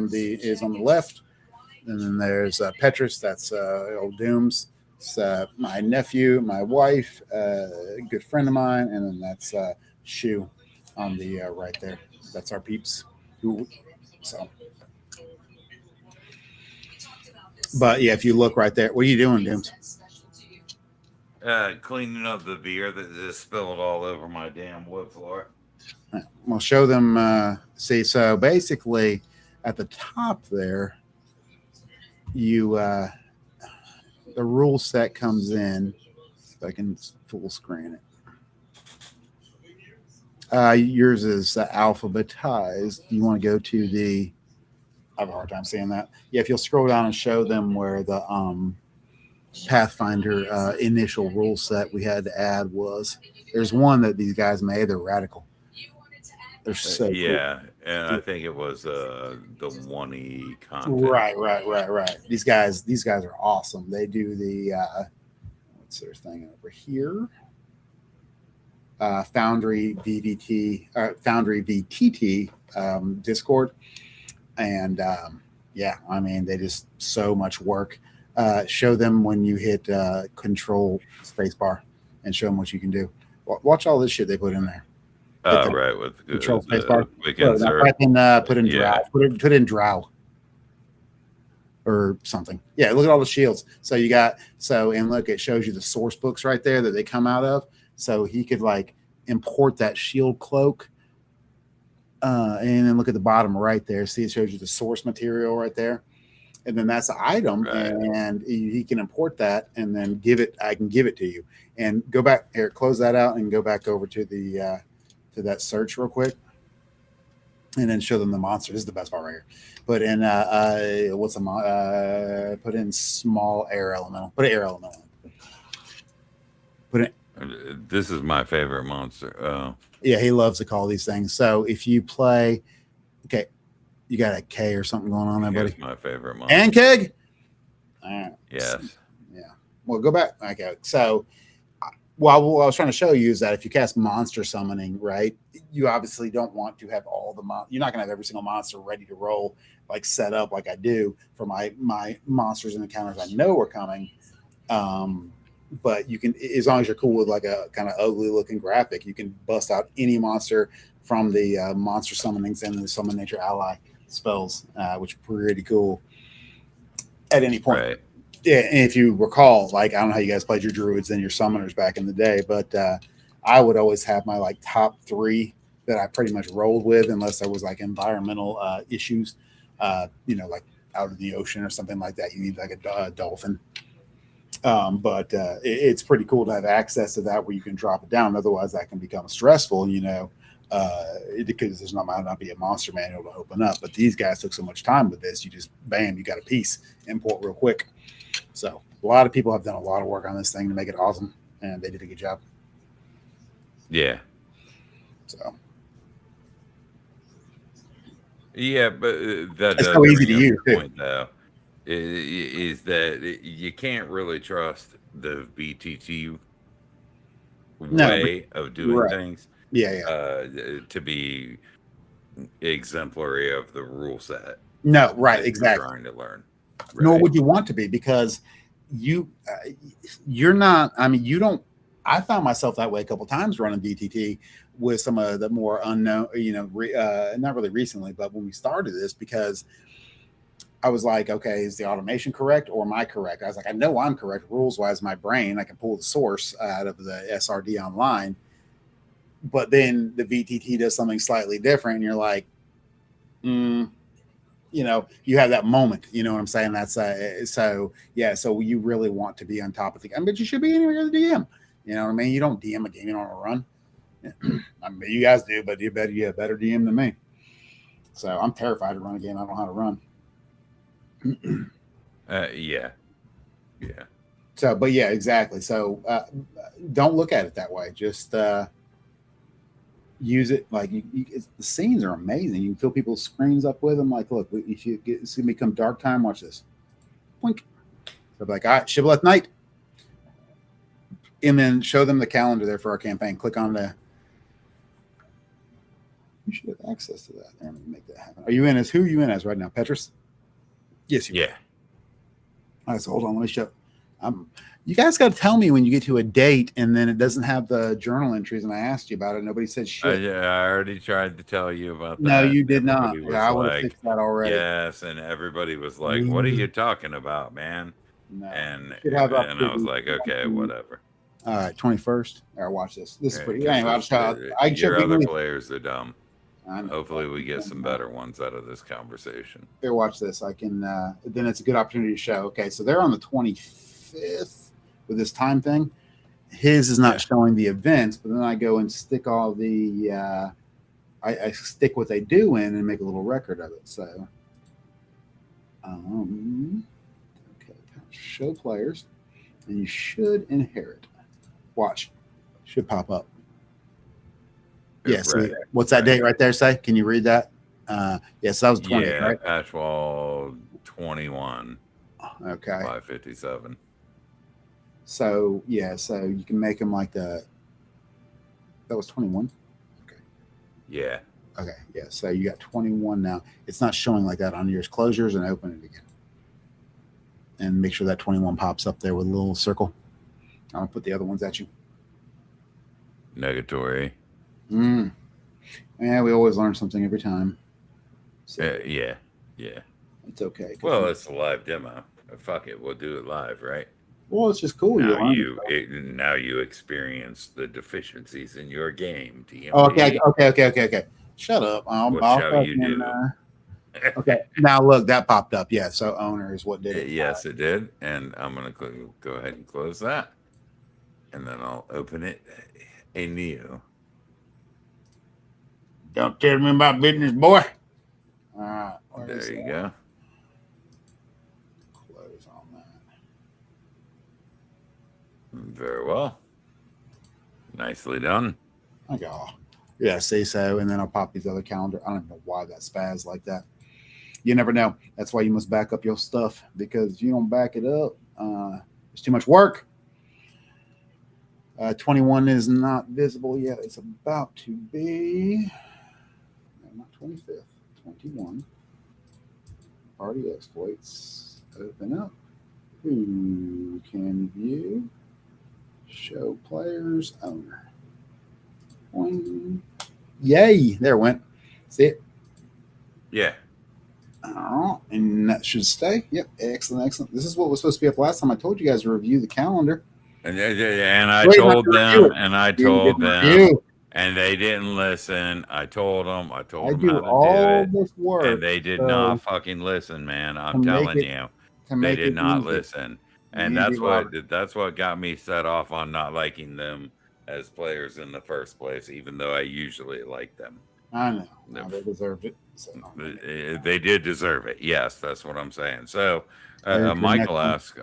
on the left, and then there's Petrus. That's Old Dooms. It's my nephew, my wife, a good friend of mine, and then that's Shu on the right there. That's our peeps. But yeah, if you look right there, what are you doing, Dooms? Cleaning up the beer that just spilled all over my damn wood floor. We'll show them. See, so basically, at the top there, you the rule set comes in. If I can full screen it. Yours is alphabetized. You want to go to the. I have a hard time saying that. Yeah, if you'll scroll down and show them where the Pathfinder initial rule set we had to add was. There's one that these guys made. They're radical. They're so yeah, cool. and I think it was the 1E content. Right. These guys are awesome. They do the what's their thing over here? Foundry VTT Discord, and yeah, I mean they just so much work. Show them when you hit Control Spacebar, and show them what you can do. Watch all this shit they put in there. Right, with Control Spacebar. Put in yeah. Drow. Put in Drow or something. Yeah, look at all the shields. So you got and look, it shows you the source books right there that they come out of. So he could like import that shield cloak. And then look at the bottom right there. See, it shows you the source material right there. And then that's the item, right. And he can import that and then I can give it to you. And go back here, close that out and go back over to the to that search real quick. And then show them the monster. This is the best part right here. Put in put in small air elemental. Put an air elemental in. Put it. This is my favorite monster. Yeah, he loves to call these things. So if you play, okay, you got a K or something going on there, buddy. My favorite monster. And keg. All right. Yes. Yeah. Well, go back. Okay. So, what I was trying to show you is that if you cast monster summoning, right, you obviously don't want to have all the you're not going to have every single monster ready to roll, like set up like I do for my monsters and encounters I know are coming. But you can, as long as you're cool with like a kind of ugly looking graphic, you can bust out any monster from the monster summonings and the summon nature ally spells, which are pretty cool at any point. Right. Yeah, and if you recall, like I don't know how you guys played your druids and your summoners back in the day, but I would always have my like top 3 that I pretty much rolled with, unless there was like environmental issues, like out in the ocean or something like that. You need like a dolphin. But it's pretty cool to have access to that where you can drop it down. Otherwise, that can become stressful, because there's might not be a monster manual to open up. But these guys took so much time with this. You just, bam, you got a piece, import real quick. So a lot of people have done a lot of work on this thing to make it awesome, and they did a good job. Yeah. So. Yeah, but that's so easy to use. Point, though, is that you can't really trust the VTT way of doing things. Yeah. To be exemplary of the rule set. No, right, exactly. Trying to learn. Right? Nor would you want to be, because you're not. I mean, you don't. I found myself that way a couple of times running VTT with some of the more unknown, not really recently, but when we started this, because I was like, okay, is the automation correct or am I correct? I was like, I know I'm correct rules wise. My brain, I can pull the source out of the SRD online, but then the VTT does something slightly different, and you're like, you have that moment. You know what I'm saying? That's so yeah. So you really want to be on top of the game, but you should be anywhere you're the DM. You know what I mean? You don't DM a game you don't want to run. I mean, you guys do, but you have a better DM than me. So I'm terrified to run a game I don't know how to run. Yeah. So, but yeah, exactly. So don't look at it that way. Just use it like the scenes are amazing. You can fill people's screens up with them. Like, look, if it's gonna become dark time, watch this. Blink. So like, all right, Shibboleth night. And then show them the calendar there for our campaign. Click on the. You should have access to that. Let me make that happen. Are you in as who are you in as right now, Petrus? Yes, you are. Yeah. All right, so hold on. Let me show. You guys got to tell me when you get to a date and then it doesn't have the journal entries. And I asked you about it. Nobody said shit. Yeah, I already tried to tell you about that. No, you did not. Yeah, I would have fixed that already. Yes, and everybody was like, "What are you talking about, man?" No. And I was like, "Okay, whatever." All right, 21st. All right, watch this. This is pretty. Because Anyway, I'll try. your other players are dumb. I know. Hopefully, we get some better ones out of this conversation. Here, watch this. I can. Then it's a good opportunity to show. Okay, so they're on the 25th with this time thing. His is not showing the events, but then I go and stick all the. I stick what they do in and make a little record of it. So, okay, show players, and you should inherit. Watch, should pop up. Yes. Yeah, right. What's that date right there say? Can you read that? Yes, that was 20. Yeah, right? patch wall 21. Okay. 557. So yeah, so you can make them like the. That was 21. Okay. Yeah. Okay. Yeah. So you got 21 now. It's not showing like that on yours. Close yours and open it again. And make sure that 21 pops up there with a little circle. I'll put the other ones at you. Negatory. Yeah, we always learn something every time. So, yeah. It's okay. Well, it's a live demo. Fuck it, we'll do it live, right? Well, it's just cool. Now you experience the deficiencies in your game. DMD. Oh, okay. Shut up. What shall you do? Okay, now look, that popped up. Yeah, so owner is what did it. Yes, it did. And I'm going to go ahead and close that. And then I'll open it anew. Don't tell me about business, boy. All right. There you go. Close on that. Very well. Nicely done. Okay. Yeah, see, so, and then I'll pop these other calendar. I don't know why that spaz like that. You never know. That's why you must back up your stuff, because if you don't back it up, it's too much work. 21 is not visible yet. It's about to be, no, not 25th, 21. Party exploits. Open up. Who can view? Show players owner. Yay! There it went. See it? Yeah. And that should stay. Yep. Excellent. This is what was supposed to be up last time. I told you guys to review the calendar. And I told them, and they didn't listen. I told them how to do it, this work, and they did not fucking listen, man. I'm telling you, they did not listen, and that's what got me set off on not liking them as players in the first place, even though I usually like them. I know. They deserved it. So. They did deserve it. Yes, that's what I'm saying. So Michael asks,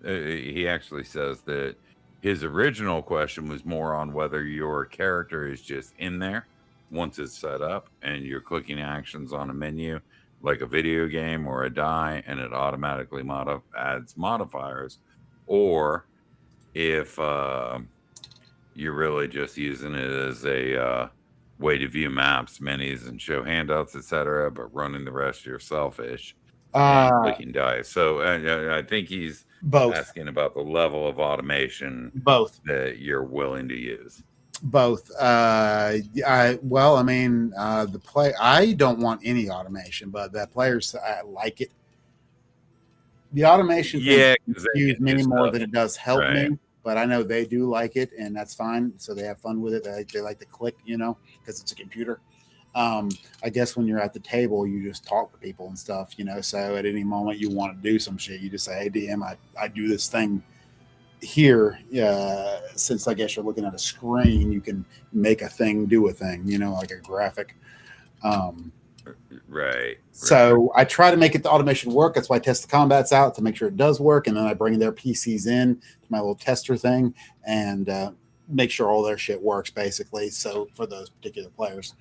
he actually says that his original question was more on whether your character is just in there once it's set up and you're clicking actions on a menu like a video game or a die, and it automatically adds modifiers, or if you're really just using it as a way to view maps, minis, and show handouts, etc., but running the rest yourself-ish and clicking dice. So I think he's asking about the level of automation that you're willing to use. Both. I don't want any automation, but the players like it. The automation confuse me more than it does help me. But I know they do like it, and that's fine. So they have fun with it. They like to click, because it's a computer. I guess when you're at the table, you just talk to people and stuff, So at any moment you want to do some shit, you just say, "Hey, DM, I do this thing here." Since I guess you're looking at a screen, you can make a thing do a thing, like a graphic. Right. So I try to make the automation work. That's why I test the combats out to make sure it does work. And then I bring their PCs in to my little tester thing and make sure all their shit works, basically. So for those particular players,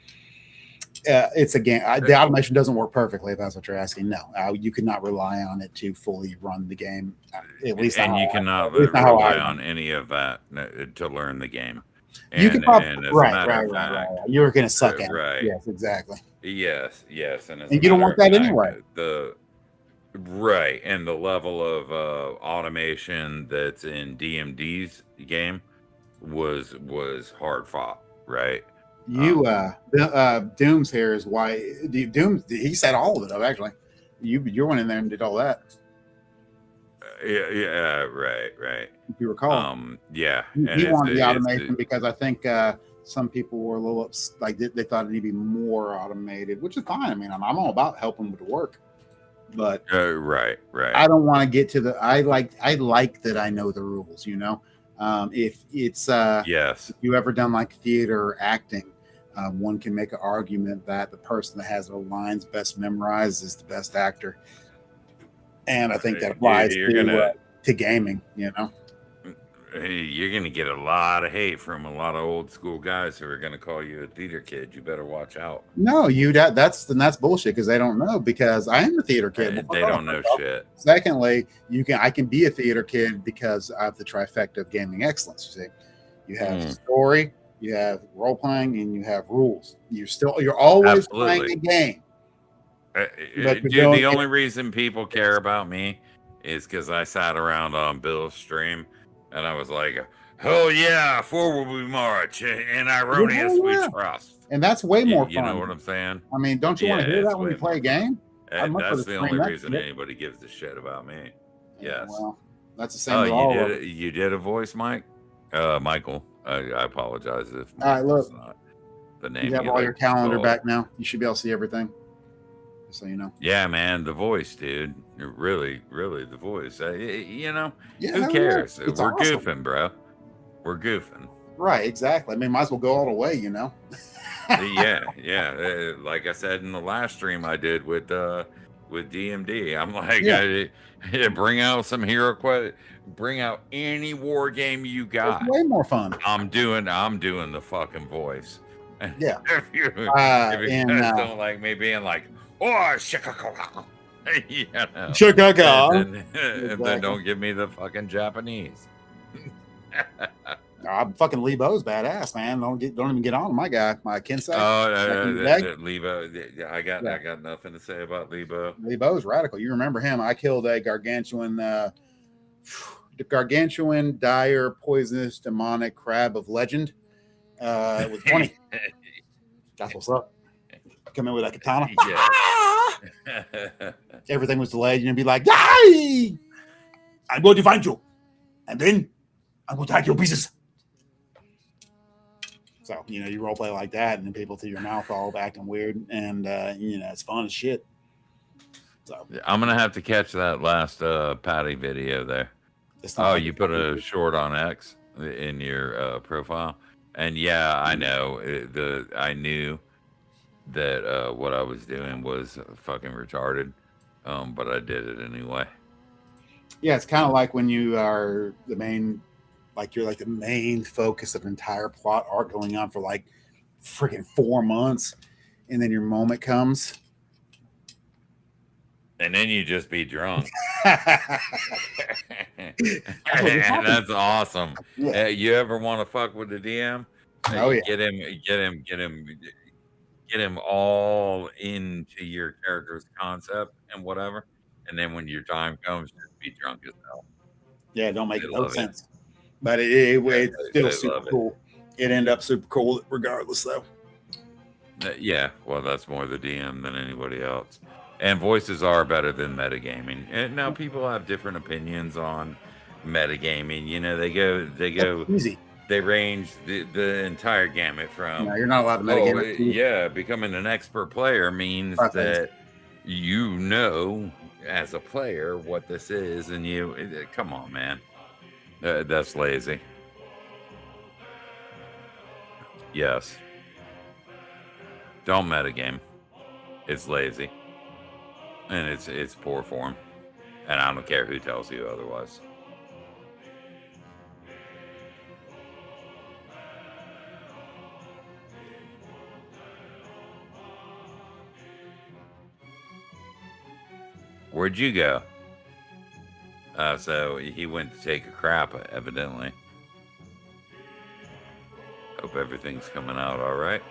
it's a game. The automation doesn't work perfectly, if that's what you're asking. No, you cannot rely on it to fully run the game. At least, and you cannot rely on any of that to learn the game. You can right. You were going to suck at it. Yes, exactly. Yes, and you don't want that anyway. And the level of automation that's in DMD's game was hard fought, right? Doom's here is why Doom. He said all of it up. Actually, you went in there and did all that. Right. if you recall. Yeah, and He wanted the automation because I think some people were a little like they thought it needed to be more automated, which is fine. I mean, I'm all about helping with the work, but right. I don't want to get to the. I like that I know the rules. You know, if it's yes, if you ever done like theater or acting, one can make an argument that the person that has their lines best memorized is the best actor, and I think that applies to gaming. You know. You're gonna get a lot of hate from a lot of old school guys who are gonna call you a theater kid. You better watch out. No, that's bullshit because they don't know. Because I am a theater kid. They don't know shit. Secondly, I can be a theater kid because of the trifecta of gaming excellence. You see, you have story, you have role playing, and you have rules. You're always playing a game. Dude, the only reason people care about me is because I sat around on Bill's stream and I was like, "Oh yeah, forward we march, and Ironius we trust." And that's way more fun. You know what I'm saying? I mean, don't you want to hear that when you play a game? That's the only reason anybody gives a shit about me. Yes. Well, that's the same with all of them. You did a voice, Mike? Michael. I apologize if all right, look, not the name. You have all your calendar back now. You should be able to see everything. So you know. Yeah, man, the voice, dude. Really, the voice. You know, who cares? We're awesome. Goofing, bro. We're goofing. Right, exactly. I mean, might as well go all the way, you know. yeah. Like I said in the last stream I did with DMD, I'm like, bring out some HeroQuest. Bring out any war game you got. It's way more fun. I'm doing the fucking voice. Yeah. if you guys don't like me being like, oh, Chicago. You know. Chicago. And then don't give me the fucking Japanese. I'm fucking Lebo's badass, man. Don't even get on my guy, my Kensei. Lebo. I got nothing to say about Lebo. Lebo's radical. You remember him? I killed a gargantuan, dire, poisonous, demonic crab of legend. With 20. That's what's up. Come in with a katana. Yeah. Everything was delayed. You'd be like, "Die! I'm going to find you, and then I'm going to hack your pieces." So you role play like that, and then people through your mouth all acting weird, and it's fun as shit. So I'm gonna have to catch that last Patty video there. You put a short on X in your profile, and yeah, I know I knew that what I was doing was fucking retarded, but I did it anyway. Yeah, it's kind of like when you are the main, like you're like the main focus of an entire plot arc going on for like freaking 4 months, and then your moment comes. And then you just be drunk. That's awesome. Yeah. You ever want to fuck with the DM? Oh yeah. Get him all into your character's concept and whatever. And then when your time comes, just be drunk as hell. Yeah, don't make no sense. But it's still super cool. It ended up super cool regardless, though. Yeah, well, that's more the DM than anybody else. And voices are better than metagaming. And now people have different opinions on metagaming. They go easy. They range the entire gamut from. No, you're not allowed to metagame. Becoming an expert player means that as a player what this is, and come on, man, that's lazy. Yes, don't metagame. It's lazy. And it's poor form, and I don't care who tells you otherwise. Where'd you go? So he went to take a crap, evidently. Hope everything's coming out all right.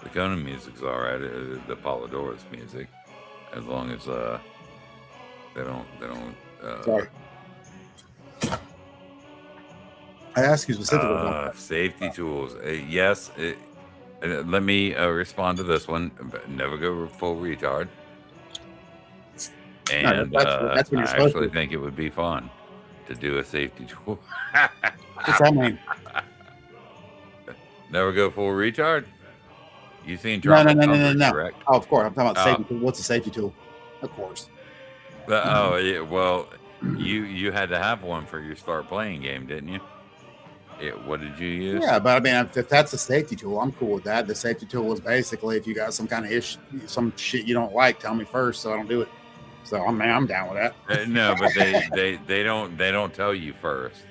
The Conan music's all right. The Polydorus music, as long as they don't. Sorry. I asked you specifically. Safety tools. Yes, Let me respond to this one. Never go full retard. No, And that's what you're I supposed actually to. think it would be fun to do a safety tool. What's that mean? Never go full retard. You seen No, Tropic Thunder, no. correct? Oh, of course. I'm talking about Oh. safety tool. What's a safety tool? Of course. Oh, yeah, well, you had to have one for your start playing game, didn't you? What did you use? Yeah, but I mean, if that's a safety tool, I'm cool with that. The safety tool is basically if you got some kind of issue, some shit you don't like, tell me first so I don't do it. So I'm down with that. No, but they don't tell you first.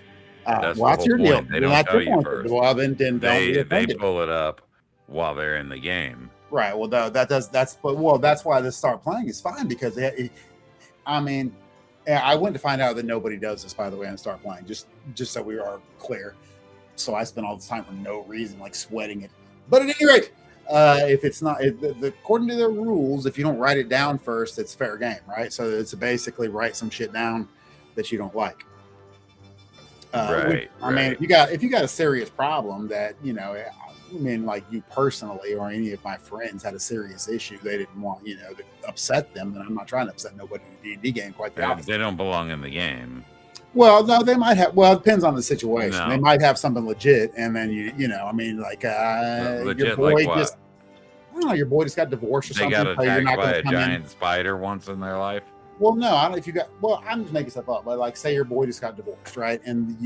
That's well, the that's your whole deal. point. They don't tell you first. Well, then don't be They offended. pull it up while they're in the game. Right. Well, that's why this start playing is fine because I mean, I went to find out that nobody does this, by the way, on start playing. Just so we are clear. So I spent all this time for no reason, like sweating it. But at any rate, if it's not according to their rules, if you don't write it down first, it's fair game, right? So it's basically write some shit down that you don't like. Right. I mean, if you got a serious problem that I mean, like you personally or any of my friends had a serious issue they didn't want, to upset them, then I'm not trying to upset nobody in a D&D game. Quite the opposite. They don't belong in the game. Well, no, they might have. Well, it depends on the situation. No. They might have something legit, and then I mean, like legit, your boy like what? just, I don't know, your boy just got divorced or They something. got so you're attacked not by gonna a come in. giant spider once in their life. Well, no, I don't know if you got. Well, I'm just making stuff up, but like, say your boy just got divorced, right? And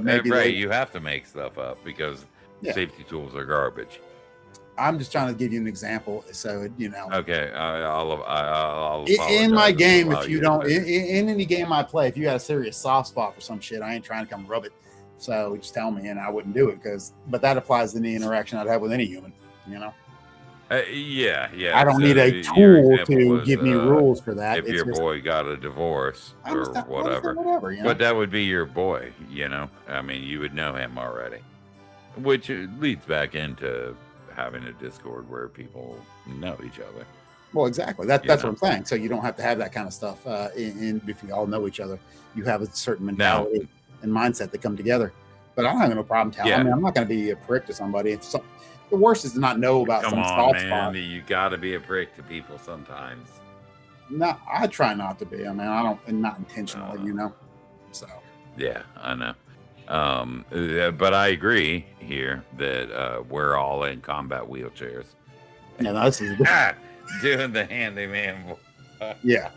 maybe right, you have to make stuff up because Yeah. safety tools are garbage. I'm just trying to give you an example, so Okay, I'll in my apologize game, and if you allow don't, to finish. in any game I play, if you got a serious soft spot for some shit, I ain't trying to come rub it. So just tell me, and I wouldn't do it but that applies to any interaction I'd have with any human. Yeah. I don't so need a your tool example to was, give me rules for that. If It's your just, boy got a divorce I or understand- whatever. whatever. But that would be your boy, I mean, you would know him already. Which leads back into having a Discord where people know each other. Well, exactly. That's what I'm saying. So you don't have to have that kind of stuff if you all know each other. You have a certain mentality and mindset that come together. But I don't have no problem telling. I mean, I'm not going to be a prick to somebody. The worst is to not know about some soft spot. You got to be a prick to people sometimes. No, I try not to be. I mean, I don't, and not intentionally, So yeah, I know. But I agree here that we're all in combat wheelchairs. Yeah, this is doing the handyman. Yeah,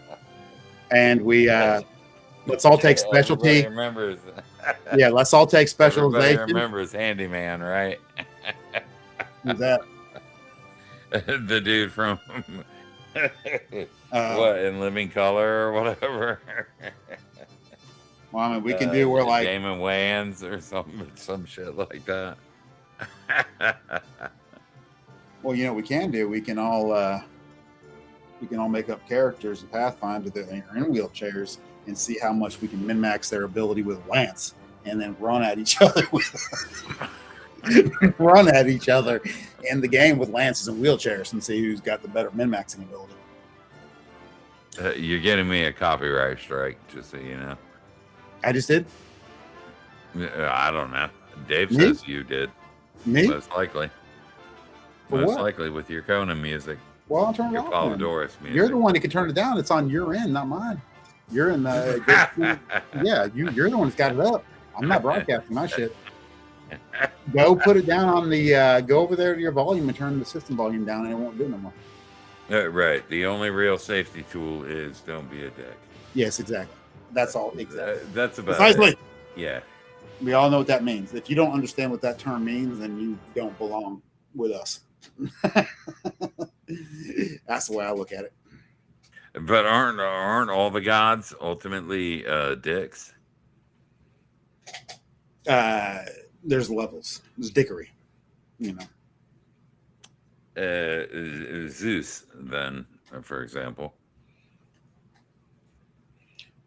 and we let's all take specialty. Remembers. Yeah, let's all take specialization. Everybody remembers handyman, right? Who's that? The dude from what, In Living Color or whatever. Well, I mean, we can do we're like Damon Wayans or some shit like that. Well, we can do. We can all make up characters in Pathfinder that are in wheelchairs and see how much we can min-max their ability with Lance, and then run at each other in the game with Lances and wheelchairs and see who's got the better min-maxing ability. You're getting me a copyright strike, just so you know. I just did. I don't know. Dave Me? says you did. Me? Most likely. For Most what? likely with your Conan music. Well, I'll turn it Your off. then. Polydorus music. You're the one who can turn it down. It's on your end, not mine. You're in the yeah. You're the one that's got it up. I'm not broadcasting my shit. Go put it down on the. Go over there to your volume and turn the system volume down, and it won't do no more. Right. The only real safety tool is don't be a dick. Yes, exactly. That's all. Exactly. That's about Precisely. it. Yeah. We all know what that means. If you don't understand what that term means, then you don't belong with us. That's the way I look at it. But aren't all the gods ultimately dicks? There's levels. There's dickery. Zeus, then, for example.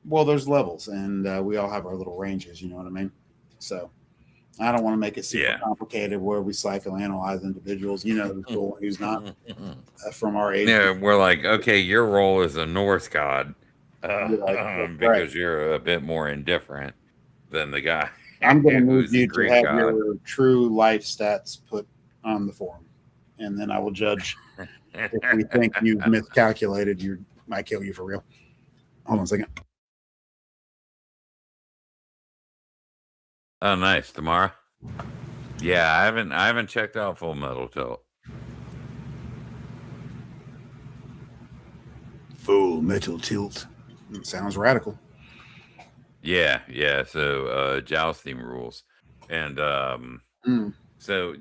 Well, there's levels, and we all have our little ranges. You know what I mean? So I don't want to make it super complicated where we psychoanalyze individuals. Who's cool, who's not from our age. Yeah, we're like, okay, your role is a Norse god because you're a bit more indifferent than the guy. I'm going to move who's a you to Greek have god. your true life stats put on the forum. and then I will judge. If we think you've miscalculated, you might kill you for real. Hold on a second. Oh, nice. Tomorrow. Yeah, I haven't checked out Full Metal Tilt. Full Metal Tilt. Sounds radical. Yeah. So jousting rules, and so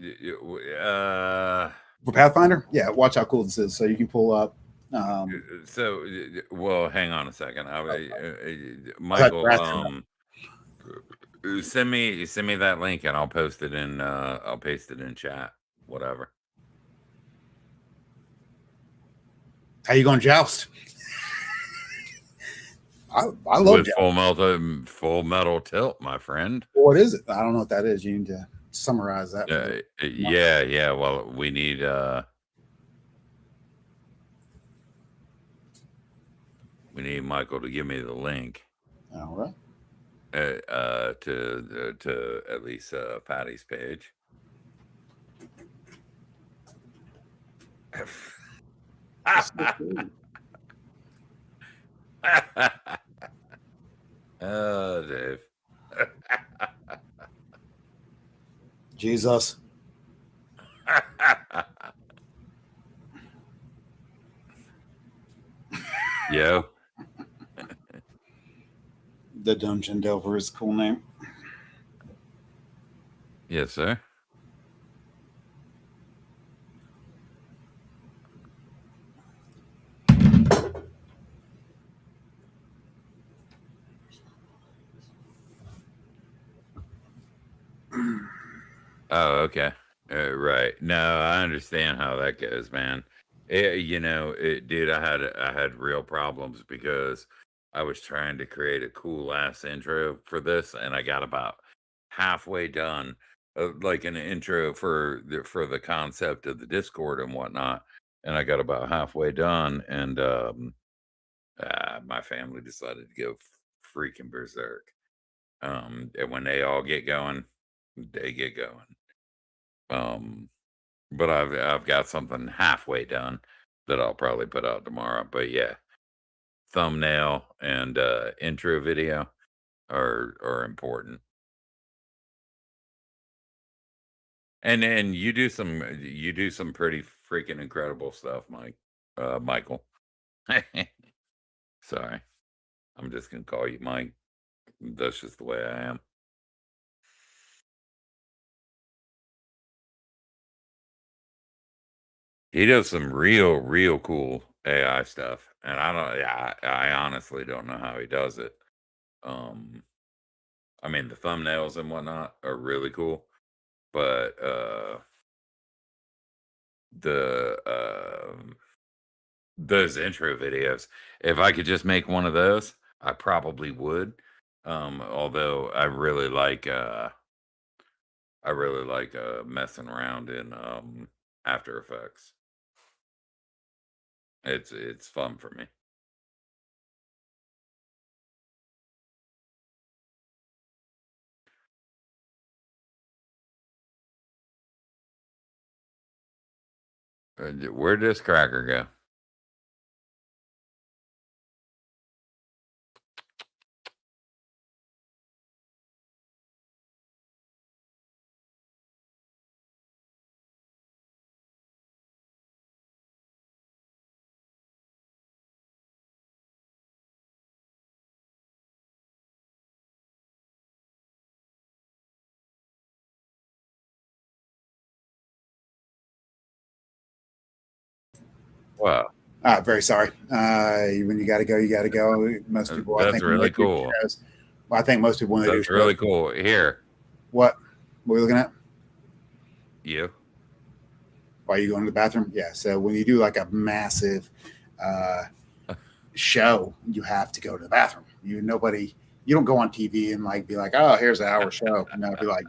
for Pathfinder, yeah. Watch how cool this is. So you can pull up. So well, hang on a second. Michael, send me that link and I'll post it in I'll paste it in chat. Whatever. How you gonna joust? I love with full metal tilt, my friend. What is it? I don't know what that is. You need to summarize that. Yeah. Well, we need Michael to give me the link. All right. To at least Patty's page. Oh, Dave. Jesus. Yo. The Dungeon Delver is a cool name. Yes, sir. Oh, okay. Right. No, I understand how that goes, man. Dude, I had real problems because I was trying to create a cool ass intro for this, and I got about halfway done, like an intro for the concept of the Discord and whatnot, and I got about halfway done, and my family decided to go freaking berserk. And when they all get going, they get going. But I've got something halfway done that I'll probably put out tomorrow. But yeah, thumbnail and intro video are important. And then you do some pretty freaking incredible stuff, Michael. Sorry, I'm just gonna call you Mike. That's just the way I am. He does some real cool AI stuff, and I honestly don't know how he does it. I mean, the thumbnails and whatnot are really cool, but those intro videos, if I could just make one of those, I probably would. Although I really like messing around in After Effects. It's fun for me. Where'd this cracker go? Wow. Very sorry. When you got to go, you got to go. Most people, That's I think, really cool. I think most people when they do. That's really cool. Here. What are we looking at? You. Why are you going to the bathroom? Yeah. So when you do like a massive show, you have to go to the bathroom. You don't go on TV and like be like, oh, here's an hour show. No, be like,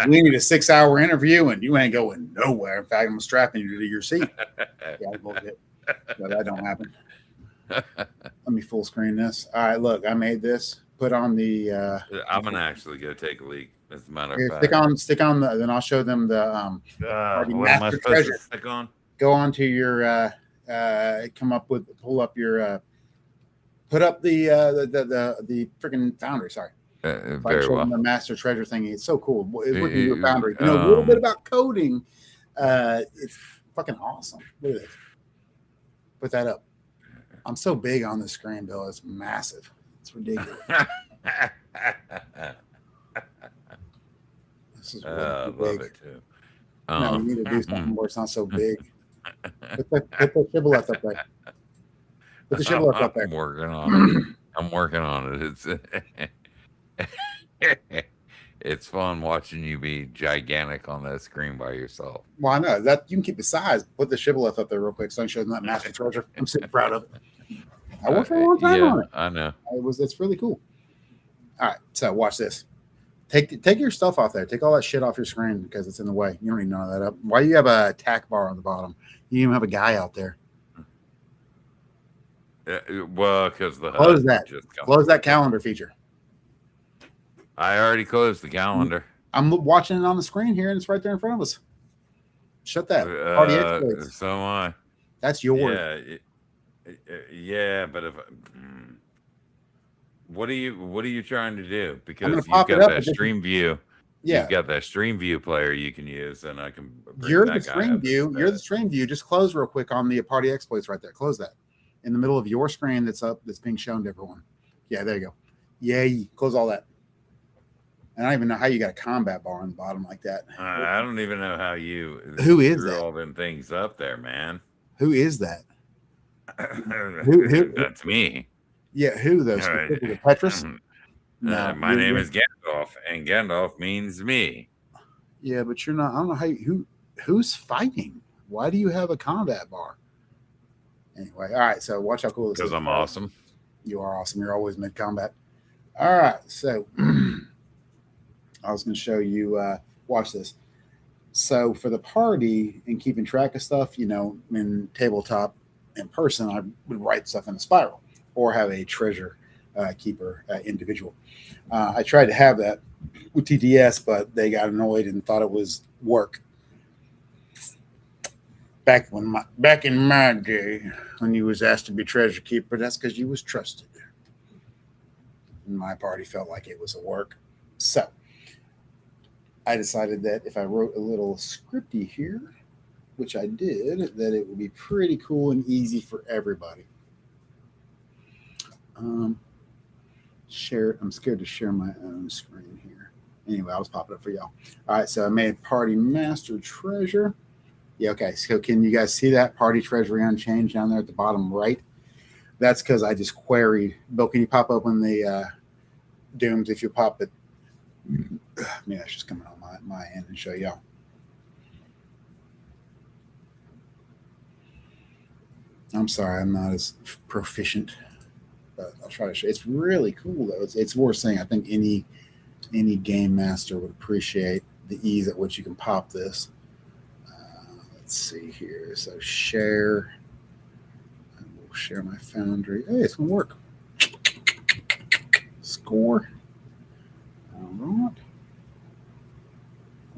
we need a 6-hour interview and you ain't going nowhere. In fact, I'm strapping you to your seat. Yeah, bullshit. No, that don't happen. Let me full screen this. All right, look, I made this. Put on the. I'm gonna actually go take a leak. As a matter of Here, fact. stick on the. Then I'll show them the party What am I master supposed treasure. to stick on? Go on to your pull up your put up the freaking Foundry. Sorry. Very well. The master treasure thingy. It's so cool. It's working with Uh, Foundry. You know a little bit about coding. It's fucking awesome. Look at this. Put that up. I'm so big on the screen, Bill. It's massive. It's ridiculous. This is really I big. love it too. No, you need to do something where it's not so big. Put the shibboleth up there. Put the shibboleth up there. I'm working on it. I'm working on it. It's fun watching you be gigantic on that screen by yourself. Well, I know that you can keep the size. Put the shibboleth up there real quick so I can show them that master treasure. I'm super proud of it. I worked for a long time on it. I know. It's really cool. All right, so watch this. Take your stuff off there. Take all that shit off your screen because it's in the way. You don't need none of that up. Why do you have a attack bar on the bottom? You even have a guy out there. Well, because the close that calendar feature. I already closed the calendar. I'm watching it on the screen here, and it's right there in front of us. Shut that. Party exploits. So am I. That's yours. Yeah, but if what are you trying to do? Because you've got that stream view. Yeah, you've got that stream view player you can use, and I can. You're the stream view. You're the stream view. Just close real quick on the party exploits right there. Close that in the middle of your screen. That's up. That's being shown to everyone. Yeah, there you go. Yay! Close all that. I don't even know how you got a combat bar on the bottom like that. I don't even know how you. Who is threw that? all them things up there, man. Who is that? who? That's me. Yeah, who though? Specifically, Petrus? No, my name is Gandalf, and Gandalf means me. Yeah, but you're not. I don't know who's fighting. Why do you have a combat bar? Anyway, all right. So watch how cool this is. Because I'm awesome. You are awesome. You're always mid combat. All right. So I was going to show you. Watch this. So for the party and keeping track of stuff, in tabletop in person, I would write stuff in a spiral or have a treasure keeper individual. I tried to have that with TTS, but they got annoyed and thought it was work. Back in my day, when you was asked to be treasure keeper, that's because you was trusted. And my party felt like it was a work. So I decided that if I wrote a little scripty here, which I did, that it would be pretty cool and easy for everybody. Share. I'm scared to share my own screen here. Anyway, I was popping up for y'all. All right, so I made party master treasure. Yeah, okay. So can you guys see that party treasury unchanged down there at the bottom right? That's because I just queried. Bill, can you pop open the dooms if you pop it? Maybe that's just coming on my end and show y'all. I'm sorry, I'm not as proficient, but I'll try to show. It's really cool though. It's worth saying. I think any game master would appreciate the ease at which you can pop this. Let's see here. So share. I will share my Foundry. Hey, it's gonna work. Score. All right.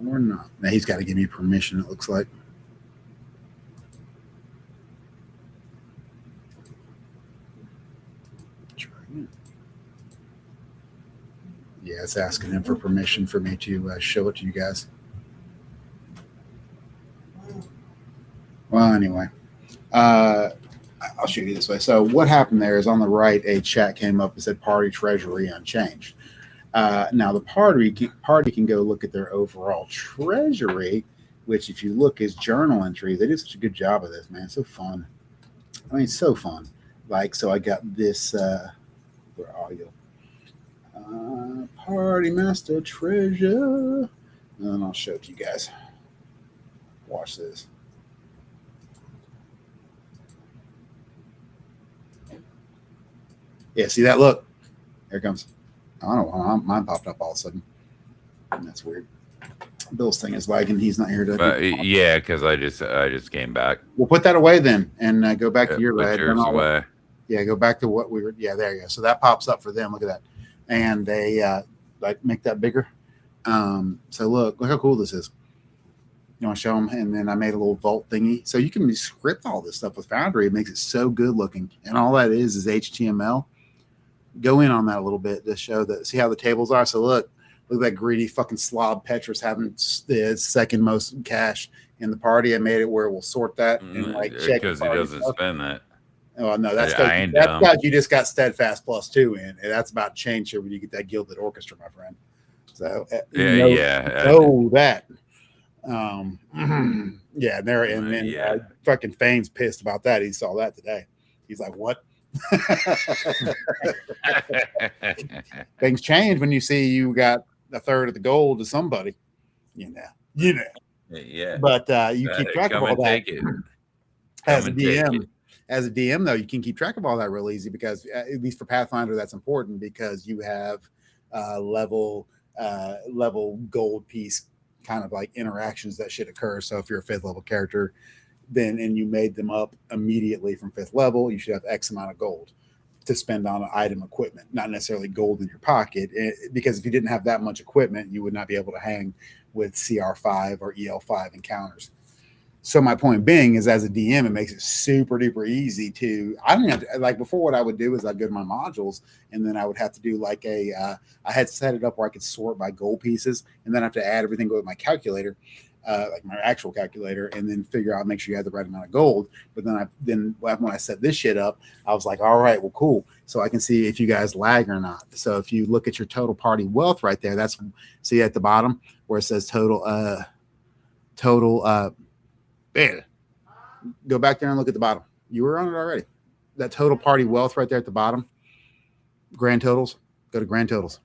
Or not. Now he's got to give me permission, it looks like. Try again. Yeah, it's asking him for permission for me to show it to you guys. Well, anyway, I'll show you this way. So what happened there is on the right, a chat came up and said party treasury unchanged. Now the party can go look at their overall treasury, which if you look is journal entries. They did such a good job of this, man. It's so fun. I mean, so fun. Like, so I got this, where are you? Party master treasure. And I'll show it to you guys. Watch this. Yeah, see that? Look. Here it comes. I don't know why mine popped up all of a sudden. That's weird. Bill's thing is lagging. He's not here to. Yeah, because I just came back. We'll put that away then and go back to your red. Yours away. Yeah, go back to what we were. Yeah, there you go. So that pops up for them. Look at that. And they like make that bigger. So look how cool this is. You want to show them? And then I made a little vault thingy. So you can script all this stuff with Foundry. It makes it so good looking. And all that is HTML. Go in on that a little bit to show that, see how the tables are. So look at that greedy fucking slob Petrus having the second most cash in the party. I made it where it will sort that and like check because he doesn't spend that. Oh no, that's because you just got Steadfast +2 in, and that's about to change here when you get that Gilded Orchestra, my friend. So know that. Yeah, there and then fucking Fane's pissed about that. He saw that today. He's like, "What?" Things change when you see you got a third of the gold to somebody. You know. Yeah. But you keep track of all that. As a DM, though, you can keep track of all that real easy because, at least for Pathfinder, that's important because you have level gold piece kind of like interactions that should occur. So if you're a 5th level character, and you made them up immediately from 5th level, you should have X amount of gold to spend on an item equipment, not necessarily gold in your pocket. Because if you didn't have that much equipment, you would not be able to hang with CR5 or EL5 encounters. So my point being is, as a DM, it makes it super duper easy to, I don't have to, like before, what I would do is I'd go to my modules and then I would have to do like I had set it up where I could sort by gold pieces, and then I have to add everything with my calculator, like my actual calculator, and then figure out, make sure you have the right amount of gold. But then when I set this shit up, I was like, all right, well, cool. So I can see if you guys lag or not. So if you look at your total party wealth right there, that's, see at the bottom where it says total, man, go back there and look at the bottom. You were on it already. That total party wealth right there at the bottom. Grand totals. Go to grand totals.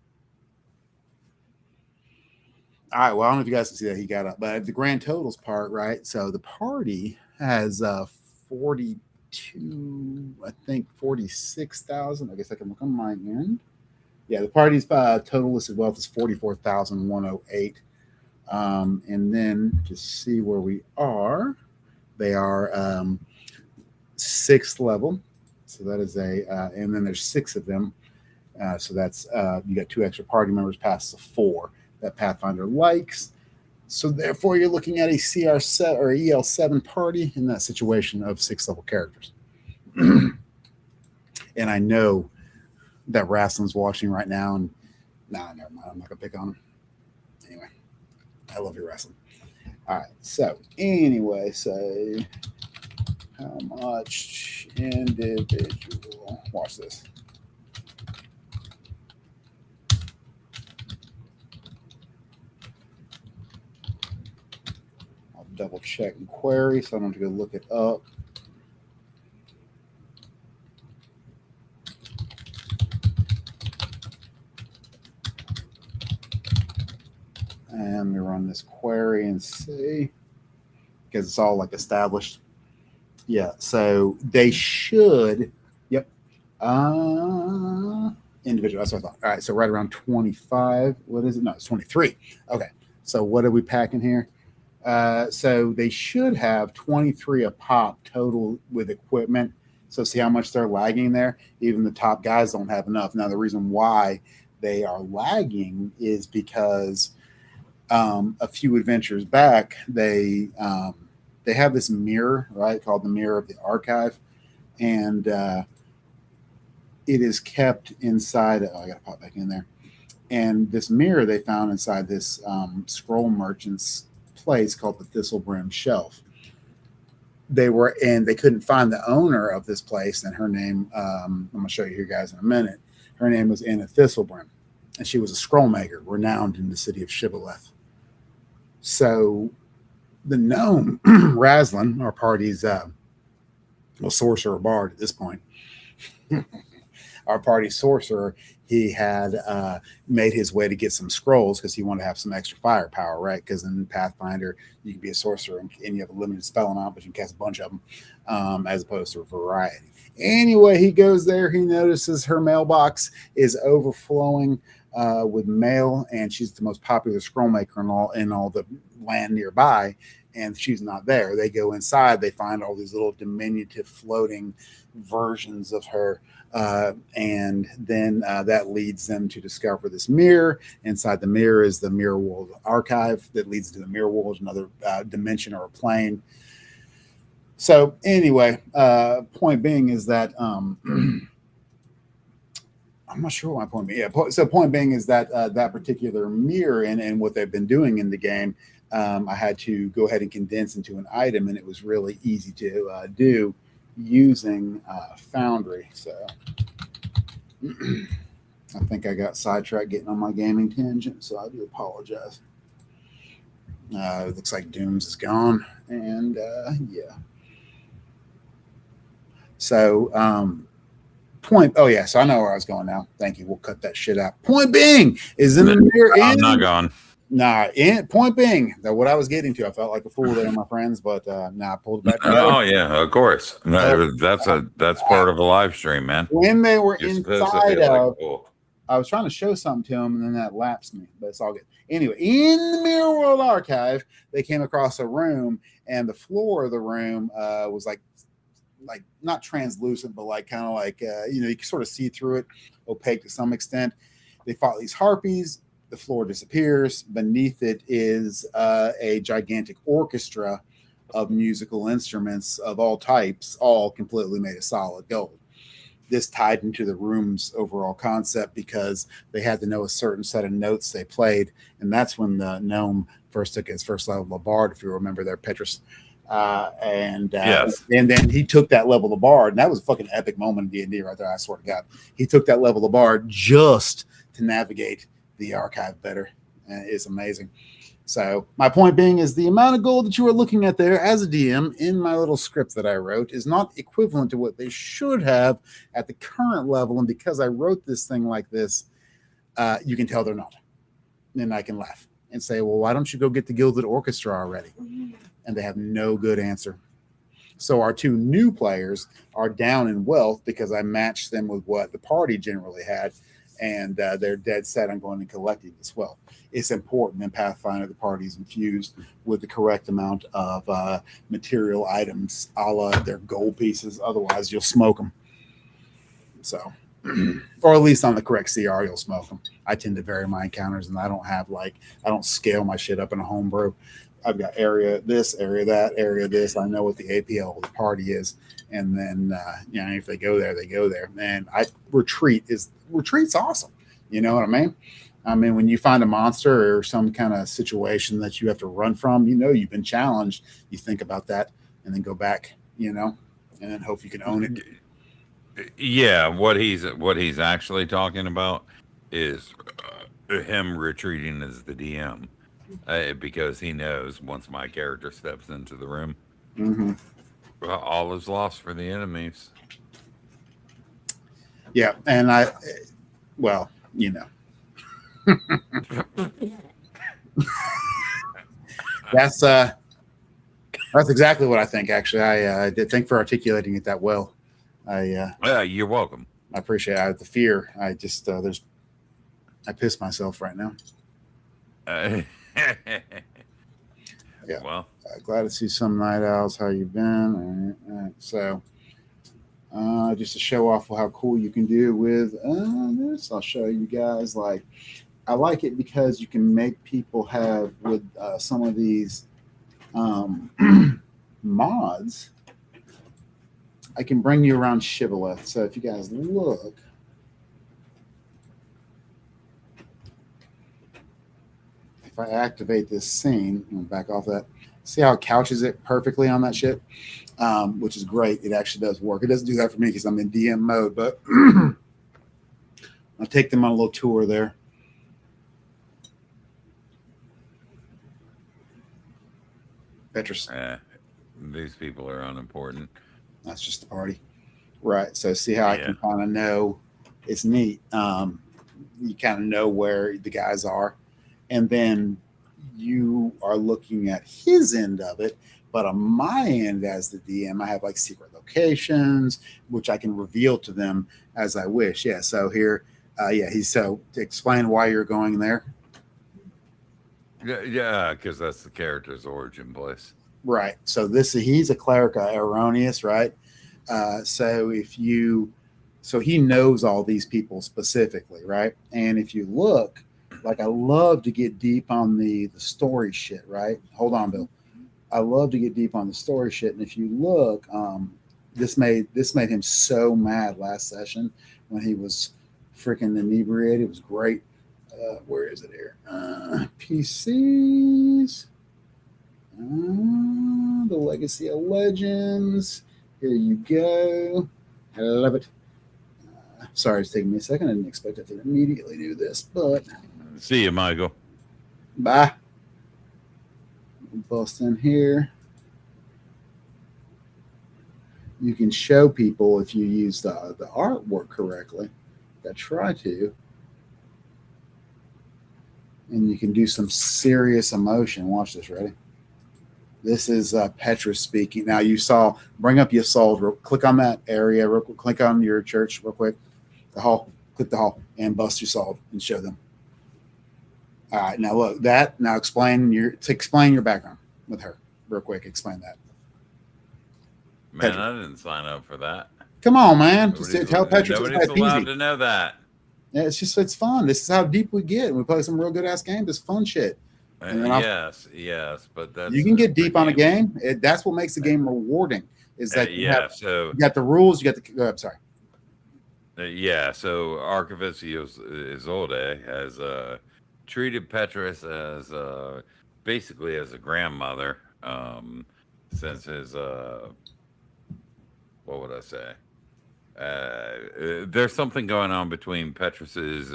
All right. Well, I don't know if you guys can see that he got up, but the grand totals part, right? So the party has 42, I think 46,000. I guess I can look on my end. Yeah, the party's total listed wealth is 44,108. And then to see where we are, they are 6th level. So that is and then there's 6 of them. So that's, you got 2 extra party members past the 4 that Pathfinder likes. So therefore you're looking at a CR7 or EL7 party in that situation of 6th level characters. And I know that Wrestling's watching right now, and never mind. I'm not gonna pick on him. Anyway, I love your wrestling. All right. So anyway, say how much individual. Watch this. I'll double check and query, so I don't have to go look it up. And we run this query and see, because it's all like established. Yeah, so they should, yep. Individual, that's what I thought. All right, so right around 25. What is it? No, it's 23. Okay, so what are we packing here? So they should have 23 a pop total with equipment. So see how much they're lagging there? Even the top guys don't have enough. Now, the reason why they are lagging is because a few adventures back, they have this mirror, right, called the Mirror of the Archive, and it is kept inside. I got to pop back in there. And this mirror they found inside this scroll merchant's place called the Thistlebrim Shelf. They couldn't find the owner of this place, and her name, I'm going to show you here, guys, in a minute. Her name was Anna Thistlebrim, and she was a scroll maker renowned in the city of Shibboleth. So the gnome, Raslin, our party's sorcerer bard at this point, our party sorcerer, he had made his way to get some scrolls because he wanted to have some extra firepower, right? Because in Pathfinder, you can be a sorcerer and you have a limited spell amount, but you can cast a bunch of them as opposed to a variety. Anyway, he goes there. He notices her mailbox is overflowing with mail, and she's the most popular scroll maker in all the land nearby. and she's not there. They go inside, they find all these little diminutive floating versions of her. And then that leads them to discover this mirror. Inside the mirror is the Mirror World archive that leads to the Mirror World, another dimension or a plane. So anyway, point being is that I'm not sure what my point being. Yeah, so point being is that that particular mirror and what they've been doing in the game, I had to go ahead and condense into an item, and it was really easy to do using Foundry. So I think I got sidetracked getting on my gaming tangent, so I do apologize. It looks like Dooms is gone, and yeah. So oh yeah, so I know where I was going now. Thank you. We'll cut that shit out. Point being is in the mirror. I'm not gone. Nah, point being that what I was getting to, I felt like a fool there, my friends, but I pulled it back together. Oh yeah, of course. No, that's part of a live stream, man. When they were inside of, I was trying to show something to them, and then that lapsed me, but it's all good. Anyway, in the Mirror World archive, they came across a room, and the floor of the room was like not translucent, but like kind of like you can sort of see through it, opaque to some extent. They fought these harpies. The floor disappears. Beneath it is a gigantic orchestra of musical instruments of all types, all completely made of solid gold. This tied into the room's overall concept because they had to know a certain set of notes they played, and that's when the gnome first took his first level of bard, if you remember there, Petrus. Yes. And then he took that level of bard, and that was a fucking epic moment in D&D right there, I swear to God. He took that level of bard just to navigate the archive better. It's amazing. So my point being is the amount of gold that you are looking at there as a DM in my little script that I wrote is not equivalent to what they should have at the current level. And because I wrote this thing like this, you can tell they're not. And I can laugh and say, well, why don't you go get the Gilded Orchestra already? And they have no good answer. So our two new players are down in wealth because I matched them with what the party generally had. And they're dead set on going and collecting this wealth. It's important in Pathfinder the party is infused with the correct amount of material items, a la their gold pieces. Otherwise, you'll smoke them. So, or at least on the correct CR, you'll smoke them. I tend to vary my encounters, and I don't scale my shit up in a homebrew. I've got area this, area that, area this. I know what the APL of the party is. And then, if they go there, they go there. And retreat's awesome. You know what I mean? I mean, when you find a monster or some kind of situation that you have to run from, you've been challenged. You think about that and then go back, and then hope you can own it. Yeah, what he's actually talking about is him retreating as the DM because he knows once my character steps into the room, all is lost for the enemies. Yeah, and that's exactly what I think. Actually, I did thank for articulating it that well. You're welcome. I appreciate it. The fear. I just I piss myself right now. Yeah. Well, glad to see some night owls. How you been? All right. So, just to show off how cool you can do with this, I'll show you guys. I like it because you can make people have with some of these mods. I can bring you around Shibboleth. So if you guys look. If I activate this scene, I'm back off that. See how it couches it perfectly on that shit, which is great. It actually does work. It doesn't do that for me because I'm in DM mode, but I'll take them on a little tour there. Petrus. These people are unimportant. That's just the party. Right. So see how I can kind of know. It's neat. You kind of know where the guys are. And then you are looking at his end of it. But on my end as the DM, I have secret locations, which I can reveal to them as I wish. Yeah. So here, to explain why you're going there. Yeah, because that's the character's origin place. Right. So he's a cleric erroneous, right? So so he knows all these people specifically, right? And if you look, like I love to get deep on the story shit, right? Hold on, Bill. I love to get deep on the story shit. And if you look, this made him so mad last session when he was freaking inebriated. It was great. Where is it here? PCs. The Legacy of Legends. Here you go. I love it. Sorry, it's taking me a second. I didn't expect it to immediately do this, but See you, Michael. bye. Bust in here. You can show people if you use the artwork correctly. I try to. And you can do some serious emotion. Watch this, ready? This is Petrus speaking. Now you saw, bring up your soul. Click on that area. Real quick. Click on your church real quick. The hall. Click the hall and bust your soul and show them. All right. Now look that. Now explain your background with her real quick. Explain that. Man, Petrus. I didn't sign up for that. Come on, man. Just tell Petrus. Nobody's allowed to know that. Yeah, it's fun. This is how deep we get. We play some real good ass games. It's fun shit. Yes, but that's you can get deep on a game. That's what makes the game rewarding. Is that you got the rules. You got the. I'm sorry. So Archivist Isolde has treated Petrus as basically as a grandmother since his what would I say? There's something going on between Petrus's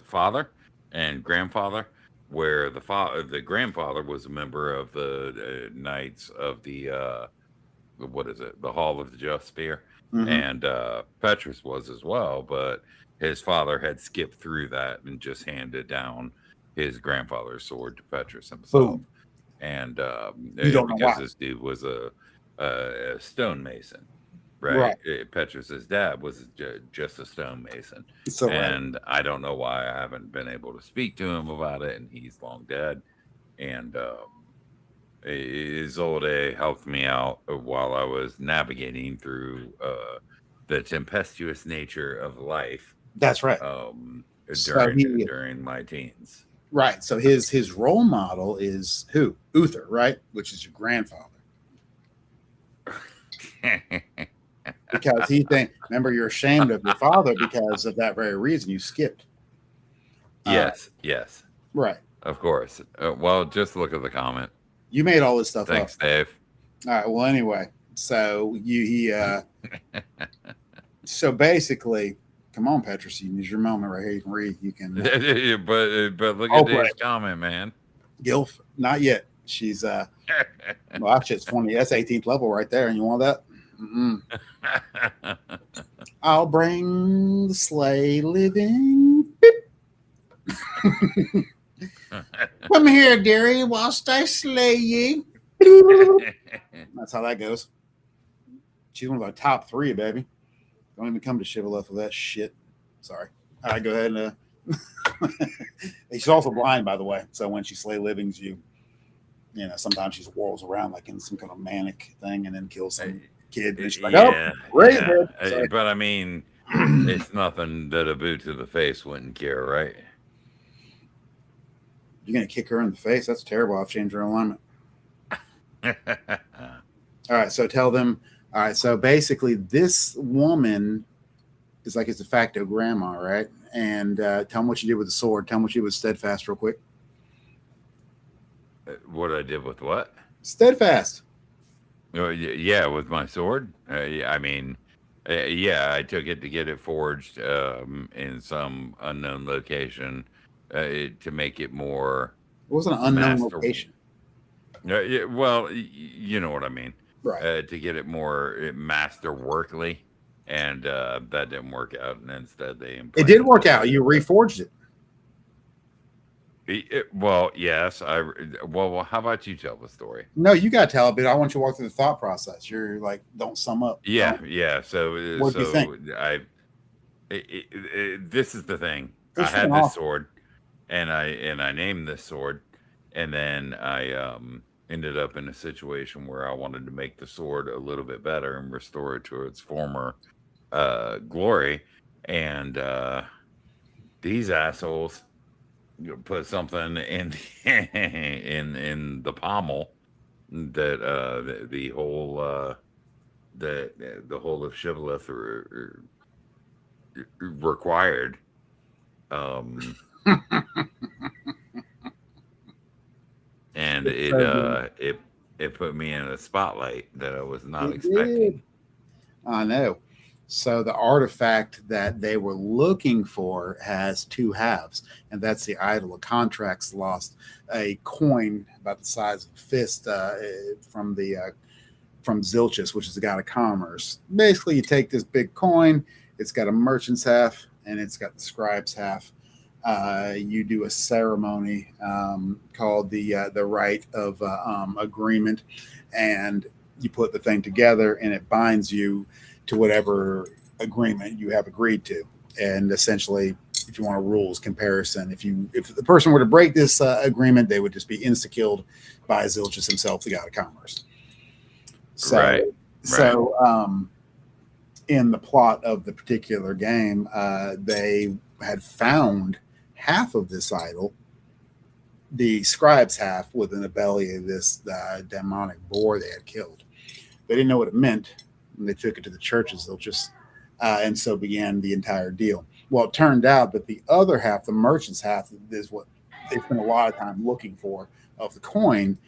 father and grandfather, where the grandfather was a member of the Knights of the the Hall of the Just Spear, and Petrus was as well, but his father had skipped through that and just handed down his grandfather's sword to Petrus himself. Boom. And you don't know why. this dude was a stonemason. Right. Petrus's dad was just a stonemason. And I don't know why I haven't been able to speak to him about it, and he's long dead. And Isolde helped me out while I was navigating through the tempestuous nature of life. That's right. During my teens. Right. So his role model is who? Uther, right? Which is your grandfather. Because remember, you're ashamed of your father because of that very reason. You skipped. Yes. Right. Of course. Well, just look at the comment. You made all this stuff up. Thanks, Dave. All right. Well, anyway, so so basically, come on, Petrus, you use your moment right here. You can read. You can. but look at Dave's comment, man. Gilf, not yet. She's well, actually, it's 20. That's 18th level right there, and you want that? I'll bring the sleigh living. Come here, dearie, whilst I slay ye. That's how that goes. She's one of our top 3, baby. Don't even come to Shibboleth with that shit. Sorry. All right, go ahead and. She's also blind, by the way. So when she slay livings, sometimes she whirls around like in some kind of manic thing and then kills some kid. And she's like, but I mean, it's nothing that a boot to the face wouldn't cure, right? You're going to kick her in the face? That's terrible. I've changed her alignment. All right, so tell them. All right, so basically this woman is like his de facto grandma, right? And tell them what you did with the sword. Tell them what you did with Steadfast real quick. What I did with what? Steadfast. Yeah, with my sword. I mean, I took it to get it forged in some unknown location to make it more. It wasn't an unknown location. Well, you know what I mean. Right. To get it more masterworkly, and that didn't work out, and instead it did work out. You reforged it. Well, yes. Well, how about you tell the story? No, you got to tell it, but I want you to walk through the thought process. You're like, don't sum up. Yeah. So, what do you think? This is the thing. I had this sword, and I named this sword, and then I ended up in a situation where I wanted to make the sword a little bit better and restore it to its former glory. And these assholes put something in in the pommel that the whole the whole of shibboleth required. And It's so good. it put me in a spotlight that I was not It expecting. did. I know. So the artifact that they were looking for has two halves, and that's the idol of contracts lost, a coin about the size of a fist from the from Zilchus, which is the god of commerce. Basically, you take this big coin, it's got a merchant's half, and it's got the scribe's half. You do a ceremony called the rite of agreement, and you put the thing together, and it binds you to whatever agreement you have agreed to. And essentially, if you want a rules comparison, if the person were to break this agreement, they would just be insta killed by Zilchus himself, the god of commerce. So, Right. so in the plot of the particular game, they had found half of this idol, the scribe's half, within the belly of this demonic boar they had killed. They didn't know what it meant, and they took it to the churches. They'll just and so began the entire deal. Well, it turned out that the other half, the merchant's half, is what they spent a lot of time looking for of the coin,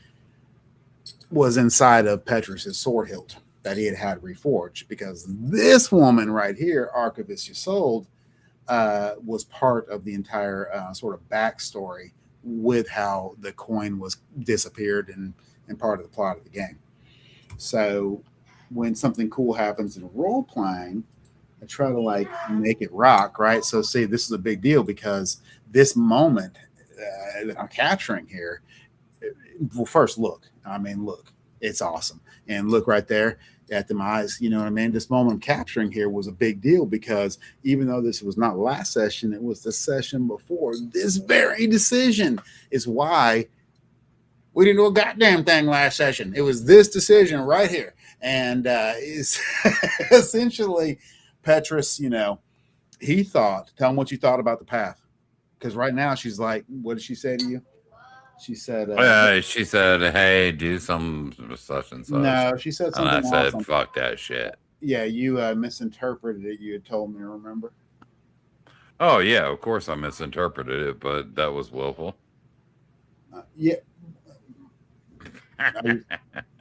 was inside of Petrus's sword hilt that he had reforged, because this woman right here, Archivist Isolde, was part of the entire sort of backstory with how the coin was disappeared and part of the plot of the game. So when something cool happens in role playing, I try to like make it rock, right? So see, this is a big deal because this moment that I'm capturing here, well, first look, it's awesome. And look right there at them eyes, you know what I mean? This moment I'm capturing here was a big deal because even though this was not last session, it was the session before. This very decision is why we didn't do a goddamn thing last session. It was this decision right here. And it's essentially Petrus, he thought, tell him what you thought about the path. Because right now she's like, what did she say to you? She said, She said, "Hey, do some such and such." no, she said And I something said, awesome. "Fuck that shit." Yeah, you misinterpreted it. You had told me, remember? Oh yeah, of course I misinterpreted it, but that was willful. Yeah,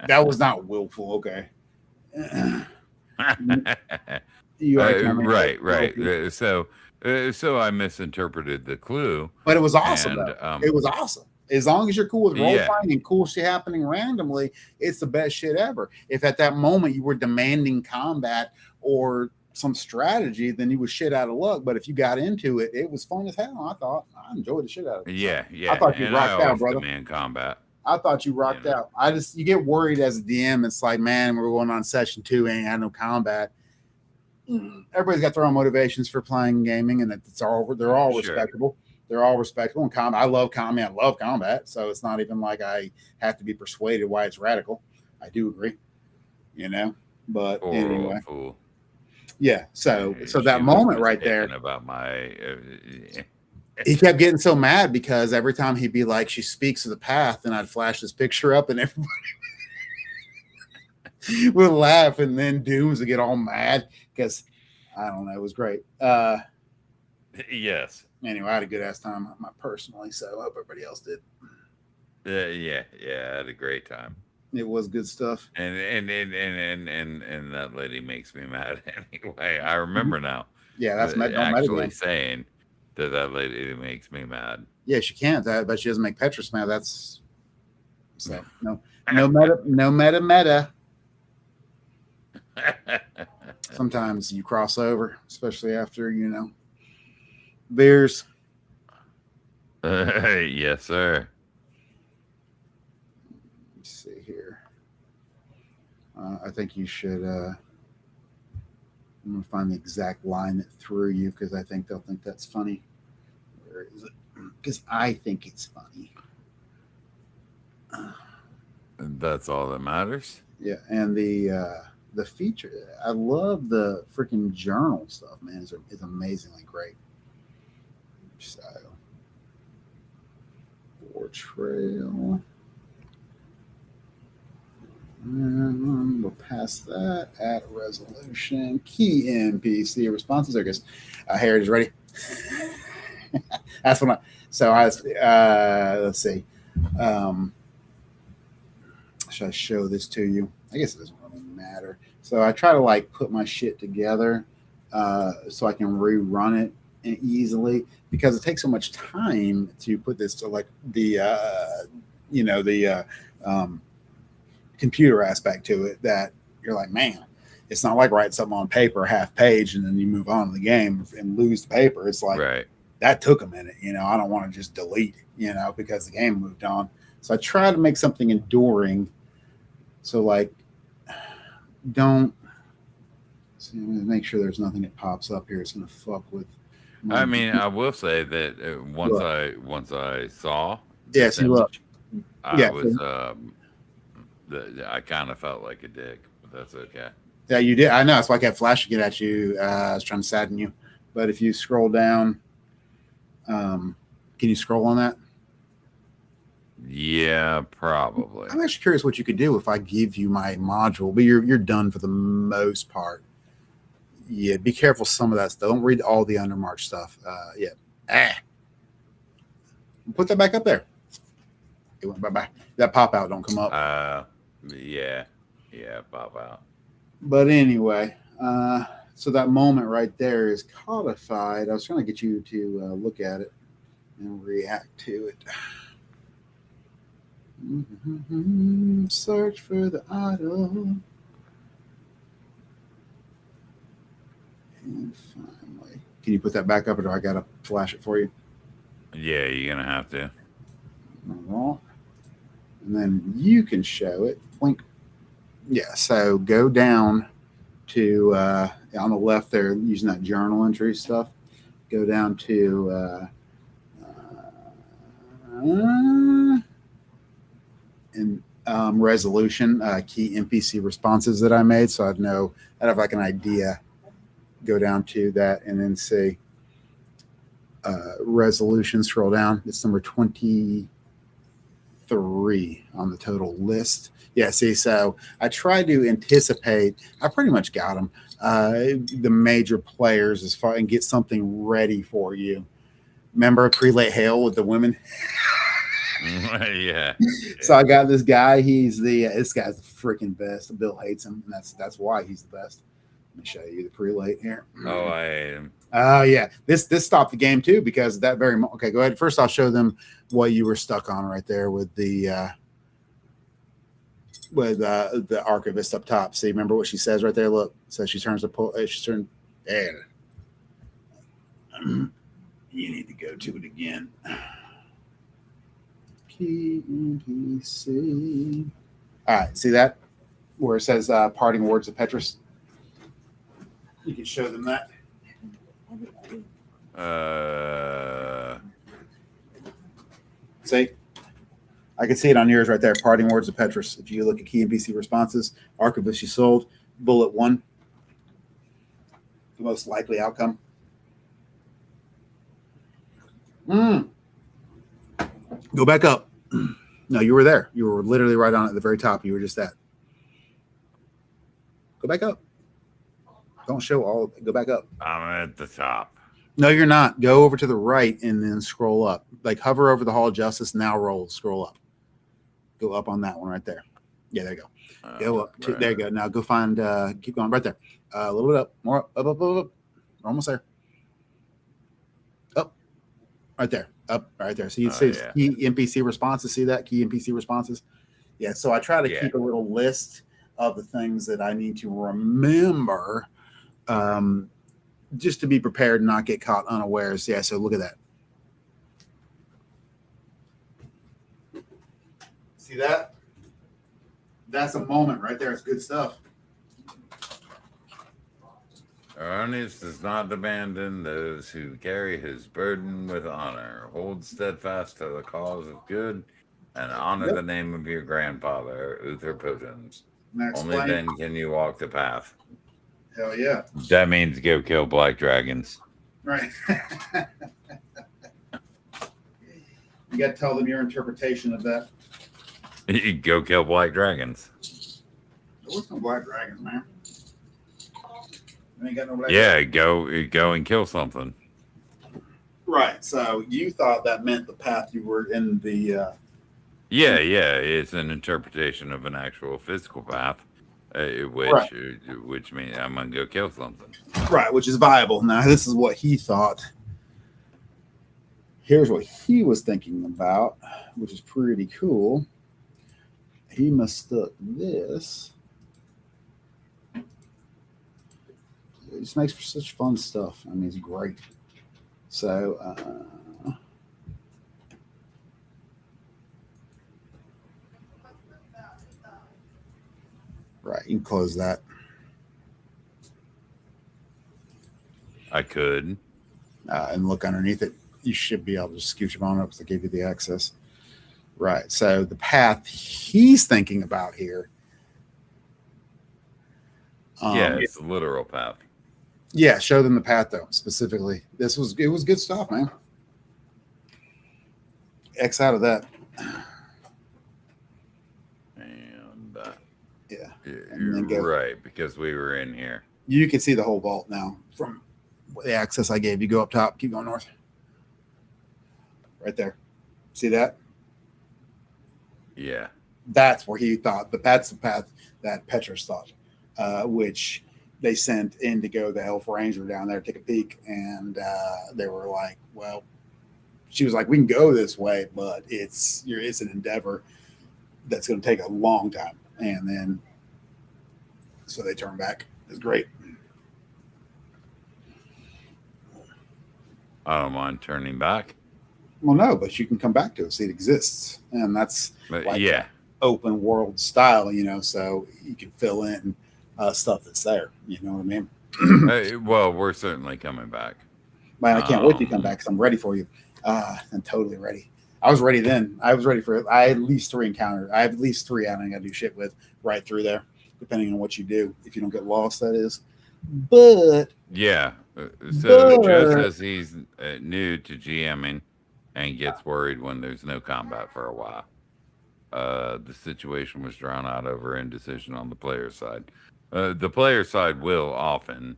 that was not willful. Okay. You are right. So I misinterpreted the clue, but it was awesome and though. It was awesome. As long as you're cool with role yeah, playing and cool shit happening randomly, it's the best shit ever. If at that moment you were demanding combat or some strategy, then you was shit out of luck. But if you got into it, it was fun as hell. I thought I enjoyed the shit out of it. yeah, I thought you and I rocked out, always brother. demand combat. I thought you rocked out. You get worried as a DM. It's like, man, we're going on session 2, ain't had no combat. Everybody's got their own motivations for playing gaming, and they're all respectable. They're all respectable. And I love combat. I love combat. So it's not even like I have to be persuaded why it's radical. I do agree, But anyway, fool. Yeah. So that moment right there. About my. He kept getting so mad because every time he'd be like, "She speaks of the path," and I'd flash this picture up, and everybody would laugh, and then Dooms would get all mad because I don't know. It was great. Yes. Anyway, I had a good ass time personally, so I hope everybody else did. Yeah, I had a great time. It was good stuff. And that lady makes me mad anyway. I remember now. Yeah, that's actually saying that lady makes me mad. Yeah, she can't. But she doesn't make Petrus mad. That's so no meta. Sometimes you cross over, especially after beers. Yes, sir. Let's see here. I think you should. I'm gonna find the exact line that threw you because I think they'll think that's funny. Where is it? Because I think it's funny. That's all that matters. Yeah, and the feature, I love the freaking journal stuff, man. It's amazingly great. So, portrayal. We'll pass that at resolution. Key NPC responses. I guess Heritage ready. That's what I. So I was. Let's see. Should I show this to you? I guess it doesn't really matter. So I try to like put my shit together so I can rerun it easily because it takes so much time to put this to like the computer aspect to it that you're like, man, it's not like writing something on paper half page and then you move on to the game and lose the paper. It's like Right. that took a minute, I don't want to just delete it, because the game moved on. So I try to make something enduring. So like, don't see, make sure there's nothing that pops up here. It's going to fuck with. I mean, I will say that once I saw Yes, you look. I was I kind of felt like a dick, but that's okay. Yeah, you did. I know. That's why I kept flashing it at you. I was trying to sadden you. But if you scroll down, can you scroll on that? Yeah, probably. I'm actually curious what you could do if I give you my module, but you're done for the most part. Yeah, be careful some of that stuff. Don't read all the undermarch stuff. Put that back up there. It went bye-bye. That pop out don't come up. Yeah, pop out. But anyway, so that moment right there is codified. I was trying to get you to look at it and react to it. Search for the idol. And finally, can you put that back up, or do I gotta flash it for you? Yeah, you're gonna have to. And then you can show it. Blink. Yeah. So go down to on the left there, using that journal entry stuff. Go down to resolution, key NPC responses that I made, so I'd have like an idea. Go down to that and then say resolution, scroll down. It's number 23 on the total list. Yeah, see, so I tried to anticipate. I pretty much got them. The major players as far and get something ready for you. Remember Prelate Hail with the women? Yeah. So I got this guy. This guy's the freaking best. Bill hates him, and that's why he's the best. Let me show you the prelate here. Oh, I hate him. Oh yeah, this stopped the game too because that very moment. Okay, go ahead. First, I'll show them what you were stuck on right there with the archivist up top. See, remember what she says right there? Look, so she turns there. You need to go to it again. Key NPC. All right, see that where it says "Parting Words of Petrus." You can show them that. See, I can see it on yours right there. Parting Words of Petrus. If you look at key NPC responses, archivist you sold, bullet 1, the most likely outcome. Go back up. No, you were there. You were literally right on at the very top. You were just that. Go back up. Don't show all of it. Go back up. I'm at the top. No, you're not. Go over to the right and then scroll up. Like hover over the Hall of Justice. Now roll. Scroll up. Go up on that one right there. Yeah, there you go. Go up. Right. There you go. Now go find. Keep going right there. A little bit up. More up. Up. We're almost there. Up. Right there. Up. Right there. So you see key NPC responses. See that key NPC responses? Yeah. So I try to keep a little list of the things that I need to remember. Just to be prepared and not get caught unawares. Yeah, so look at that. See that? That's a moment right there. It's good stuff. Ernest does not abandon those who carry his burden with honor. Hold steadfast to the cause of good. and honor Yep. the name of your grandfather, Uther Potens. Now Only explain. then can you walk the path. Hell yeah. That means go kill black dragons. Right. You got to tell them your interpretation of that. You go kill black dragons. There was no black dragons, man. They ain't got no black Yeah, dragons. go and kill something. Right. So you thought that meant the path you were in the. Yeah, it's an interpretation of an actual physical path, which means I'm gonna go kill something. Right, which is viable. Now, this is what he thought. Here's what he was thinking about, which is pretty cool. He mistook this. It just makes for such fun stuff. I mean, it's great. So, right, you can close that. I could. And look underneath it. You should be able to scooch them on up to give you the access. Right. So the path he's thinking about here. Yeah, it's a literal path. Yeah, show them the path though. Specifically, it was good stuff, man. X out of that. And yeah, you're right, because we were in here. You can see the whole vault now from the access I gave you. Go up top, keep going north. Right there. See that? Yeah. That's where he thought, but that's the path that Petrus thought, which they sent in to go the Elf Ranger down there, take a peek, and they were like, well, she was like, we can go this way, but it's an endeavor that's going to take a long time. And then, so they turned back. It's great. I don't mind turning back. Well, no, but you can come back to it. See, it exists. And that's open world style, so you can fill in stuff that's there. You know what I mean? Well, we're certainly coming back. Man, I can't wait to come back because I'm ready for you. I'm totally ready. I was ready then. I was ready for I had at least 3 encounters. I have at least 3 I don't got to do shit with right through there, depending on what you do. If you don't get lost, that is. But yeah. So Joe says he's new to GMing and gets worried when there's no combat for a while. The situation was drawn out over indecision on the player side. The player side will often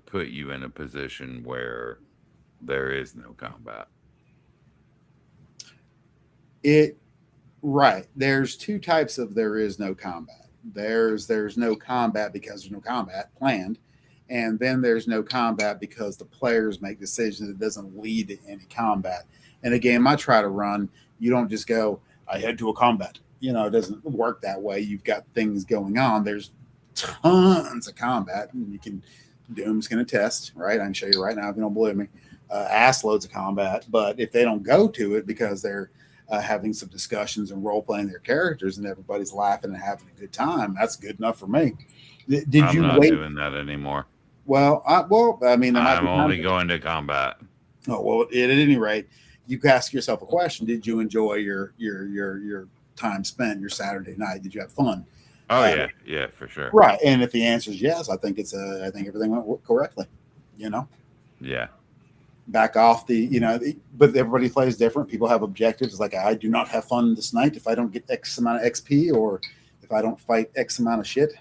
put you in a position where there is no combat. Right. There's 2 types of there is no combat. There's no combat because there's no combat planned. And then there's no combat because the players make decisions that doesn't lead to any combat. And a game I try to run, you don't just go, I head to a combat. It doesn't work that way. You've got things going on. There's tons of combat. And you can, Doom's going to test, right? I can show you right now if you don't believe me. Ass loads of combat. But if they don't go to it because they're having some discussions and role-playing their characters and everybody's laughing and having a good time, that's good enough for me. I'm not doing that anymore. Well, I mean, I'm only going to combat. Oh, well, at any rate, you can ask yourself a question. Did you enjoy your time spent, your Saturday night? Did you have fun? Oh, yeah, for sure. Right. And if the answer is yes, I think I think everything went correctly, Yeah. Back off but everybody plays different. People have objectives. Like, I do not have fun this night if I don't get X amount of XP or if I don't fight X amount of shit.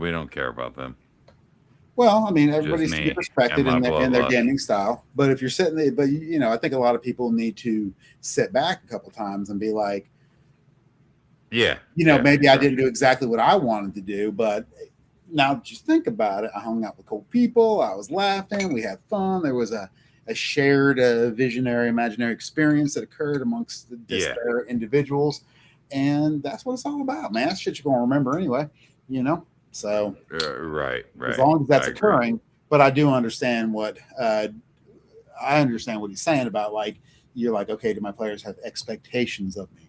We don't care about them. Well, I mean, everybody's to be respected in their gaming style. But if you're sitting there, I think a lot of people need to sit back a couple times and be like, maybe I didn't do exactly what I wanted to do, but now that you think about it, I hung out with cool people. I was laughing. We had fun. There was a shared visionary, imaginary experience that occurred amongst the disparate individuals. And that's what it's all about, man. That's shit you're going to remember anyway, So right. As long as that's occurring, but I do understand what he's saying about, like, you're like, okay, do my players have expectations of me?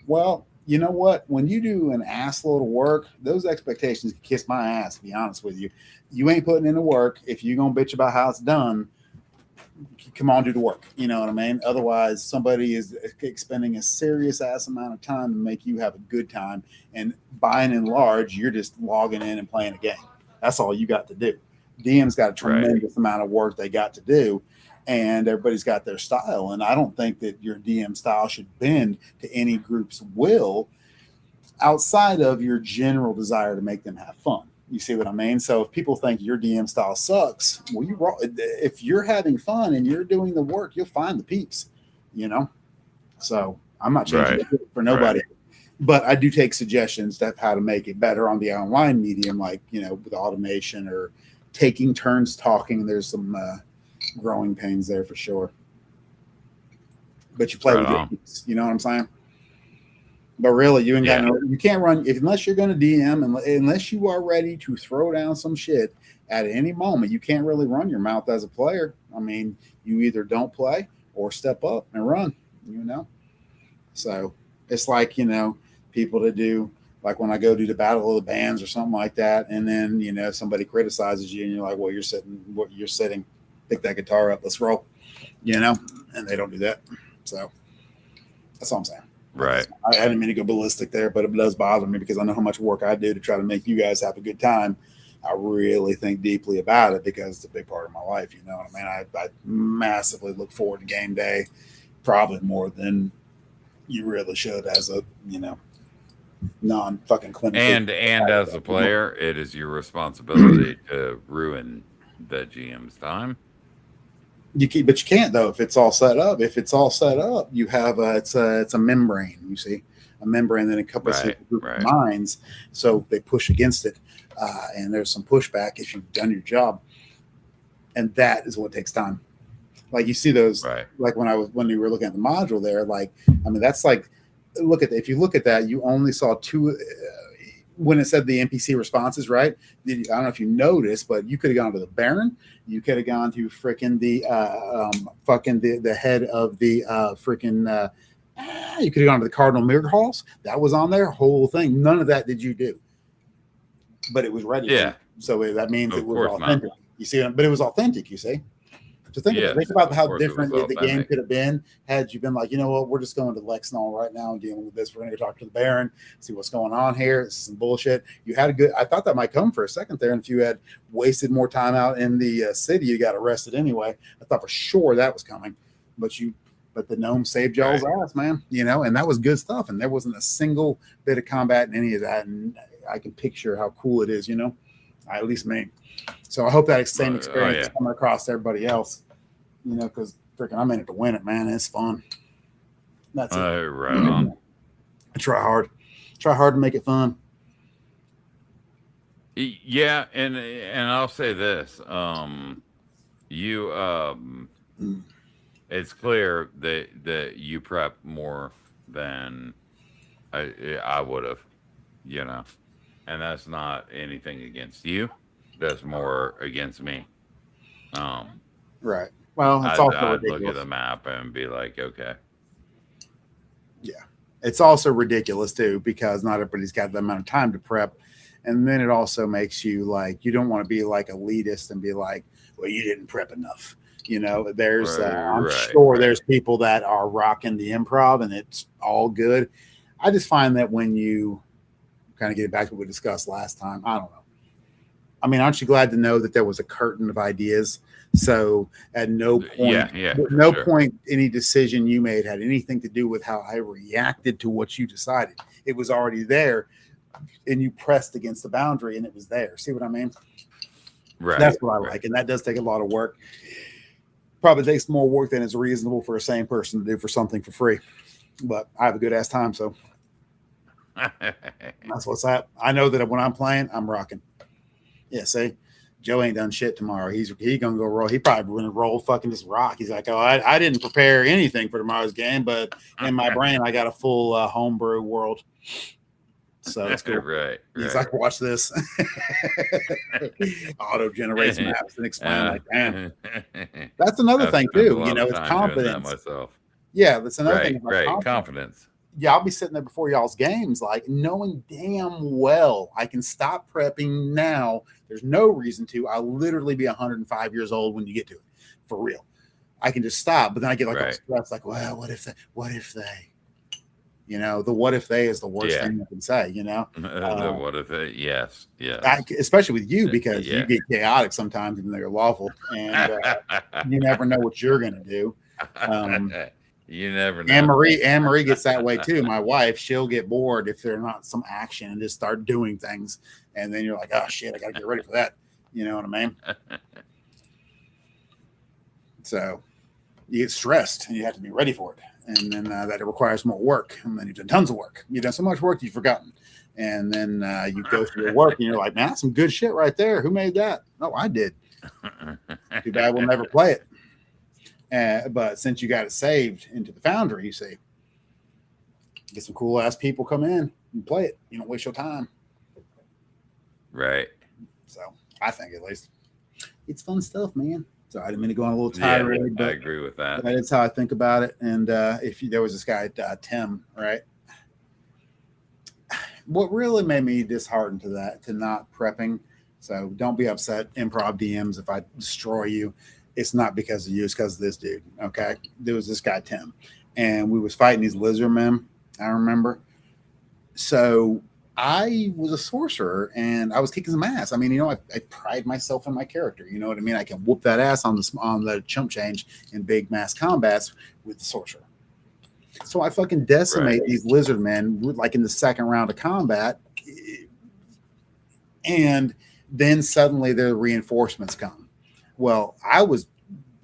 Well, you know what? When you do an assload of work, those expectations can kiss my ass, to be honest with you. You ain't putting in the work. If you're gonna bitch about how it's done, come on, do the work. You know what I mean? Otherwise, somebody is expending a serious ass amount of time to make you have a good time. And by and large, you're just logging in and playing a game. That's all you got to do. DM's got a tremendous amount of work they got to do, and everybody's got their style. And I don't think that your DM style should bend to any group's will outside of your general desire to make them have fun. You see what I mean? So if people think your DM style sucks, well, if you're having fun and you're doing the work, you'll find the peeps, you know? So I'm not changing it for nobody, but I do take suggestions of how to make it better on the online medium, like, you know, with automation or taking turns talking. There's some growing pains there for sure. But you play with your peeps, you know what I'm saying? But really, you ain't got you can't run unless you're going to DM, unless you are ready to throw down some shit at any moment. You can't really run your mouth as a player. I mean, you either don't play or step up and run, you know? So it's like, you know, people that do, like when I go do the Battle of the Bands or something like that, and then, you know, somebody criticizes you and you're like, well, you're sitting, pick that guitar up, let's roll, you know? And they don't do that. So that's all I'm saying. Right. I didn't mean to go ballistic there, but it does bother me because I know how much work I do to try to make you guys have a good time. I really think deeply about it because it's a big part of my life. You know what I mean? I massively look forward to game day, probably more than you really should as a, you know, non-fucking clinical. And as a player, it is your responsibility to ruin the GM's time. But you can't though if it's all set up. If it's all set up, you have it's a membrane. You see, a membrane that encompasses a group of minds. So they push against it, and there's some pushback if you've done your job, and that is what takes time. Like you see those, like when you were looking at the module there. Like I mean, that's like if you look at that, you only saw two. When it said the NPC responses, right? I don't know if you noticed, but you could have gone to the Baron. You could have gone to freaking the head of the you could have gone to the Cardinal Mirror Halls. That was on there, whole thing. None of that did you do, but it was ready. Yeah. So that means it was authentic. You see, but it was authentic. You see. So think about how different the game could have been had you been like, you know what, we're just going to Lexnall right now and dealing with this. We're going to go talk to the Baron, see what's going on here. This is some bullshit. You had I thought that might come for a second there. And if you had wasted more time out in the city, you got arrested anyway. I thought for sure that was coming, but the gnome saved y'all's ass, man. You know, and that was good stuff. And there wasn't a single bit of combat in any of that. And I can picture how cool it is, you know, at least me. So I hope that same experience is coming across to everybody else. You know, because freaking I'm in it to win it, man. It's fun. That's it. Right on. I try hard to make it fun. Yeah, and I'll say this: it's clear that you prep more than I would have, you know, and that's not anything against you. That's more against me. Right. Well, it's also ridiculous. Look at the map and be like, okay. Yeah. It's also ridiculous, too, because not everybody's got that amount of time to prep. And then it also makes you like, you don't want to be like elitist and be like, well, you didn't prep enough. You know, there's, I'm sure there's people that are rocking the improv and it's all good. I just find that when you kind of get back to what we discussed last time, I don't know. I mean, aren't you glad to know that there was a curtain of ideas? So at no point, point, any decision you made had anything to do with how I reacted to what you decided. It was already there, and you pressed against the boundary, and it was there. See what I mean? Right. That's what I like, and that does take a lot of work. Probably takes more work than is reasonable for a sane person to do for something for free. But I have a good ass time, so that's what's up. I know that when I'm playing, I'm rocking. Yeah, see, Joe ain't done shit tomorrow. He gonna go roll. He probably gonna roll fucking just rock. He's like, oh, I didn't prepare anything for tomorrow's game, but in my brain I got a full homebrew world. So it's cool. He's like, watch this. Auto generates maps and explain like, man. That's another thing too. You know, it's confidence. Yeah, that's another thing. Confidence. Yeah, I'll be sitting there before y'all's games, like knowing damn well I can stop prepping now. There's no reason to. I'll literally be 105 years old when you get to it, for real. I can just stop. But then I get like all Right. stressed, like, well, what if they, you know, the what if they is the worst thing you can say, you know. The what if it? Yes. Especially with you, because you Yeah. get chaotic sometimes even though you're lawful, and you never know what you're gonna do. You never know. Anne Marie gets that way too. My wife, she'll get bored if there's not some action and just start doing things, and then you're like, oh shit, I gotta get ready for that. You know what I mean? So you get stressed and you have to be ready for it, and then that it requires more work, and then you've done tons of work. You've done so much work you've forgotten, and then you go through your work and you're like, man, that's some good shit right there. Who made that? Oh, I did. Too bad we'll never play it. But since you got it saved into the Foundry, you see, get some cool ass people come in and play it. You don't waste your time. Right. So I think, at least, it's fun stuff, man. So I didn't mean to go on a little tirade, but I agree with that. That is how I think about it. And there was this guy, Tim, right? What really made me disheartened to not prepping. So don't be upset, improv DMs, if I destroy you. It's not because of you, it's because of this dude. Okay. There was this guy, Tim, and we was fighting these lizard men, I remember. So I was a sorcerer and I was kicking some ass. I mean, you know, I pride myself in my character. You know what I mean? I can whoop that ass on the chump change in big mass combats with the sorcerer. So I fucking decimate these lizard men like in the second round of combat. And then suddenly the reinforcements come. Well, I was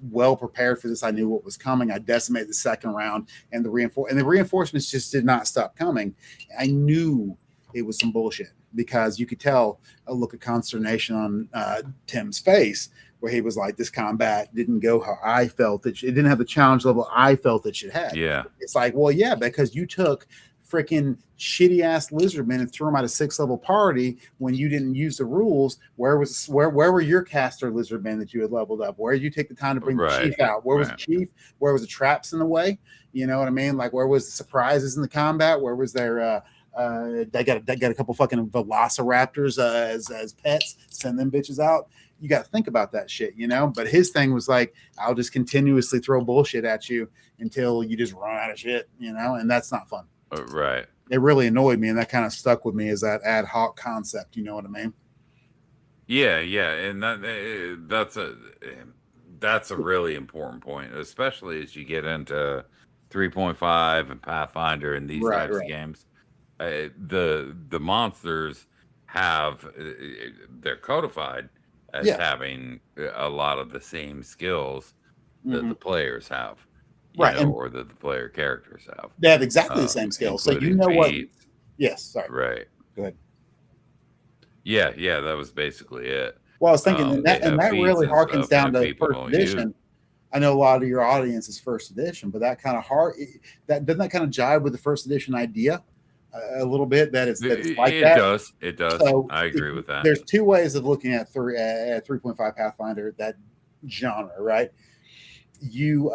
well prepared for this. I knew what was coming. I decimated the second round, and the reinforcements just did not stop coming. I knew it was some bullshit, because you could tell a look of consternation on Tim's face, where he was like, this combat didn't go how I felt it didn't have the challenge level I felt it should have. Yeah. It's like, well, yeah, because you took freaking shitty ass lizardmen and threw them out of 6th level party when you didn't use the rules. Where were your caster lizardmen that you had leveled up? Where did you take the time to bring the chief out? Where was the chief? Where was the traps in the way? You know what I mean? Like, where was the surprises in the combat? Where was their they got a couple fucking velociraptors as pets? Send them bitches out. You got to think about that shit, you know. But his thing was like, I'll just continuously throw bullshit at you until you just run out of shit, you know. And that's not fun. Right. It really annoyed me, and that kind of stuck with me, as that ad hoc concept. You know what I mean? Yeah, and that's a really important point, especially as you get into 3.5 and Pathfinder and these types of games. The monsters have they're codified as having a lot of the same skills that the players have. Or that the player characters have. They have exactly the same skills. So you know what? Yes, sorry. Right. Go ahead. Yeah, that was basically it. Well, I was thinking, and that really harkens down to first edition. I know a lot of your audience is first edition, but that kind of doesn't that kind of jive with the first edition idea a little bit? That it's like that. It does. So I agree with that. There's two ways of looking at 3.5 Pathfinder, that genre, right? You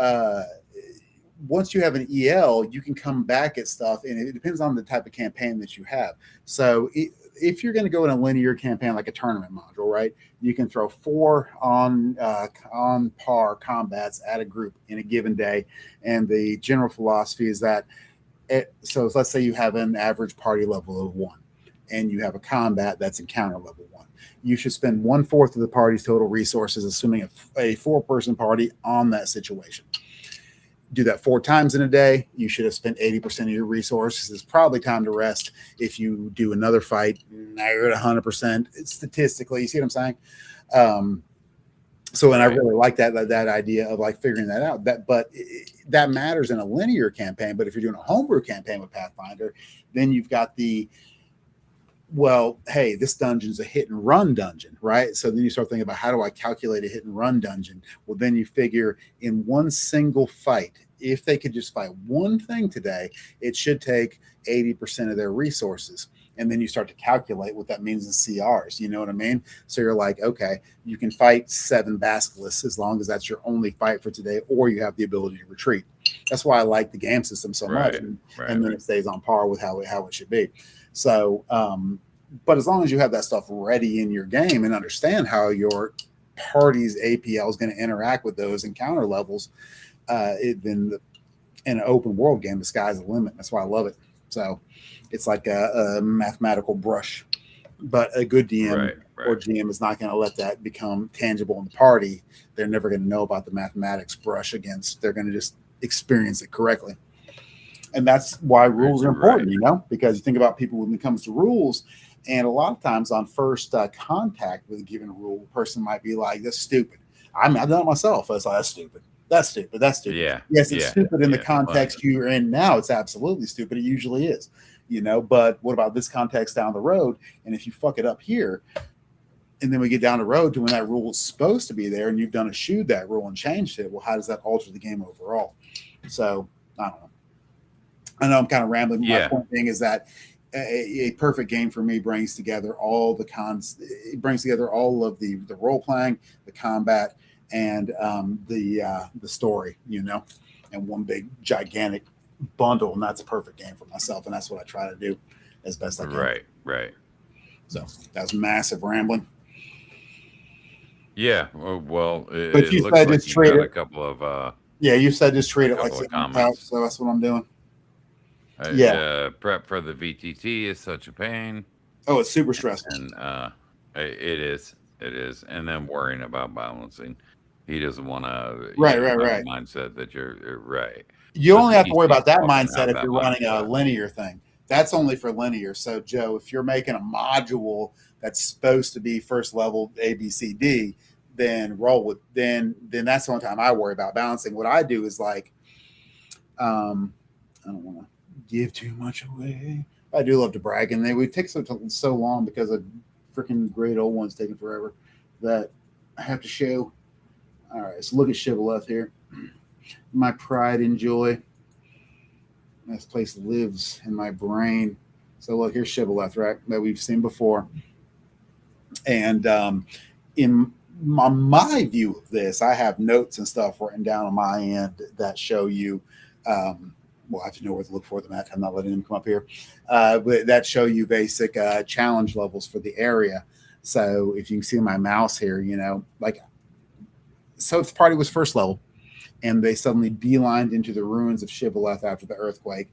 once you have an EL, you can come back at stuff, and it depends on the type of campaign that you have. So if you're going to go in a linear campaign, like a tournament module, right, you can throw 4 on par combats at a group in a given day. And the general philosophy is that so let's say you have an average party level of 1, and you have a combat that's encounter level 1. You should spend 1/4 of the party's total resources, assuming a 4-person party, on that situation. Do that 4 times in a day. You should have spent 80% of your resources. It's probably time to rest. If you do another fight, now you're at 100% statistically. You see what I'm saying? And I really like that idea of like figuring that out. That matters in a linear campaign. But if you're doing a homebrew campaign with Pathfinder, then you've got hey, this dungeon's a hit and run dungeon, right? So then you start thinking about, how do I calculate a hit and run dungeon? Well, then you figure in one single fight, if they could just fight one thing today, it should take 80% of their resources. And then you start to calculate what that means in CRs. You know what I mean? So you're like, okay, you can fight 7 basilisks as long as that's your only fight for today, or you have the ability to retreat. That's why I like the game system so much. And then it stays on par with how it should be. So, but as long as you have that stuff ready in your game and understand how your party's APL is going to interact with those encounter levels, in an open world game, the sky's the limit. That's why I love it. So it's like a mathematical brush, but a good DM or GM is not going to let that become tangible in the party. They're never going to know about the mathematics brush against. They're going to just experience it correctly. And that's why rules are important, you know, because you think about people when it comes to rules, and a lot of times on first contact with a given rule, a person might be like, that's stupid. I've done it myself. I was like, that's stupid. That's stupid. That's stupid. Yeah. Yes, it's stupid in the context you're in now. It's absolutely stupid. It usually is, you know, but what about this context down the road? And if you fuck it up here, and then we get down the road to when that rule is supposed to be there and you've done a shoot that rule and changed it, well, how does that alter the game overall? So I don't know. I know I'm kind of rambling. My point being is that a perfect game for me brings together all the cons. It brings together all of the role playing, the combat, and the story, you know, and one big gigantic bundle. And that's a perfect game for myself. And that's what I try to do as best I can. Right. So that was massive rambling. Yeah. Well, but you said just treat it. A couple of you said just treat it like comments. So that's what I'm doing. Prep for the VTT is such a pain. Oh, it's super stressful. And it is. And then worrying about balancing. He doesn't want to right. mindset that you're right. You only have to worry about that mindset if you're running a linear thing. That's only for linear. So Joe, if you're making a module that's supposed to be first level A, B, C, D, then roll with then that's the only time I worry about balancing. What I do is like I don't want to give too much away. I do love to brag, and they would take so long because of freaking great old ones taking forever that I have to show. All right, so look at Shibboleth here. My pride and joy. This place lives in my brain. So look, here's Shibboleth, right? That we've seen before. And in my view of this, I have notes and stuff written down on my end that show you. Well, I have to know where to look for them at. I'm not letting them come up here. But that show you basic challenge levels for the area. So if you can see my mouse here, you know, like, so if the party was first level and they suddenly beelined into the ruins of Shibboleth after the earthquake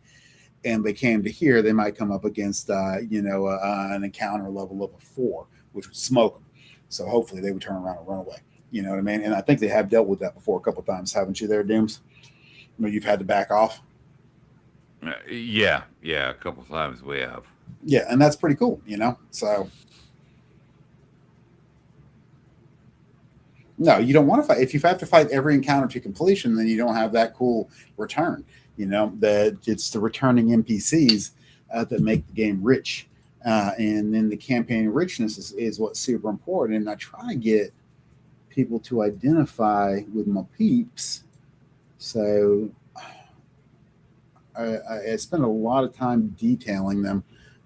and they came to here, they might come up against, an encounter level of a 4, which would smoke them. So hopefully they would turn around and run away. You know what I mean? And I think they have dealt with that before a couple of times, haven't you there, Dooms? Where you've had to back off. Yeah, a couple of times we have. Yeah, and that's pretty cool, you know. So no, you don't want to fight. If you have to fight every encounter to completion, then you don't have that cool return. You know, that it's the returning NPCs that make the game rich, and then the campaign richness is what's super important. And I try to get people to identify with my peeps. So I spend a lot of time detailing them.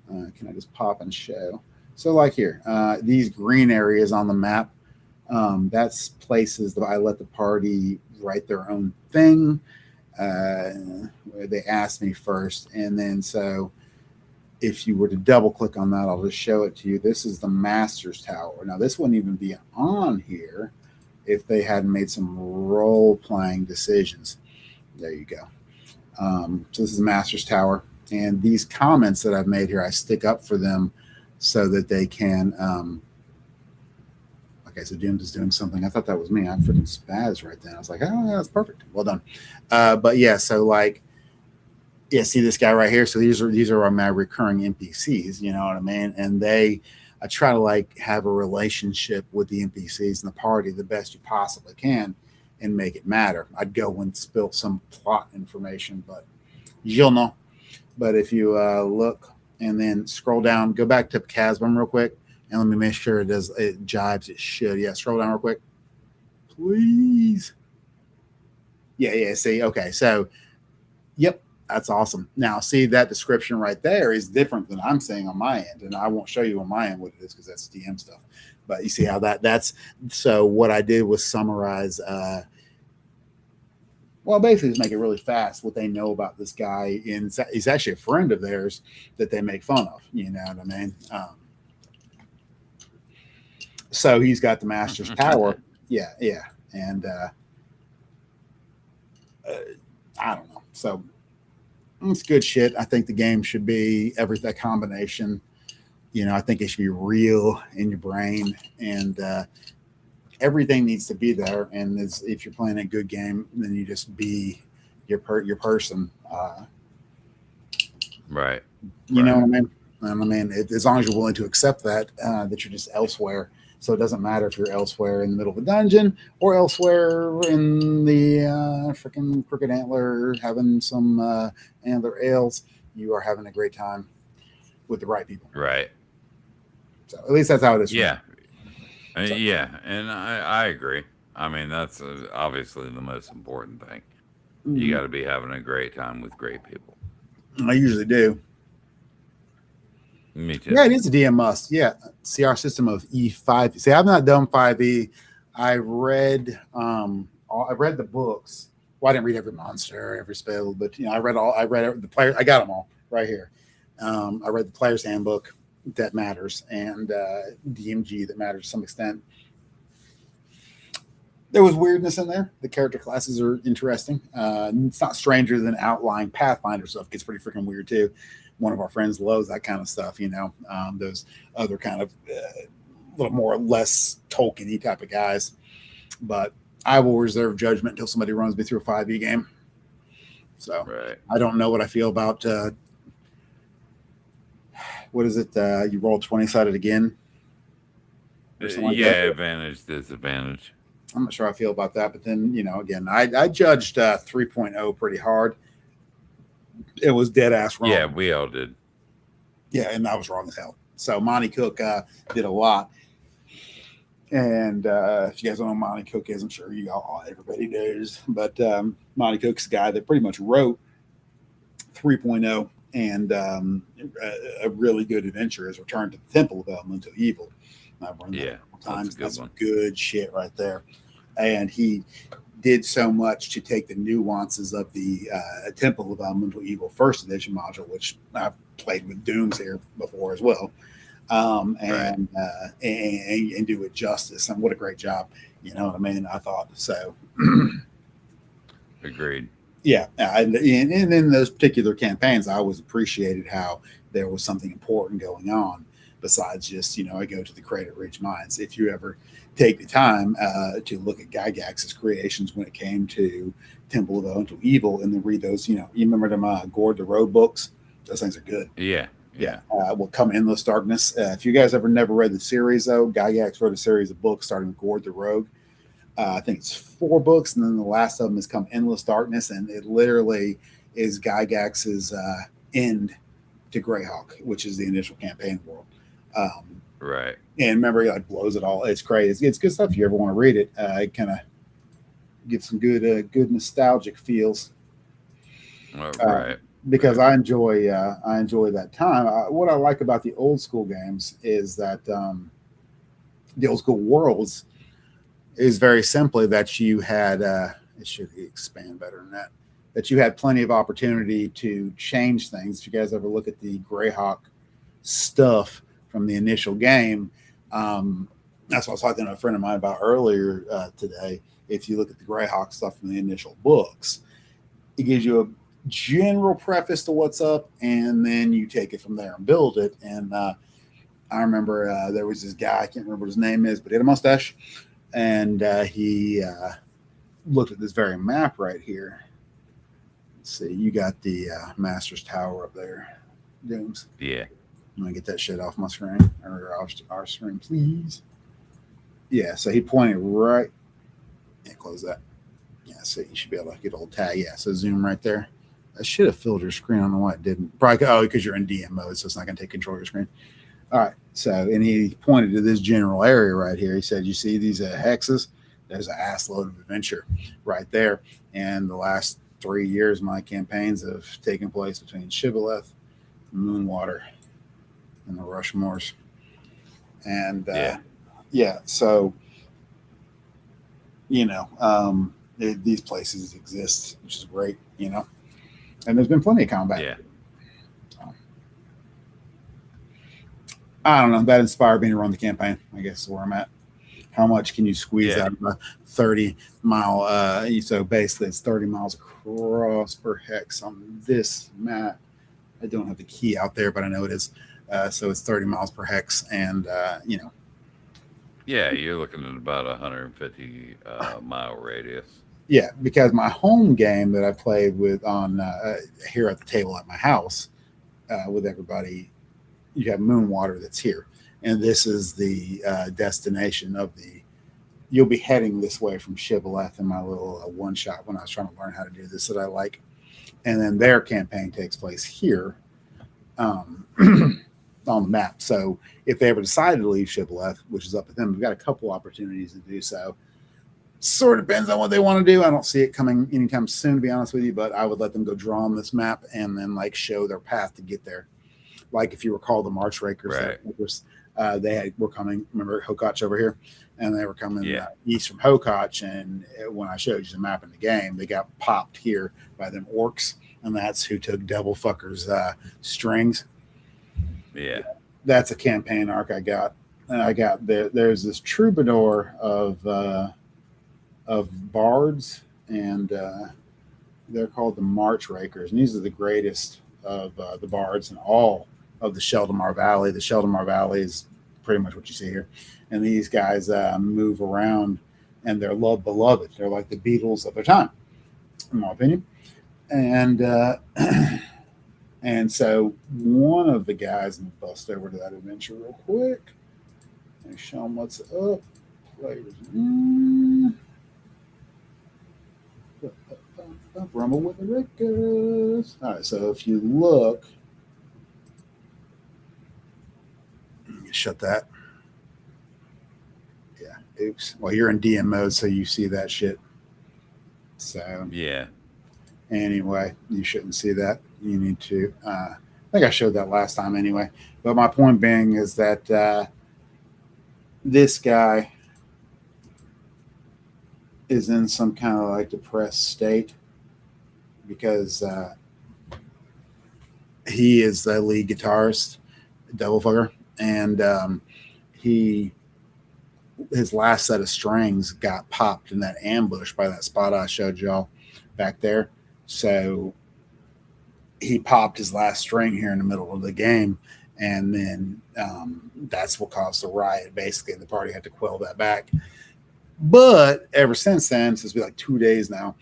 Can I just pop and show? So like here, these green areas on the map, that's places that I let the party write their own thing. Where they asked me first. And then so if you were to double click on that, I'll just show it to you. This is the Master's Tower. Now this wouldn't even be on here if they hadn't made some role-playing decisions. There you go. So this is the Master's Tower, and these comments that I've made here, I stick up for them so that they can. Okay, so Jim is doing something. I thought that was me. I freaking spazzed right then. I was like, oh, yeah, that's perfect. Well done. But yeah, so like, yeah, see this guy right here. So these are my recurring NPCs. You know what I mean? And I try to like have a relationship with the NPCs and the party the best you possibly can, and make it matter. I'd go and spill some plot information, but you'll know. But if you look and then scroll down, go back to Chasm real quick, and let me make sure it jibes. It should. Yeah, scroll down real quick, please. Yeah. See, okay. So, yep, that's awesome. Now, see that description right there is different than I'm saying on my end, and I won't show you on my end what it is because that's DM stuff. But you see how that's so what I did was summarize, basically just make it really fast what they know about this guy. And he's actually a friend of theirs that they make fun of. You know what I mean? So he's got the Master's Tower. yeah, and I don't know. So it's good shit. I think the game should be everything combination. I think it should be real in your brain, and everything needs to be there. And if you're playing a good game, then you just be your person. Right. You know what I mean? And I mean, as long as you're willing to accept that you're just elsewhere. So it doesn't matter if you're elsewhere in the middle of a dungeon or elsewhere in the freaking Crooked Antler having some antler ales. You are having a great time with the right people. Right. So at least that's how it is. Yeah. Yeah. And I agree. I mean, that's obviously the most important thing. You got to be having a great time with great people. I usually do. Me too. Yeah, it is a DM must. Yeah. See our system of E5. See, I've not done 5e. I read the books. Well, I didn't read every monster, every spell, but I read the player. I got them all right here. I read the player's handbook that matters, and DMG that matters to some extent. There was weirdness in there. The character classes are interesting. It's not stranger than outlying Pathfinder stuff. Gets pretty freaking weird too. One of our friends loves that kind of stuff. Those other kind of little more or less Tolkien-y type of guys. But I will reserve judgment until somebody runs me through a 5e game. So right. I don't know what I feel about. What is it? You roll 20-sided again? Like advantage, disadvantage. I'm not sure how I feel about that. But then, again, I judged 3.0 pretty hard. It was dead ass wrong. Yeah, we all did. Yeah, and I was wrong as hell. So Monty Cook did a lot. And if you guys don't know who Monty Cook is, I'm sure everybody knows. But Monty Cook's the guy that pretty much wrote 3.0 and a really good adventure is Return to the Temple of Elemental Evil. I've run that a couple times. That's good shit right there. And he did so much to take the nuances of the Temple of Elemental Evil first edition module, which I've played with Dooms here before as well, and do it justice. And what a great job. You know what I mean? I thought so. Agreed. Yeah. And in those particular campaigns, I always appreciated how there was something important going on besides just, I go to the Crater Ridge Mines. If you ever take the time to look at Gygax's creations when it came to Temple of Elemental Evil and then read those, you remember them Gord the Road books? Those things are good. Yeah. Will come Endless Darkness. If you guys ever never read the series, though, Gygax wrote a series of books starting with Gord the Rogue. I think it's 4 books, and then the last of them has come Endless Darkness, and it literally is Gygax's end to Greyhawk, which is the initial campaign world. Right. And remember, he blows it all. It's crazy. It's good stuff. If you ever want to read it, it kind of gives some good nostalgic feels. Right. Because I enjoy that time. What I like about the old school games is that the old school worlds is very simply that you had it should expand better than that you had plenty of opportunity to change things. If you guys ever look at the Greyhawk stuff from the initial game, that's what I was talking to a friend of mine about earlier today. If you look at the Greyhawk stuff from the initial books, it gives you a general preface to what's up, and then you take it from there and build it. And I remember there was this guy, I can't remember what his name is, but he had a mustache, and he looked at this very map right here. Let's see, you got the Master's Tower up there, Dooms. Yeah. I'm gonna get that shit off my screen, or our screen, please. Yeah, so he pointed right. Yeah, close that. Yeah, so you should be able to get a little tag. Yeah, so zoom right there. I should have filled your screen. I don't know why it didn't. Probably because you're in DM mode, so it's not going to take control of your screen. All right. So, and he pointed to this general area right here. He said, "You see these hexes? There's an ass load of adventure right there." And the last 3 years, my campaigns have taken place between Shibboleth, Moonwater, and the Rushmores. And so these places exist, which is great, and there's been plenty of combat. Yeah. So, I don't know. That inspired me to run the campaign, I guess is where I'm at. How much can you squeeze Yeah. out of a 30-mile? So basically, it's 30 miles across per hex on this map. I don't have the key out there, but I know it is. So it's 30 miles per hex, and Yeah, you're looking at about 150 mile radius. yeah, because my home game that I played with on here at the table at my house with everybody, you have Moonwater that's here, and this is the destination of the. You'll be heading this way from Shibboleth in my little one shot when I was trying to learn how to do this that I like, and then their campaign takes place here on the map. So if they ever decide to leave Shibboleth, which is up to them, we've got a couple opportunities to do so. Sort of depends on what they want to do. I don't see it coming anytime soon, to be honest with you, but I would let them go draw on this map and then like show their path to get there. Like if you recall the March Rakers, Right. they were coming, remember Hokach over here? And they were coming east from Hokach, and when I showed you the map in the game, they got popped here by them orcs, and that's who took Devil Fucker's strings. Yeah. That's a campaign arc I got. And I got there's this troubadour of bards, and they're called the March Rakers, and these are the greatest of the bards in all of the Sheldomar Valley. The Sheldomar Valley is pretty much what you see here, and these guys move around, and they're beloved. They're like the Beatles of their time, in my opinion. And and so one of the guys, and bust over to that adventure real quick and show them what's up. Players. Rumble with the Rickers. All right, so if you look, shut that. Yeah, oops. Well, you're in DM mode, so you see that shit. So yeah. Anyway, you shouldn't see that. You need to. I think I showed that last time anyway. But my point being is that this guy is in some kind of like depressed state because he is the lead guitarist, Devil Fucker, and his last set of strings got popped in that ambush by that spot I showed y'all back there. So he popped his last string here in the middle of the game, and then that's what caused the riot. Basically, the party had to quell that back. But ever since then, since like 2 days now,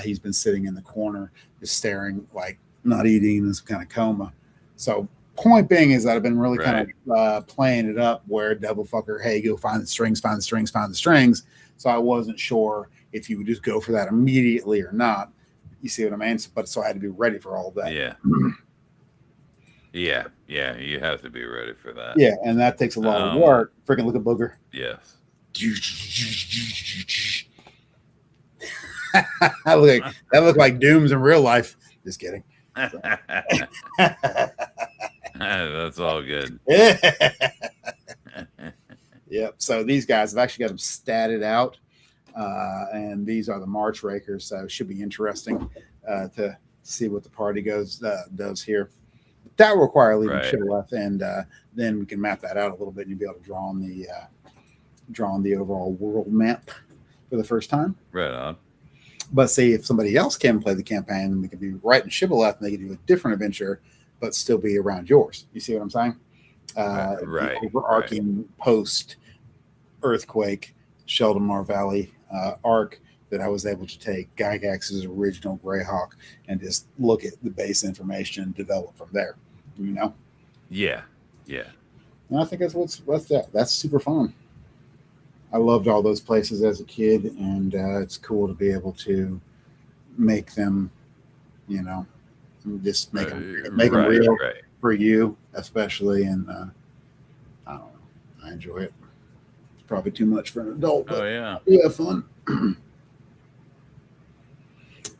he's been sitting in the corner, just staring, like not eating, in some kind of coma. So point being is that I've been really kind of playing it up where Devil Fucker, hey, go find the strings, find the strings, find the strings. So I wasn't sure if you would just go for that immediately or not. You see what I mean? But so I had to be ready for all of that. Yeah. Yeah. You have to be ready for that. Yeah, and that takes a lot of work. Freaking look at Booger. Yes. that looked like Dooms in real life. Just kidding. That's all good. Yep. So these guys, I've actually got them statted out, and these are the March Rakers. So it should be interesting to see what the party does here. That will require leaving Shibboleth, and then we can map that out a little bit, and you'll be able to draw on the overall world map for the first time. Right on. But see, if somebody else can play the campaign, then we can be right in Shibboleth, and they can do a different adventure, but still be around yours. You see what I'm saying? Right. The overarching post-earthquake Sheldomar Valley arc that I was able to take Gygax's original Greyhawk and just look at the base information and develop from there. You know? Yeah. And I think that's super fun. I loved all those places as a kid, and it's cool to be able to make them, just make them real for you, especially. And I don't know, I enjoy it. It's probably too much for an adult, but yeah, fun.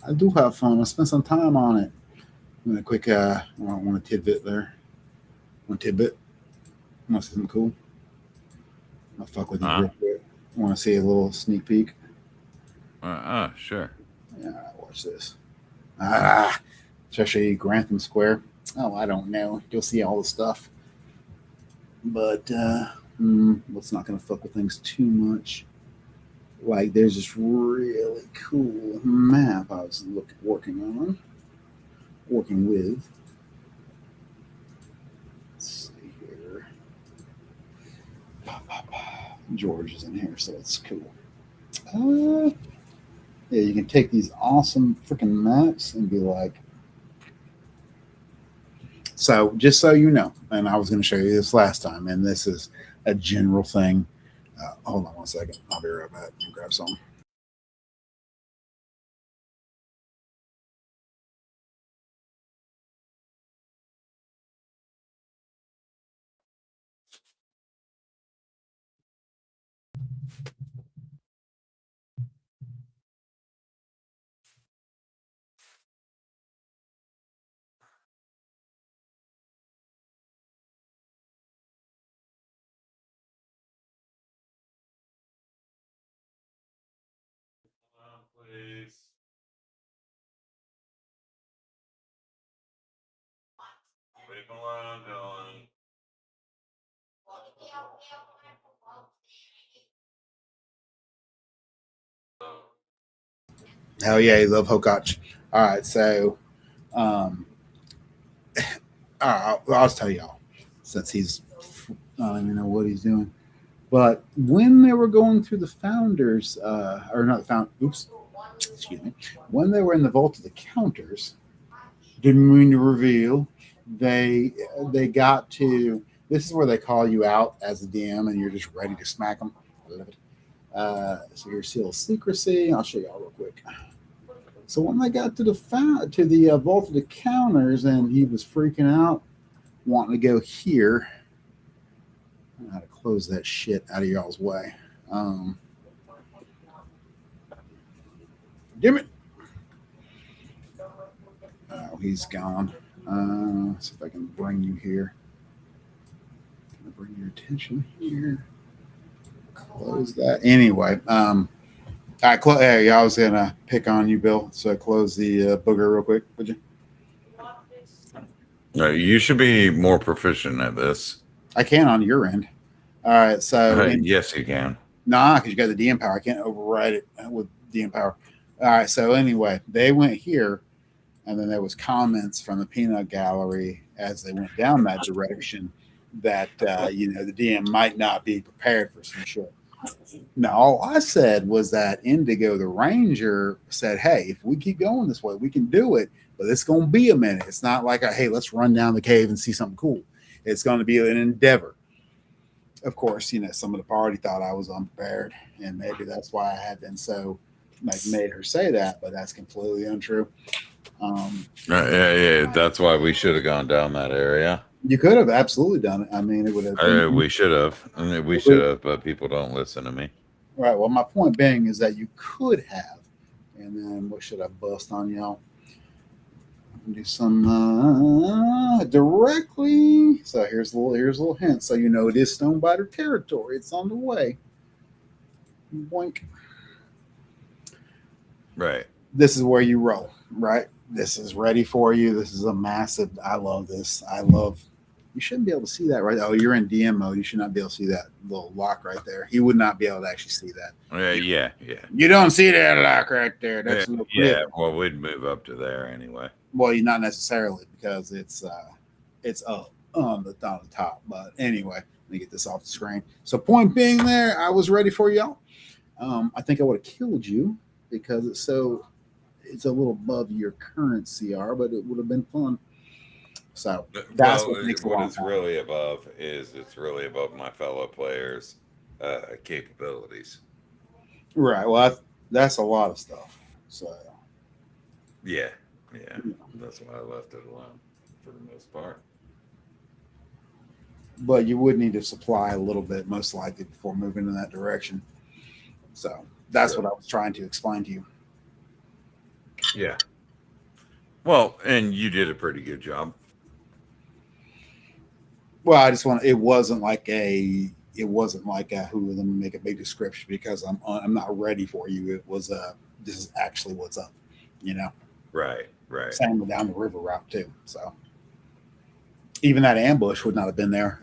I do have fun. I spent some time on it. I'm gonna quick. I want a tidbit there. One tidbit. Want to see something cool? I'll fuck with you real quick. Want to see a little sneak peek? Sure. Yeah, watch this. Especially Grantham Square. Oh, I don't know. You'll see all the stuff. But Let's not going to fuck with things too much. Like there's this really cool map I was working with. Let's see here. George is in here, so it's cool. Yeah, you can take these awesome freaking maps and be like. So just so you know, and I was going to show you this last time, and this is a general thing. Hold on one second. I'll be right back and grab some. Please. Leave him alone, Dylan. Hell yeah, you love Hokach. All right, so um, I'll tell y'all since he's I don't even know what he's doing. But when they were going through the founders, or not the found, oops, excuse me, when they were in the vault of the counters, didn't mean to reveal. They got to. This is where they call you out as a DM, and you're just ready to smack them. I love it. So here's seal of secrecy. I'll show y'all real quick. So when they got to the vault of the counters, and he was freaking out, wanting to go here. I don't know how to close that shit out of y'all's way. Damn it! Oh, he's gone. Let's see if I can bring you here. Can I bring your attention here? Close that. Anyway, I was gonna pick on you, Bill. So close the booger real quick, would you? No, you should be more proficient at this. I can on your end. All right, so yes, you can. Nah, because you got the DM power. I can't override it with DM power. All right, so anyway, they went here, and then there was comments from the peanut gallery as they went down that direction that the DM might not be prepared for some shit. Now, all I said was that Indigo, the ranger, said, "Hey, if we keep going this way, we can do it, but it's going to be a minute. It's not like hey, let's run down the cave and see something cool. It's going to be an endeavor." Of course, some of the party thought I was unprepared, and maybe that's why I had been so made her say that, but that's completely untrue. Yeah, that's why we should have gone down that area. You could have absolutely done it. I mean, it would have. We should have. We should have, but people don't listen to me. Right. Well, my point being is that you could have, and then what should I bust on y'all? Do some directly. So here's a little hint. So it is Stonebiter territory. It's on the way. Boink. Right. This is where you roll. Right. This is ready for you. This is a massive. I love this. You shouldn't be able to see that, right? Oh, you're in DM mode. You should not be able to see that little lock right there. He would not be able to actually see that. Yeah. You don't see that lock right there. That's well, we'd move up to there anyway. Well, not necessarily because it's up on the top. But anyway, let me get this off the screen. So point being there, I was ready for y'all. I think I would have killed you because it's a little above your current CR, but it would have been fun. So that's what makes what it's really above is it's really above my fellow players' capabilities. Right. Well, that's a lot of stuff. So yeah, that's why I left it alone for the most part. But you would need to supply a little bit, most likely, before moving in that direction. So that's what I was trying to explain to you. Yeah. Well, and you did a pretty good job. Well, I just want. It wasn't like a. Let me make a big description because I'm not ready for you. It was this is actually what's up, Right. Same down the river route too. So even that ambush would not have been there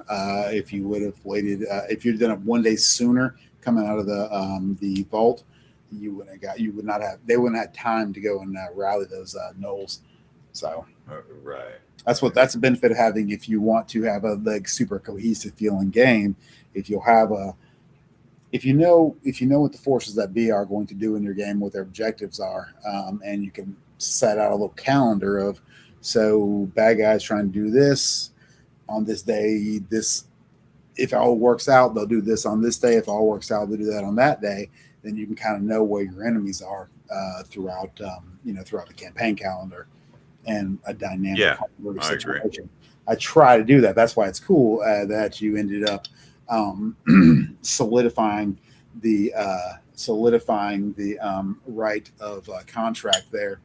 if you would have waited. If you'd done it 1 day sooner, coming out of the vault, you would have got. You would not have. They wouldn't have had time to go and rally those gnolls. So right. That's a benefit of having, if you want to have a super cohesive feeling game. If you'll have if you know what the forces that be are going to do in your game, what their objectives are, and you can set out a little calendar of, so bad guys trying to do this on this day. This, if all works out, they'll do this on this day. If all works out, they'll do that on that day. Then you can kind of know where your enemies are throughout the campaign calendar and a dynamic situation. I try to do that. That's why it's cool that you ended up solidifying the right of contract there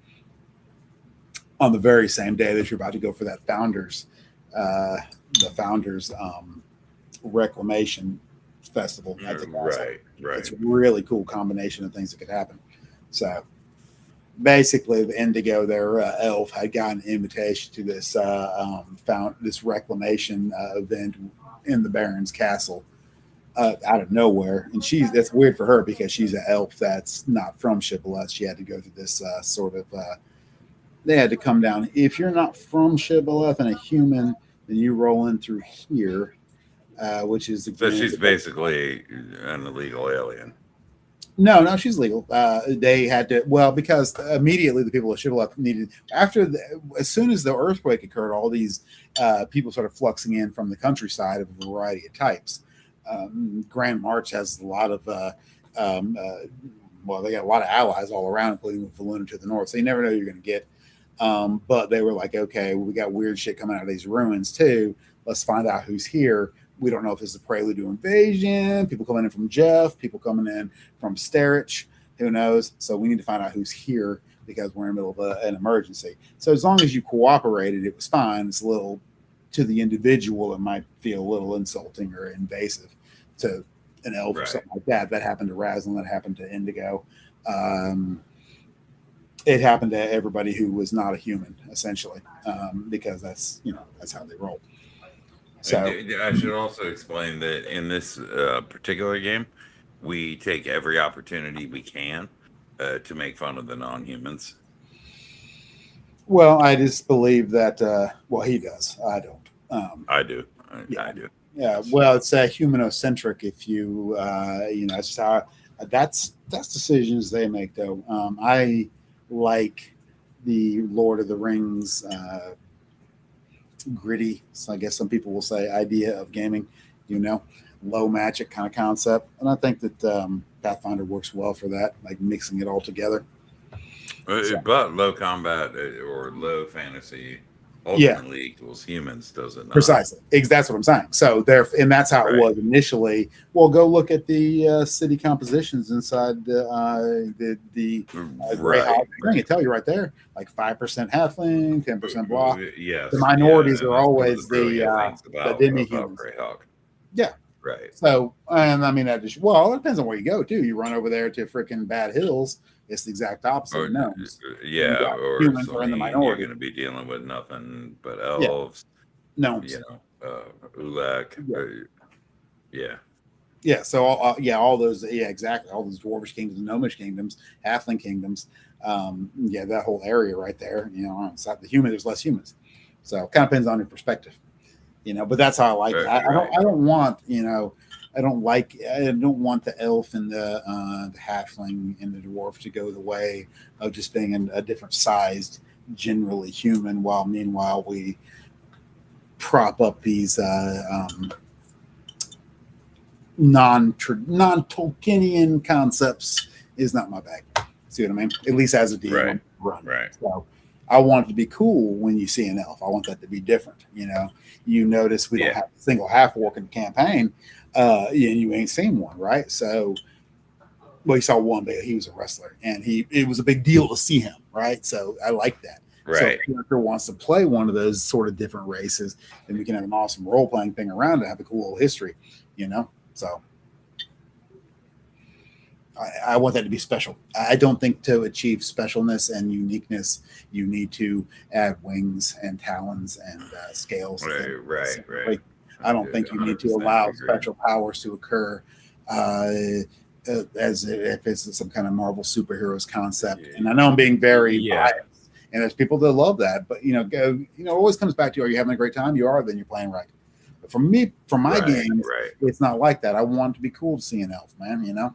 on the very same day that you're about to go for that founders reclamation festival. I think right. It's a really cool combination of things that could happen. So basically, the Indigo, their elf, had gotten an invitation to this this reclamation event in the Baron's castle out of nowhere, and that's weird for her because she's an elf that's not from Shibboleth. She had to go through this they had to come down. If you're not from Shibboleth and a human, then you roll in through here, which is so she's basically an illegal alien. No, she's legal. They had to, because immediately the people of Shibboleth needed, as soon as the earthquake occurred, all these people started fluxing in from the countryside of a variety of types. Grand March has a lot of, they got a lot of allies all around, including with Valuna to the north. So you never know who you're going to get. But they were like, okay, we got weird shit coming out of these ruins too. Let's find out who's here. We don't know if it's a prelude to invasion, people coming in from Jeff, people coming in from Sterich, who knows? So we need to find out who's here because we're in the middle of an emergency. So as long as you cooperated, it was fine. It's a little, to the individual, it might feel a little insulting or invasive to an elf or something like that. That happened to Razlin, that happened to Indigo. It happened to everybody who was not a human, essentially, because that's how they roll. So I should also explain that in this particular game, we take every opportunity we can to make fun of the non-humans. Well, I just believe that. He does. I don't. I do. Yeah. I do. Yeah. Well, it's humanocentric. If you, it's how that's decisions they make. Though I like the Lord of the Rings. Gritty, so I guess some people will say, idea of gaming, low magic kind of concept, and I think that Pathfinder works well for that, like mixing it all together. But low combat or low fantasy ultimately equals humans, does it not? Precisely, that's what I'm saying. So and that's how it was initially. Well, go look at the city compositions inside the Greyhawk thing. It tell you right there, like 5% halfling, 10% block. Yes, the minorities are always the demi-humans. Greyhawk. Yeah. Right. So, and I mean, it depends on where you go too. You run over there to freaking Bad Hills, it's the exact opposite of gnomes. Yeah, or humans are in the minority. You're going to be dealing with nothing but elves, gnomes, Ulak. Yeah. So all those, exactly, all those dwarvish kingdoms, gnomish kingdoms, halfling kingdoms, that whole area right there. Inside the human, there's less humans, so it kind of depends on your perspective. But that's how I like it. I don't want I don't want the elf and the halfling and the dwarf to go the way of just being a different sized, generally human, while meanwhile we prop up these non-Tolkienian concepts. Is not my bag. See what I mean? At least as a DM run. Right. So I want it to be cool when you see an elf. I want that to be different. You notice we don't have a single half orc in the campaign. You ain't seen one, right? So, you saw one, but he was a wrestler, and it was a big deal to see him, right? So I like that. Right. So if a character wants to play one of those sort of different races, then we can have an awesome role-playing thing around it, have a cool little history, So I want that to be special. I don't think to achieve specialness and uniqueness, you need to add wings and talons and scales. Right. I don't think you need to allow special powers to occur as if it's some kind of Marvel superheroes concept. And I know I'm being very biased, and there's people that love that, but it always comes back to, are you having a great time? You are, then you're playing right. But for me, for my games, it's not like that. I want it to be cool to see an elf, man.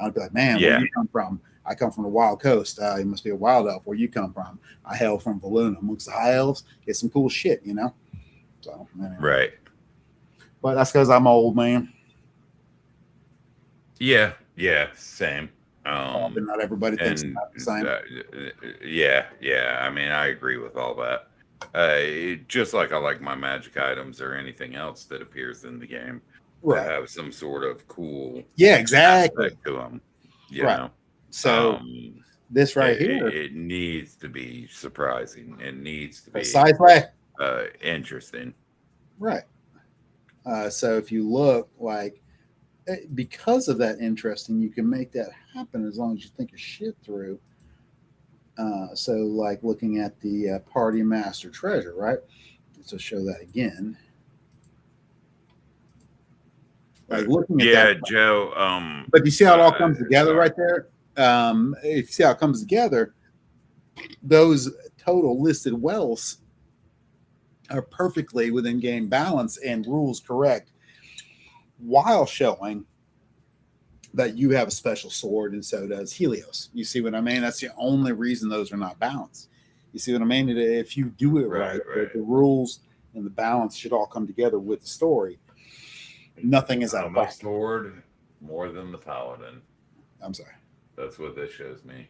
I'd be like, man, where you come from? I come from the Wild Coast. You must be a wild elf. Where you come from? I hail from Valuna. Amongst the high elves, get some cool shit, So anyway. Right. But that's because I'm old, man. Yeah, same. But not everybody thinks about the same. Yeah. I mean, I agree with all that. Just like I like my magic items or anything else that appears in the game to have some sort of cool exactly to them. You know? So this here, it needs to be surprising. It needs to be interesting. Right. So if you look because of that interesting, you can make that happen as long as you think your shit through. So like looking at the party master treasure, right? So show that again. Like looking at that, Joe. But you see how it all comes together right there? If you see how it comes together, those total listed wealths are perfectly within game balance and rules correct, while showing that you have a special sword and so does Helios. You see what I mean? That's the only reason those are not balanced. You see what I mean? If you do it right. The rules and the balance should all come together with the story. Nothing is out of whack. Sword more than the paladin. I'm sorry. That's what this shows me.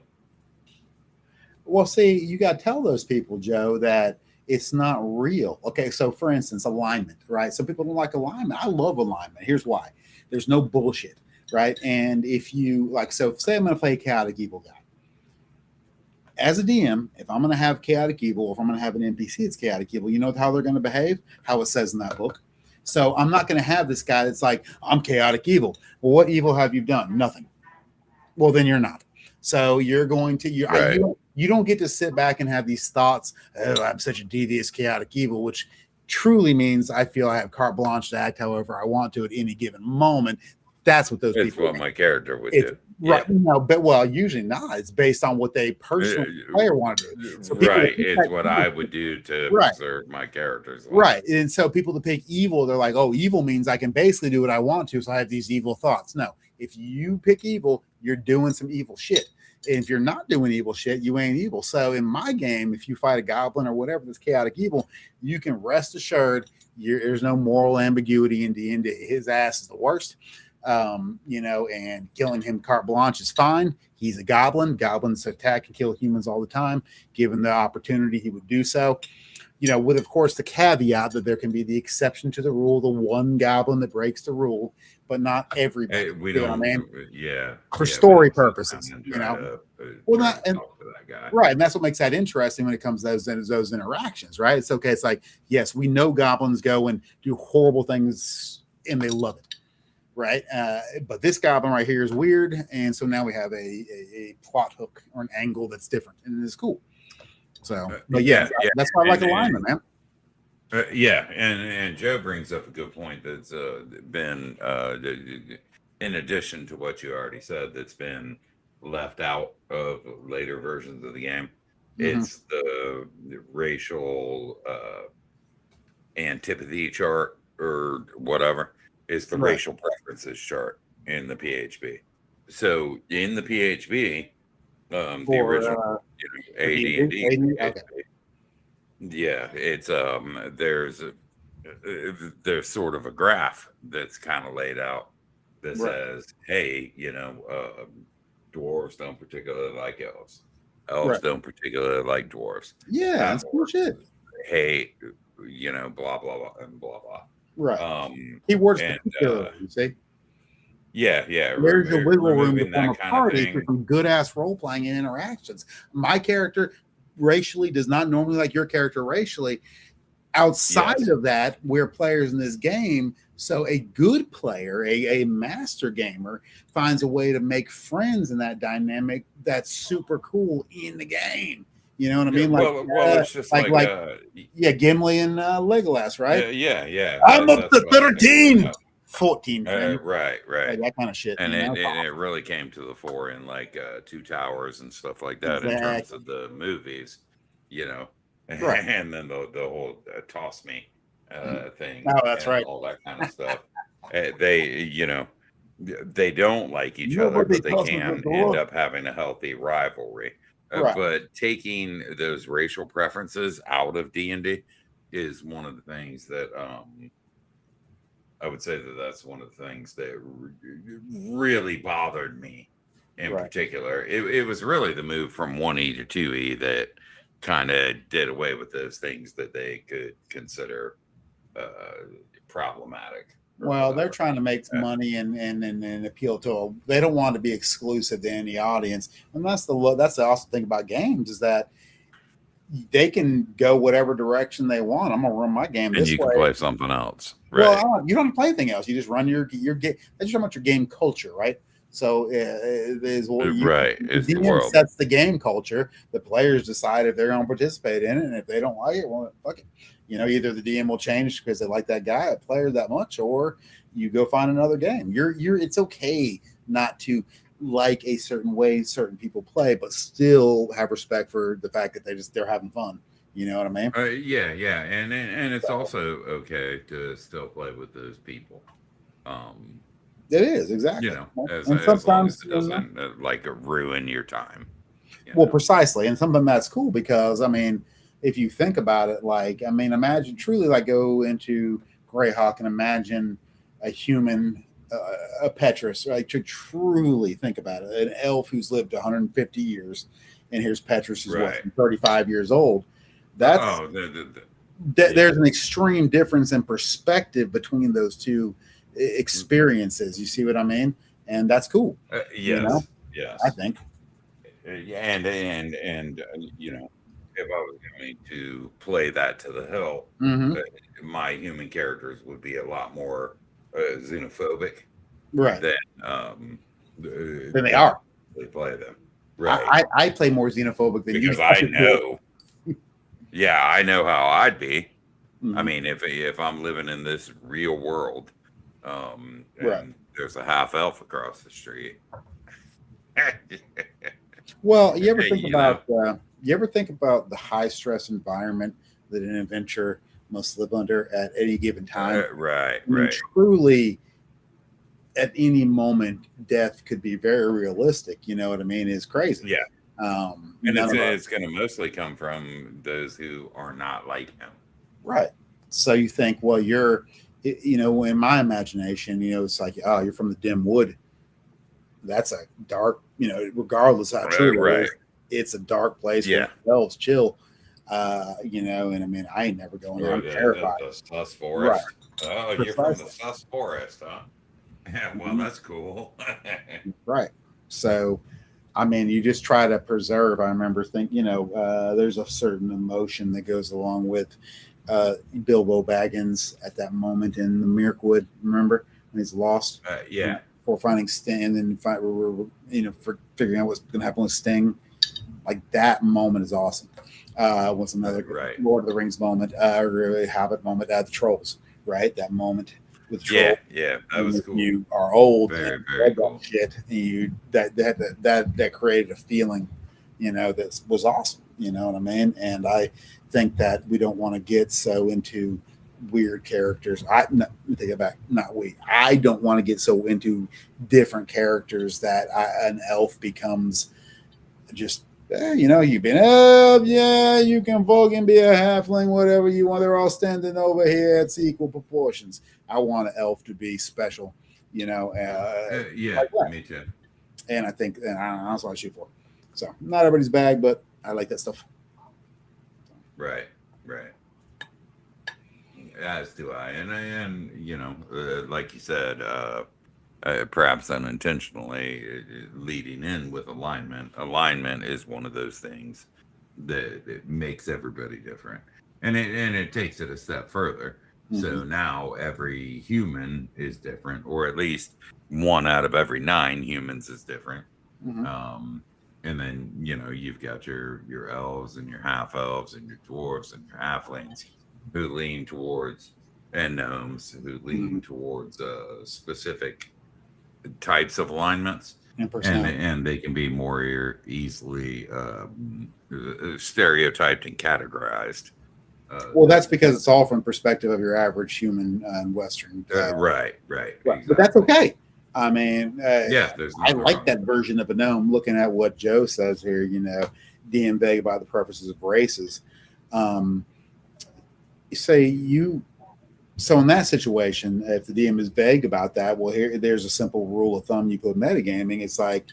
Well, see, you got to tell those people, Joe, that it's not real. Okay, so for instance, alignment, right? Some people don't like alignment. I love alignment. Here's why. There's no bullshit, right? And if you say I'm going to play a chaotic evil guy. As a DM, if I'm going to have chaotic evil, or if I'm going to have an NPC that's chaotic evil, you know how they're going to behave? How it says in that book. So I'm not going to have this guy that's like, I'm chaotic evil. Well, what evil have you done? Nothing. Well, then you're not. So you're going to, you don't get to sit back and have these thoughts, oh, I'm such a devious, chaotic evil, which truly means I feel I have carte blanche to act however I want to at any given moment. That's what those people. It's what my character would do. Right. But usually not. It's based on what they personally player want to do. So it's what I would do to preserve my character's life. Right. And so people that pick evil, they're like, oh, evil means I can basically do what I want to. So I have these evil thoughts. No, if you pick evil, you're doing some evil shit. And if you're not doing evil shit, you ain't evil. So in my game, if you fight a goblin or whatever that's chaotic evil, you can rest assured there's no moral ambiguity in D&D. His ass is the worst. And killing him carte blanche is fine. He's a goblin. Goblins attack and kill humans all the time. Given the opportunity, he would do so. With, of course, the caveat that there can be the exception to the rule, the one goblin that breaks the rule, but not everybody. Hey, we don't. For story purposes, Right, and that's what makes that interesting when it comes to those interactions, right? It's okay. It's like, yes, we know goblins go and do horrible things, and they love it. Right. But this goblin right here is weird. And so now we have a plot hook or an angle that's different, and it's cool. So, but that's why I like alignment, man. And Joe brings up a good point that's been, in addition to what you already said, that's been left out of later versions of the game. Mm-hmm. It's the racial antipathy chart or whatever. Is the racial preferences chart in the PHP. So in the PHP, the original AD&D, it's there's sort of a graph that's kind of laid out that says, hey, dwarves don't particularly like elves. Elves don't particularly like dwarves. Yeah, that's bullshit. Hey, blah blah blah and blah blah. Right. Keywords particularly, you see? Yeah. There's a wiggle room to form a party for some good ass role playing and interactions. My character racially does not normally like your character racially. outside of that, we're players in this game. So a good player, a master gamer, finds a way to make friends in that dynamic that's super cool in the game. You know what I mean? Like, it's just like Gimli and Legolas, right? yeah. I'm up That's to what I was 13, about. 14, friend. Right. Like that kind of shit. And you know? it really came to the fore in like Two Towers and stuff like that in terms of the movies, you know. Right. And then the whole toss me thing. Oh, that's and right. all that kind of stuff. They, you know, they don't like each other, Nobody but they tosses can the door. end up having a healthy rivalry. Right. But taking those racial preferences out of D&D is one of the things that I would say that that's one of the things that really bothered me in particular. It was really the move from 1E to 2E that kind of did away with those things that they could consider problematic. Well, they're trying to make money and appeal to they don't want to be exclusive to any audience. And that's the awesome thing about games is that they can go whatever direction they want. I'm gonna run my game and this you way. Can play something else. Right. Well, you don't have to play anything else. You just run your game. That's just about your game culture, right? So it is what It's the DM world. sets the game culture. The players decide if they're going to participate in it, and if they don't like it, well, fuck it. You know, either the DM will change because they like that guy, a player that much, or you go find another game. It's okay not to like a certain way certain people play, but still have respect for the fact that they're having fun. You know what I mean? Yeah, and it's also okay to still play with those people. It is exactly. You know, and as long as it doesn't like ruin your time. Well, precisely, and something that's cool because I mean, if you think about it, like I mean, imagine truly like go into Greyhawk and imagine a human, a Petrus, like to truly think about it, an elf who's lived 150 years, and here's Petrus who's what, 35 years old. That's there's an extreme difference in perspective between those two experiences. You see what I mean? And that's cool. Yes, you know? Yes, I think. And you know, if I was going to play that to the hill, my human characters would be a lot more xenophobic, right? Than they are. They play them, right? I play more xenophobic than you. Because I know. Yeah, I know how I'd be. I mean, if I'm living in this real world, and there's a half elf across the street. Well, you ever think about the high stress environment that an adventurer must live under at any given time? Right. Truly, at any moment, death could be very realistic. You know what I mean? It's crazy. Yeah. And it's going to mostly come from those who are not like him. Right. So you think, well, in my imagination, it's like, oh, you're from the dim wood. That's a dark, regardless how true it is, it's a dark place where elves chill. And I mean, I ain't never going there. I'm terrified. The sus forest. Right. Oh, Precisely. You're from the sus forest, huh? Yeah, well, that's cool. Right. So, I mean, you just try to preserve. I remember thinking, there's a certain emotion that goes along with Bilbo Baggins at that moment in the Mirkwood. Remember when he's lost? Yeah. For finding Sting and then for figuring out what's going to happen with Sting. Like that moment is awesome. What's another Lord of the Rings moment, or Hobbit moment? The Trolls, right? That moment with Trolls. Yeah, that was cool. You are old, very, very cool. Shit, that created a feeling, that was awesome. You know what I mean? And I think that we don't want to get so into weird characters. Let me take it back. Not we. I don't want to get so into different characters that an elf becomes just. You've been up. Yeah, you can fucking be a halfling, whatever you want. They're all standing over here. It's equal proportions. I want an elf to be special. Like me too. And I think, that's what I shoot for. So not everybody's bag, but I like that stuff. Right. As do I, and like you said, perhaps unintentionally, leading in with alignment. Alignment is one of those things that makes everybody different. and it takes it a step further. Mm-hmm. So now every human is different, or at least 1 out of every 9 humans is different. Mm-hmm. And then you've got your elves and your half elves and your dwarves and your halflings who lean towards, and gnomes who lean towards specific types of alignments, and they can be more easily stereotyped and categorized. Well, that's because it's all from perspective of your average human in Western. Right, exactly. But that's okay. I mean, yeah, I like that version of a gnome. Looking at what Joe says here, DM vague by the purposes of races. So in that situation, if the DM is vague about that, well, there's a simple rule of thumb you put metagaming. It's like,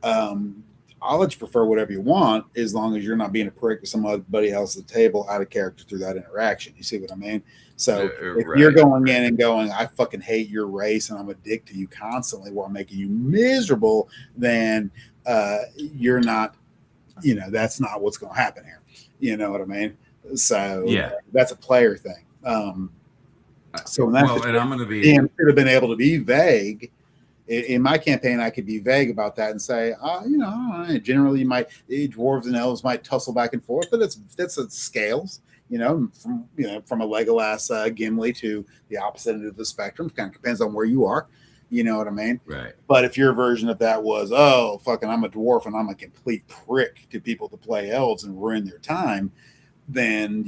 I'll let you prefer whatever you want as long as you're not being a prick to somebody else at the table out of character through that interaction. You see what I mean? So if you're going in and going, I fucking hate your race and I'm a dick to you constantly while making you miserable, then you're not, that's not what's going to happen here. You know what I mean? So that's a player thing. So in that and I'm going to be DM should have been able to be vague. In my campaign, I could be vague about that and say, generally, dwarves and elves might tussle back and forth, but that's at scales. From a Legolas Gimli to the opposite end of the spectrum. Kind of depends on where you are. You know what I mean? Right. But if your version of that was, oh, fucking, I'm a dwarf and I'm a complete prick to people to play elves and ruin their time, then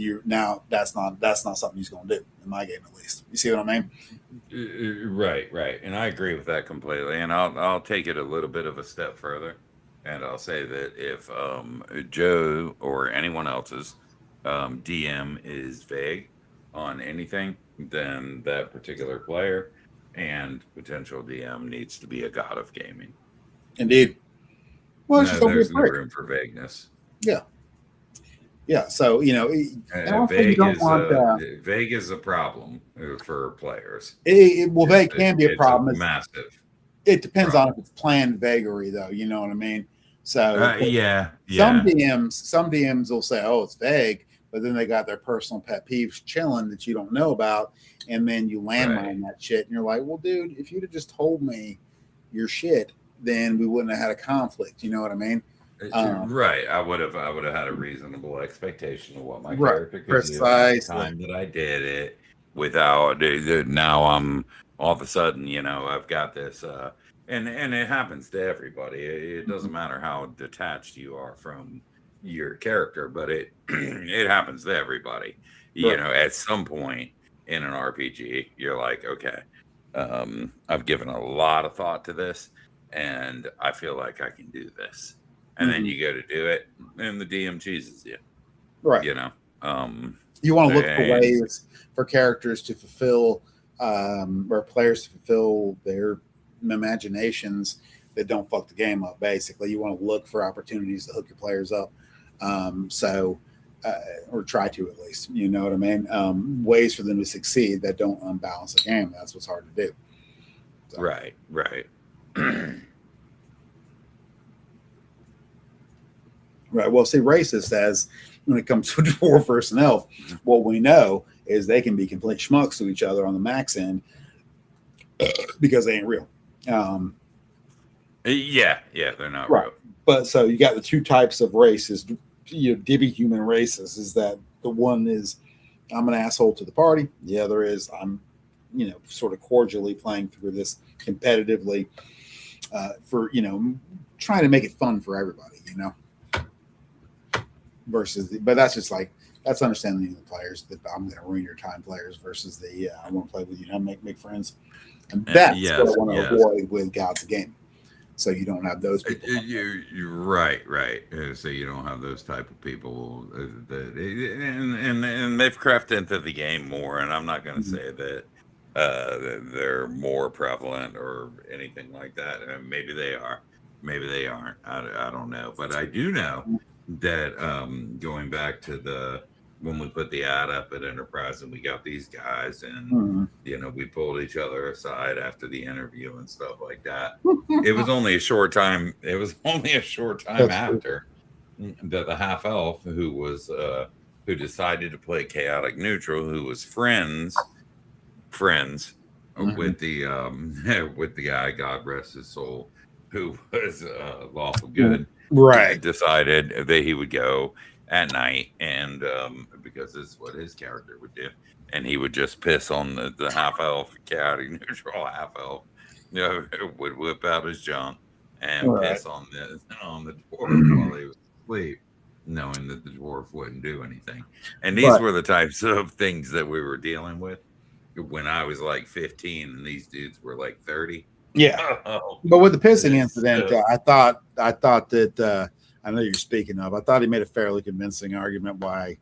that's not something he's going to do in my game, at least. You see what I mean? Right, and I agree with that completely. And I'll take it a little bit of a step further, and I'll say that if Joe or anyone else's DM is vague on anything, then that particular player and potential DM needs to be a god of gaming. Indeed. Well, there's no room for vagueness. Yeah, so vague is a problem for players. Vague can be a problem. It's massive. It depends on if it's planned vagary, though. You know what I mean? So Some DMs will say, "Oh, it's vague," but then they got their personal pet peeves chilling that you don't know about, and then you landmine that shit, and you're like, "Well, dude, if you'd have just told me your shit, then we wouldn't have had a conflict." You know what I mean? Right. I would have had a reasonable expectation of what my character could do at the time that I did it without now I'm all of a sudden, I've got this and it happens to everybody. It doesn't matter how detached you are from your character, but it happens to everybody. At some point in an RPG, you're like, okay, I've given a lot of thought to this and I feel like I can do this. And then you go to do it, and the DM cheeses you. Right. You want to look for ways for characters to fulfill, or players to fulfill their imaginations that don't fuck the game up. Basically, you want to look for opportunities to hook your players up. Or try to at least. You know what I mean? Ways for them to succeed that don't unbalance the game. That's what's hard to do. So. Right. Right. Well, see, racist as when it comes to dwarf versus an elf, what we know is they can be complete schmucks to each other on the max end because they ain't real. They're not real. But so you got the two types of races, dibby human races. Is that the one is I'm an asshole to the party. The other is I'm, sort of cordially playing through this competitively for trying to make it fun for everybody. But that's just that's understanding the players that I'm going to ruin your time players versus the I want to play with you and make friends, and that's what I want to avoid with Gods of Gaming. So you don't have those people. You're right. So you don't have those type of people and they've crept into the game more. And I'm not going to say that they're more prevalent or anything like that. And maybe they are, maybe they aren't. I don't know, but I do know that going back to when we put the ad up at Enterprise and we got these guys and we pulled each other aside after the interview and stuff like that. It was only a short time. After that the half elf who was who decided to play chaotic neutral, who was friends with the with the guy, God rest his soul, who was lawful good, Right. decided that he would go at night, and because this is what his character would do, and he would just piss on the half elf, chaotic neutral half elf, would whip out his junk and piss on the dwarf while he was asleep, knowing that the dwarf wouldn't do anything. And these were the types of things that we were dealing with when I was like 15 and these dudes were like 30. Yeah. But with the pissing incident, I thought that I know you're speaking of. I thought he made a fairly convincing argument why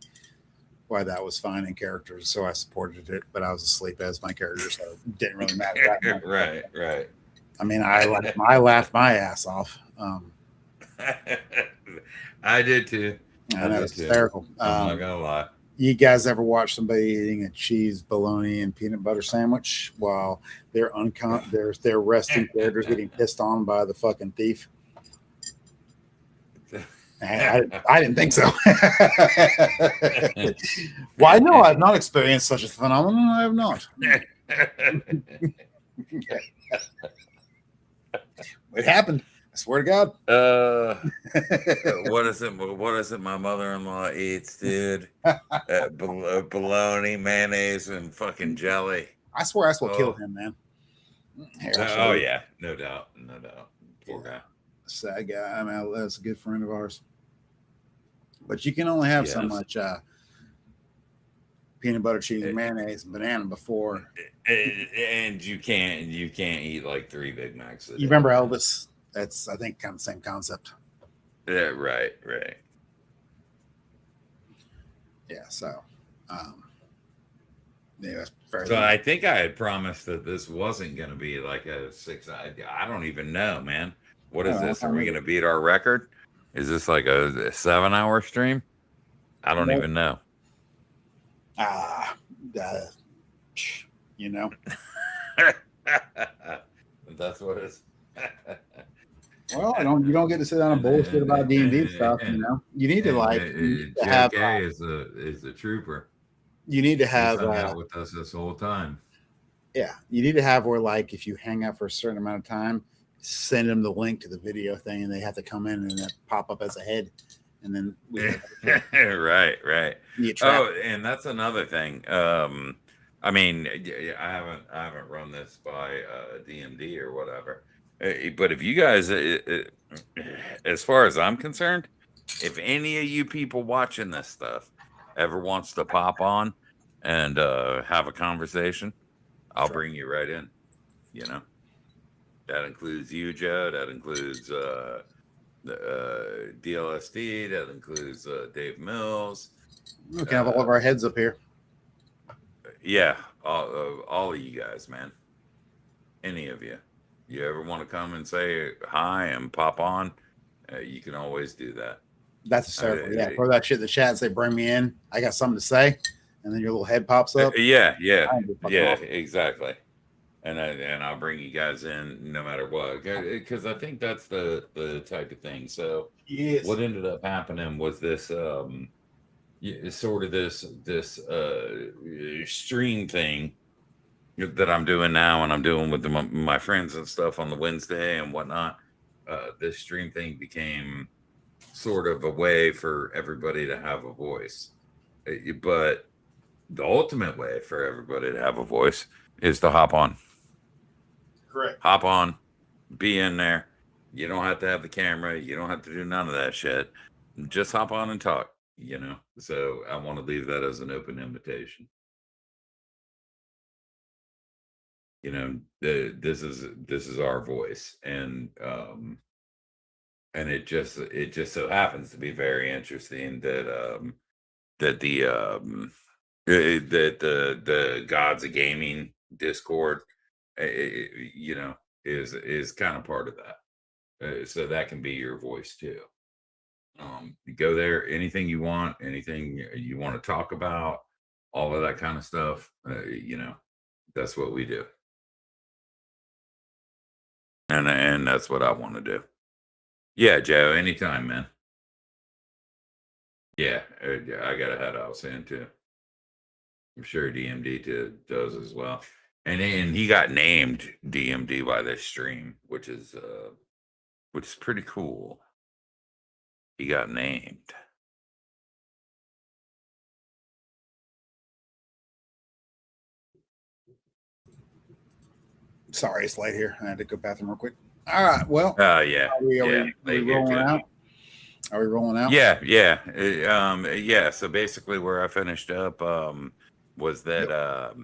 that was fine in characters, so I supported it. But I was asleep as my character, so it didn't really matter. Right. I mean, I laughed my ass off. I did too. I know, it's hysterical. I'm not gonna lie. You guys ever watch somebody eating a cheese, bologna, and peanut butter sandwich while their resting characters getting pissed on by the fucking thief? I didn't think so. Why? No, I've not experienced such a phenomenon. I have not. It happened. I swear to God. What is it my mother-in-law eats, dude? Bologna, mayonnaise, and fucking jelly. I swear that's what killed him, man. Here, yeah, no doubt. Poor guy. Sad guy. I mean, that's a good friend of ours. But you can only have so much peanut butter, cheese, mayonnaise, and banana before. And you can't eat like 3 Big Macs. You remember Elvis? That's, I think, kind of the same concept. Yeah, right. Yeah, so that's fair. So I think I had promised that this wasn't going to be like a 6. I don't even know, man. What is this? Are we going to beat our record? Is this like a 7-hour stream? I don't even know. You know. That's what it is. Well, you don't get to sit down and bullshit about D&D stuff. You know, you need to have. JK is a trooper. You need to have out with us this whole time. Yeah, you need to have where, like, if you hang out for a certain amount of time, send them the link to the video thing, and they have to come in and then pop up as a head, and then right. Oh, and that's another thing. I mean, I haven't run this by DMD or whatever. But if you guys, as far as I'm concerned, if any of you people watching this stuff ever wants to pop on and have a conversation, I'll bring you right in. You know, that includes you, Joe. That includes DLSD. That includes Dave Mills. We can have all of our heads up here. Yeah, all of you guys, man. Any of you. You ever want to come and say hi and pop on, you can always do that. That's hysterical. Yeah, throw that shit in the chat and say, bring me in. I got something to say. And then your little head pops up. Yeah, exactly. And I'll bring you guys in no matter what. Because I think that's the type of thing. So what ended up happening was this sort of this stream thing that I'm doing now, and I'm doing with my friends and stuff on the Wednesday and whatnot. This stream thing became sort of a way for everybody to have a voice. But the ultimate way for everybody to have a voice is to hop on. Correct. Hop on, be in there. You don't have to have the camera. You don't have to do none of that shit. Just hop on and talk, you know? So I want to leave that as an open invitation. You know, this is our voice, and it just so happens to be very interesting that that the Gods of Gaming Discord, you know, is kind of part of that, so that can be your voice too. You go there, anything you want, anything you want to talk about, all of that kind of stuff. You know, that's what we do. And that's what I want to do. Yeah, Joe, anytime, man. Yeah, I gotta head out soon too. I'm sure DMD does as well. And he got named DMD by this stream, which is pretty cool. He got named. Sorry, it's late here. I had to go bathroom real quick. All right. Well, Yeah. are we rolling out? Are we rolling out? Yeah. Yeah. So basically, where I finished up was that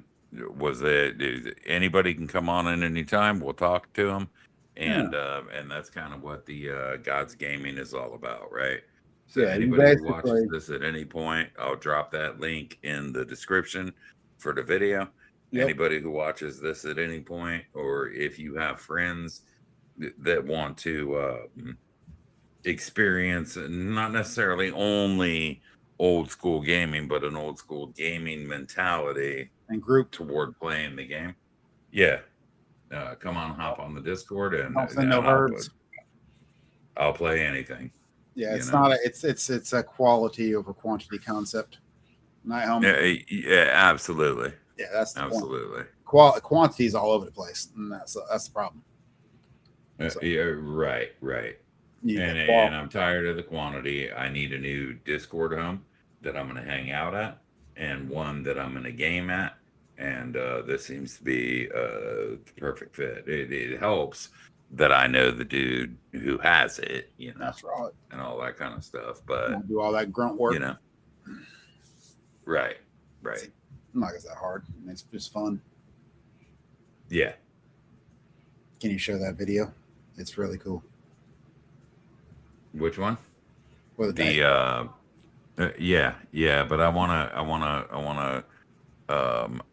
anybody can come on in anytime. We'll talk to them, and that's kind of what the God's Gaming is all about, right? So anybody who watches this at any point, I'll drop that link in the description for the video. Yep. Anybody who watches this at any point, or if you have friends that want to experience not necessarily only old school gaming, but an old school gaming mentality and group toward playing the game. Yeah. Come on, hop on the Discord, and I'll play anything. Yeah, it's not it's a quality over quantity concept. Not helmet. Yeah, absolutely. Yeah, that's the absolutely point. Quantity is all over the place, and that's the problem. Yeah, right. And I'm tired of the quantity. I need a new Discord home that I'm going to hang out at, and one that I'm going to game at. And this seems to be the perfect fit. It helps that I know the dude who has it, that's right, and all that kind of stuff. But do all that grunt work, Right. Not that hard. It's just fun. Yeah. Can you show that video? It's really cool. Which one? Well, yeah, but I wanna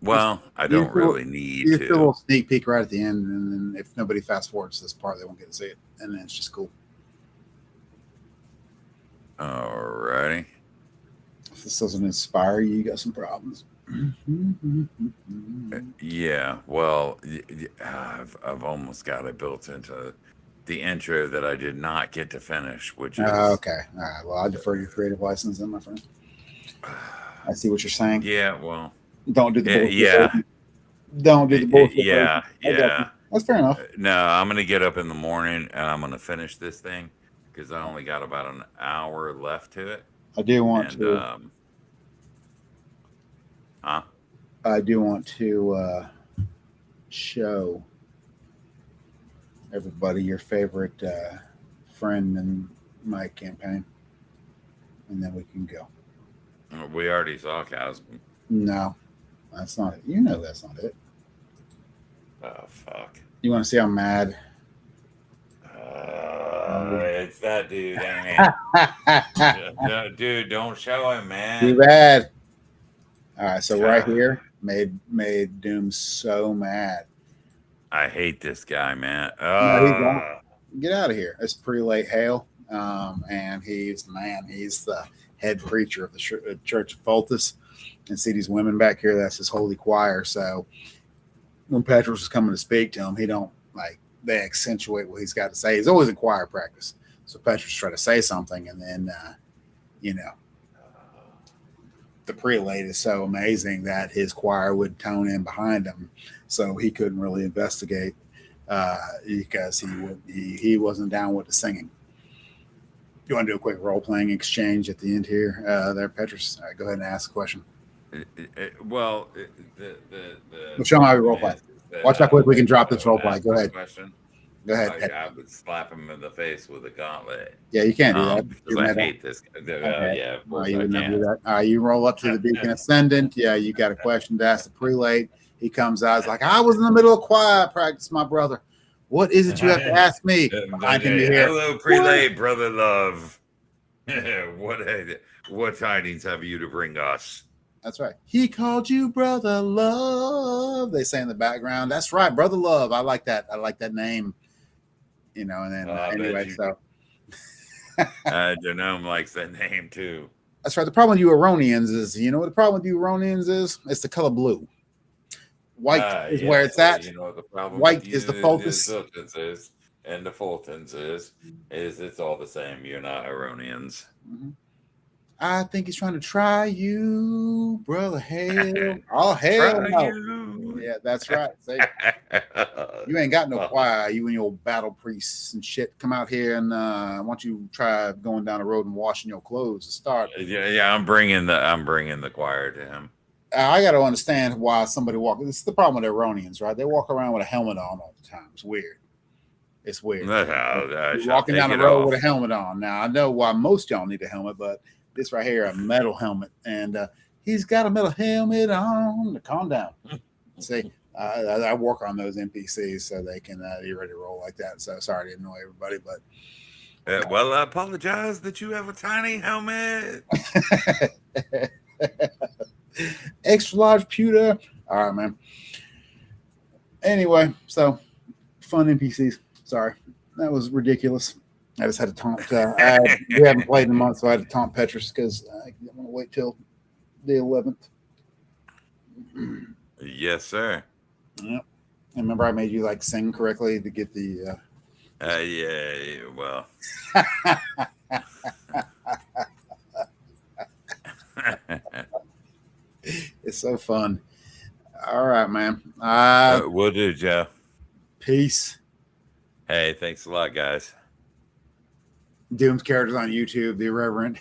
well, I don't really need to. A little sneak peek right at the end, and then if nobody fast forwards this part, they won't get to see it, and then it's just cool. Alrighty. If this doesn't inspire you, you got some problems. Yeah, well, I've almost got it built into the intro that I did not get to finish, which is okay. All right. Well, I defer your creative license, then, my friend. I see what you're saying. Yeah. Well, don't do the bullshit. Yeah. Don't do the bullshit. Yeah. That's fair enough. No, I'm gonna get up in the morning and I'm gonna finish this thing because I only got about an hour left to it. I do want to. I do want to show everybody your favorite friend in my campaign, and then we can go. We already saw Chasm. No, that's not it. You know that's not it. Oh, fuck. You want to see how mad? It's that dude, ain't it? Dude, don't show him, man. Too bad. All right, so right here made Doom so mad. I hate this guy, man. Get out of here. It's Prelate Hale, and he's the man. He's the head preacher of the Church of Fultus. And see these women back here? That's his holy choir. So when Patrick was coming to speak to him, he don't they accentuate what he's got to say. He's always in choir practice. So Patrick's trying to say something, and then the prelate is so amazing that his choir would tone in behind him, so he couldn't really investigate because he wasn't down with the singing. You want to do a quick role-playing exchange at the end here, there, Petrus? All right, go ahead and ask a question. Well, we'll show him how we role-play. Watch how quick we can drop this role-play. Go ahead. Question. Go ahead. I would slap him in the face with a gauntlet. Yeah, you can't do that. Because I hate this. Yeah, of course you I can. can. Do that. You roll up to the Beacon Ascendant. Yeah, you got a question to ask the prelate. He comes out. He's like, I was in the middle of choir practice, my brother. What is it you have to ask me? Hello, prelate, brother love. What tidings have you to bring us? That's right. He called you Brother Love. They say in the background. That's right, Brother Love. I like that. I like that name. And then anyway, so Genome likes that name too. That's right. The problem with you Aronians is, what the problem with you Aronians is? It's the color blue. White is where it's at. The problem white is the focus. And the Fultons is it's all the same. You're not Aronians. Mm-hmm. I think he's trying to try you, brother. Hell, oh hell Try no. you. Yeah, that's right. See, you ain't got no choir. You and your battle priests and shit. Come out here and why don't you try going down the road and washing your clothes to start? Yeah. I'm bringing the choir to him. I got to understand why somebody walk. This is the problem with Iranians, right? They walk around with a helmet on all the time. It's weird. It's weird. You're walking down the road with a helmet on. Now I know why most y'all need a helmet, but this right here, a metal helmet, and he's got a metal helmet on. Calm down. See, I work on those NPCs so they can be ready to roll like that. So sorry to annoy everybody, but well, I apologize that you have a tiny helmet. Extra large pewter. All right, man. Anyway, so fun NPCs. Sorry, that was ridiculous. I just had to taunt. We haven't played in a month, so I had to taunt Petrus because I want to wait till the 11th. Yes, sir. Yep. And remember, I made you like sing correctly to get the. Yeah. Well. It's so fun. All right, man. Will do, Joe. Peace. Hey, thanks a lot, guys. Doom's characters on YouTube, The Irreverent.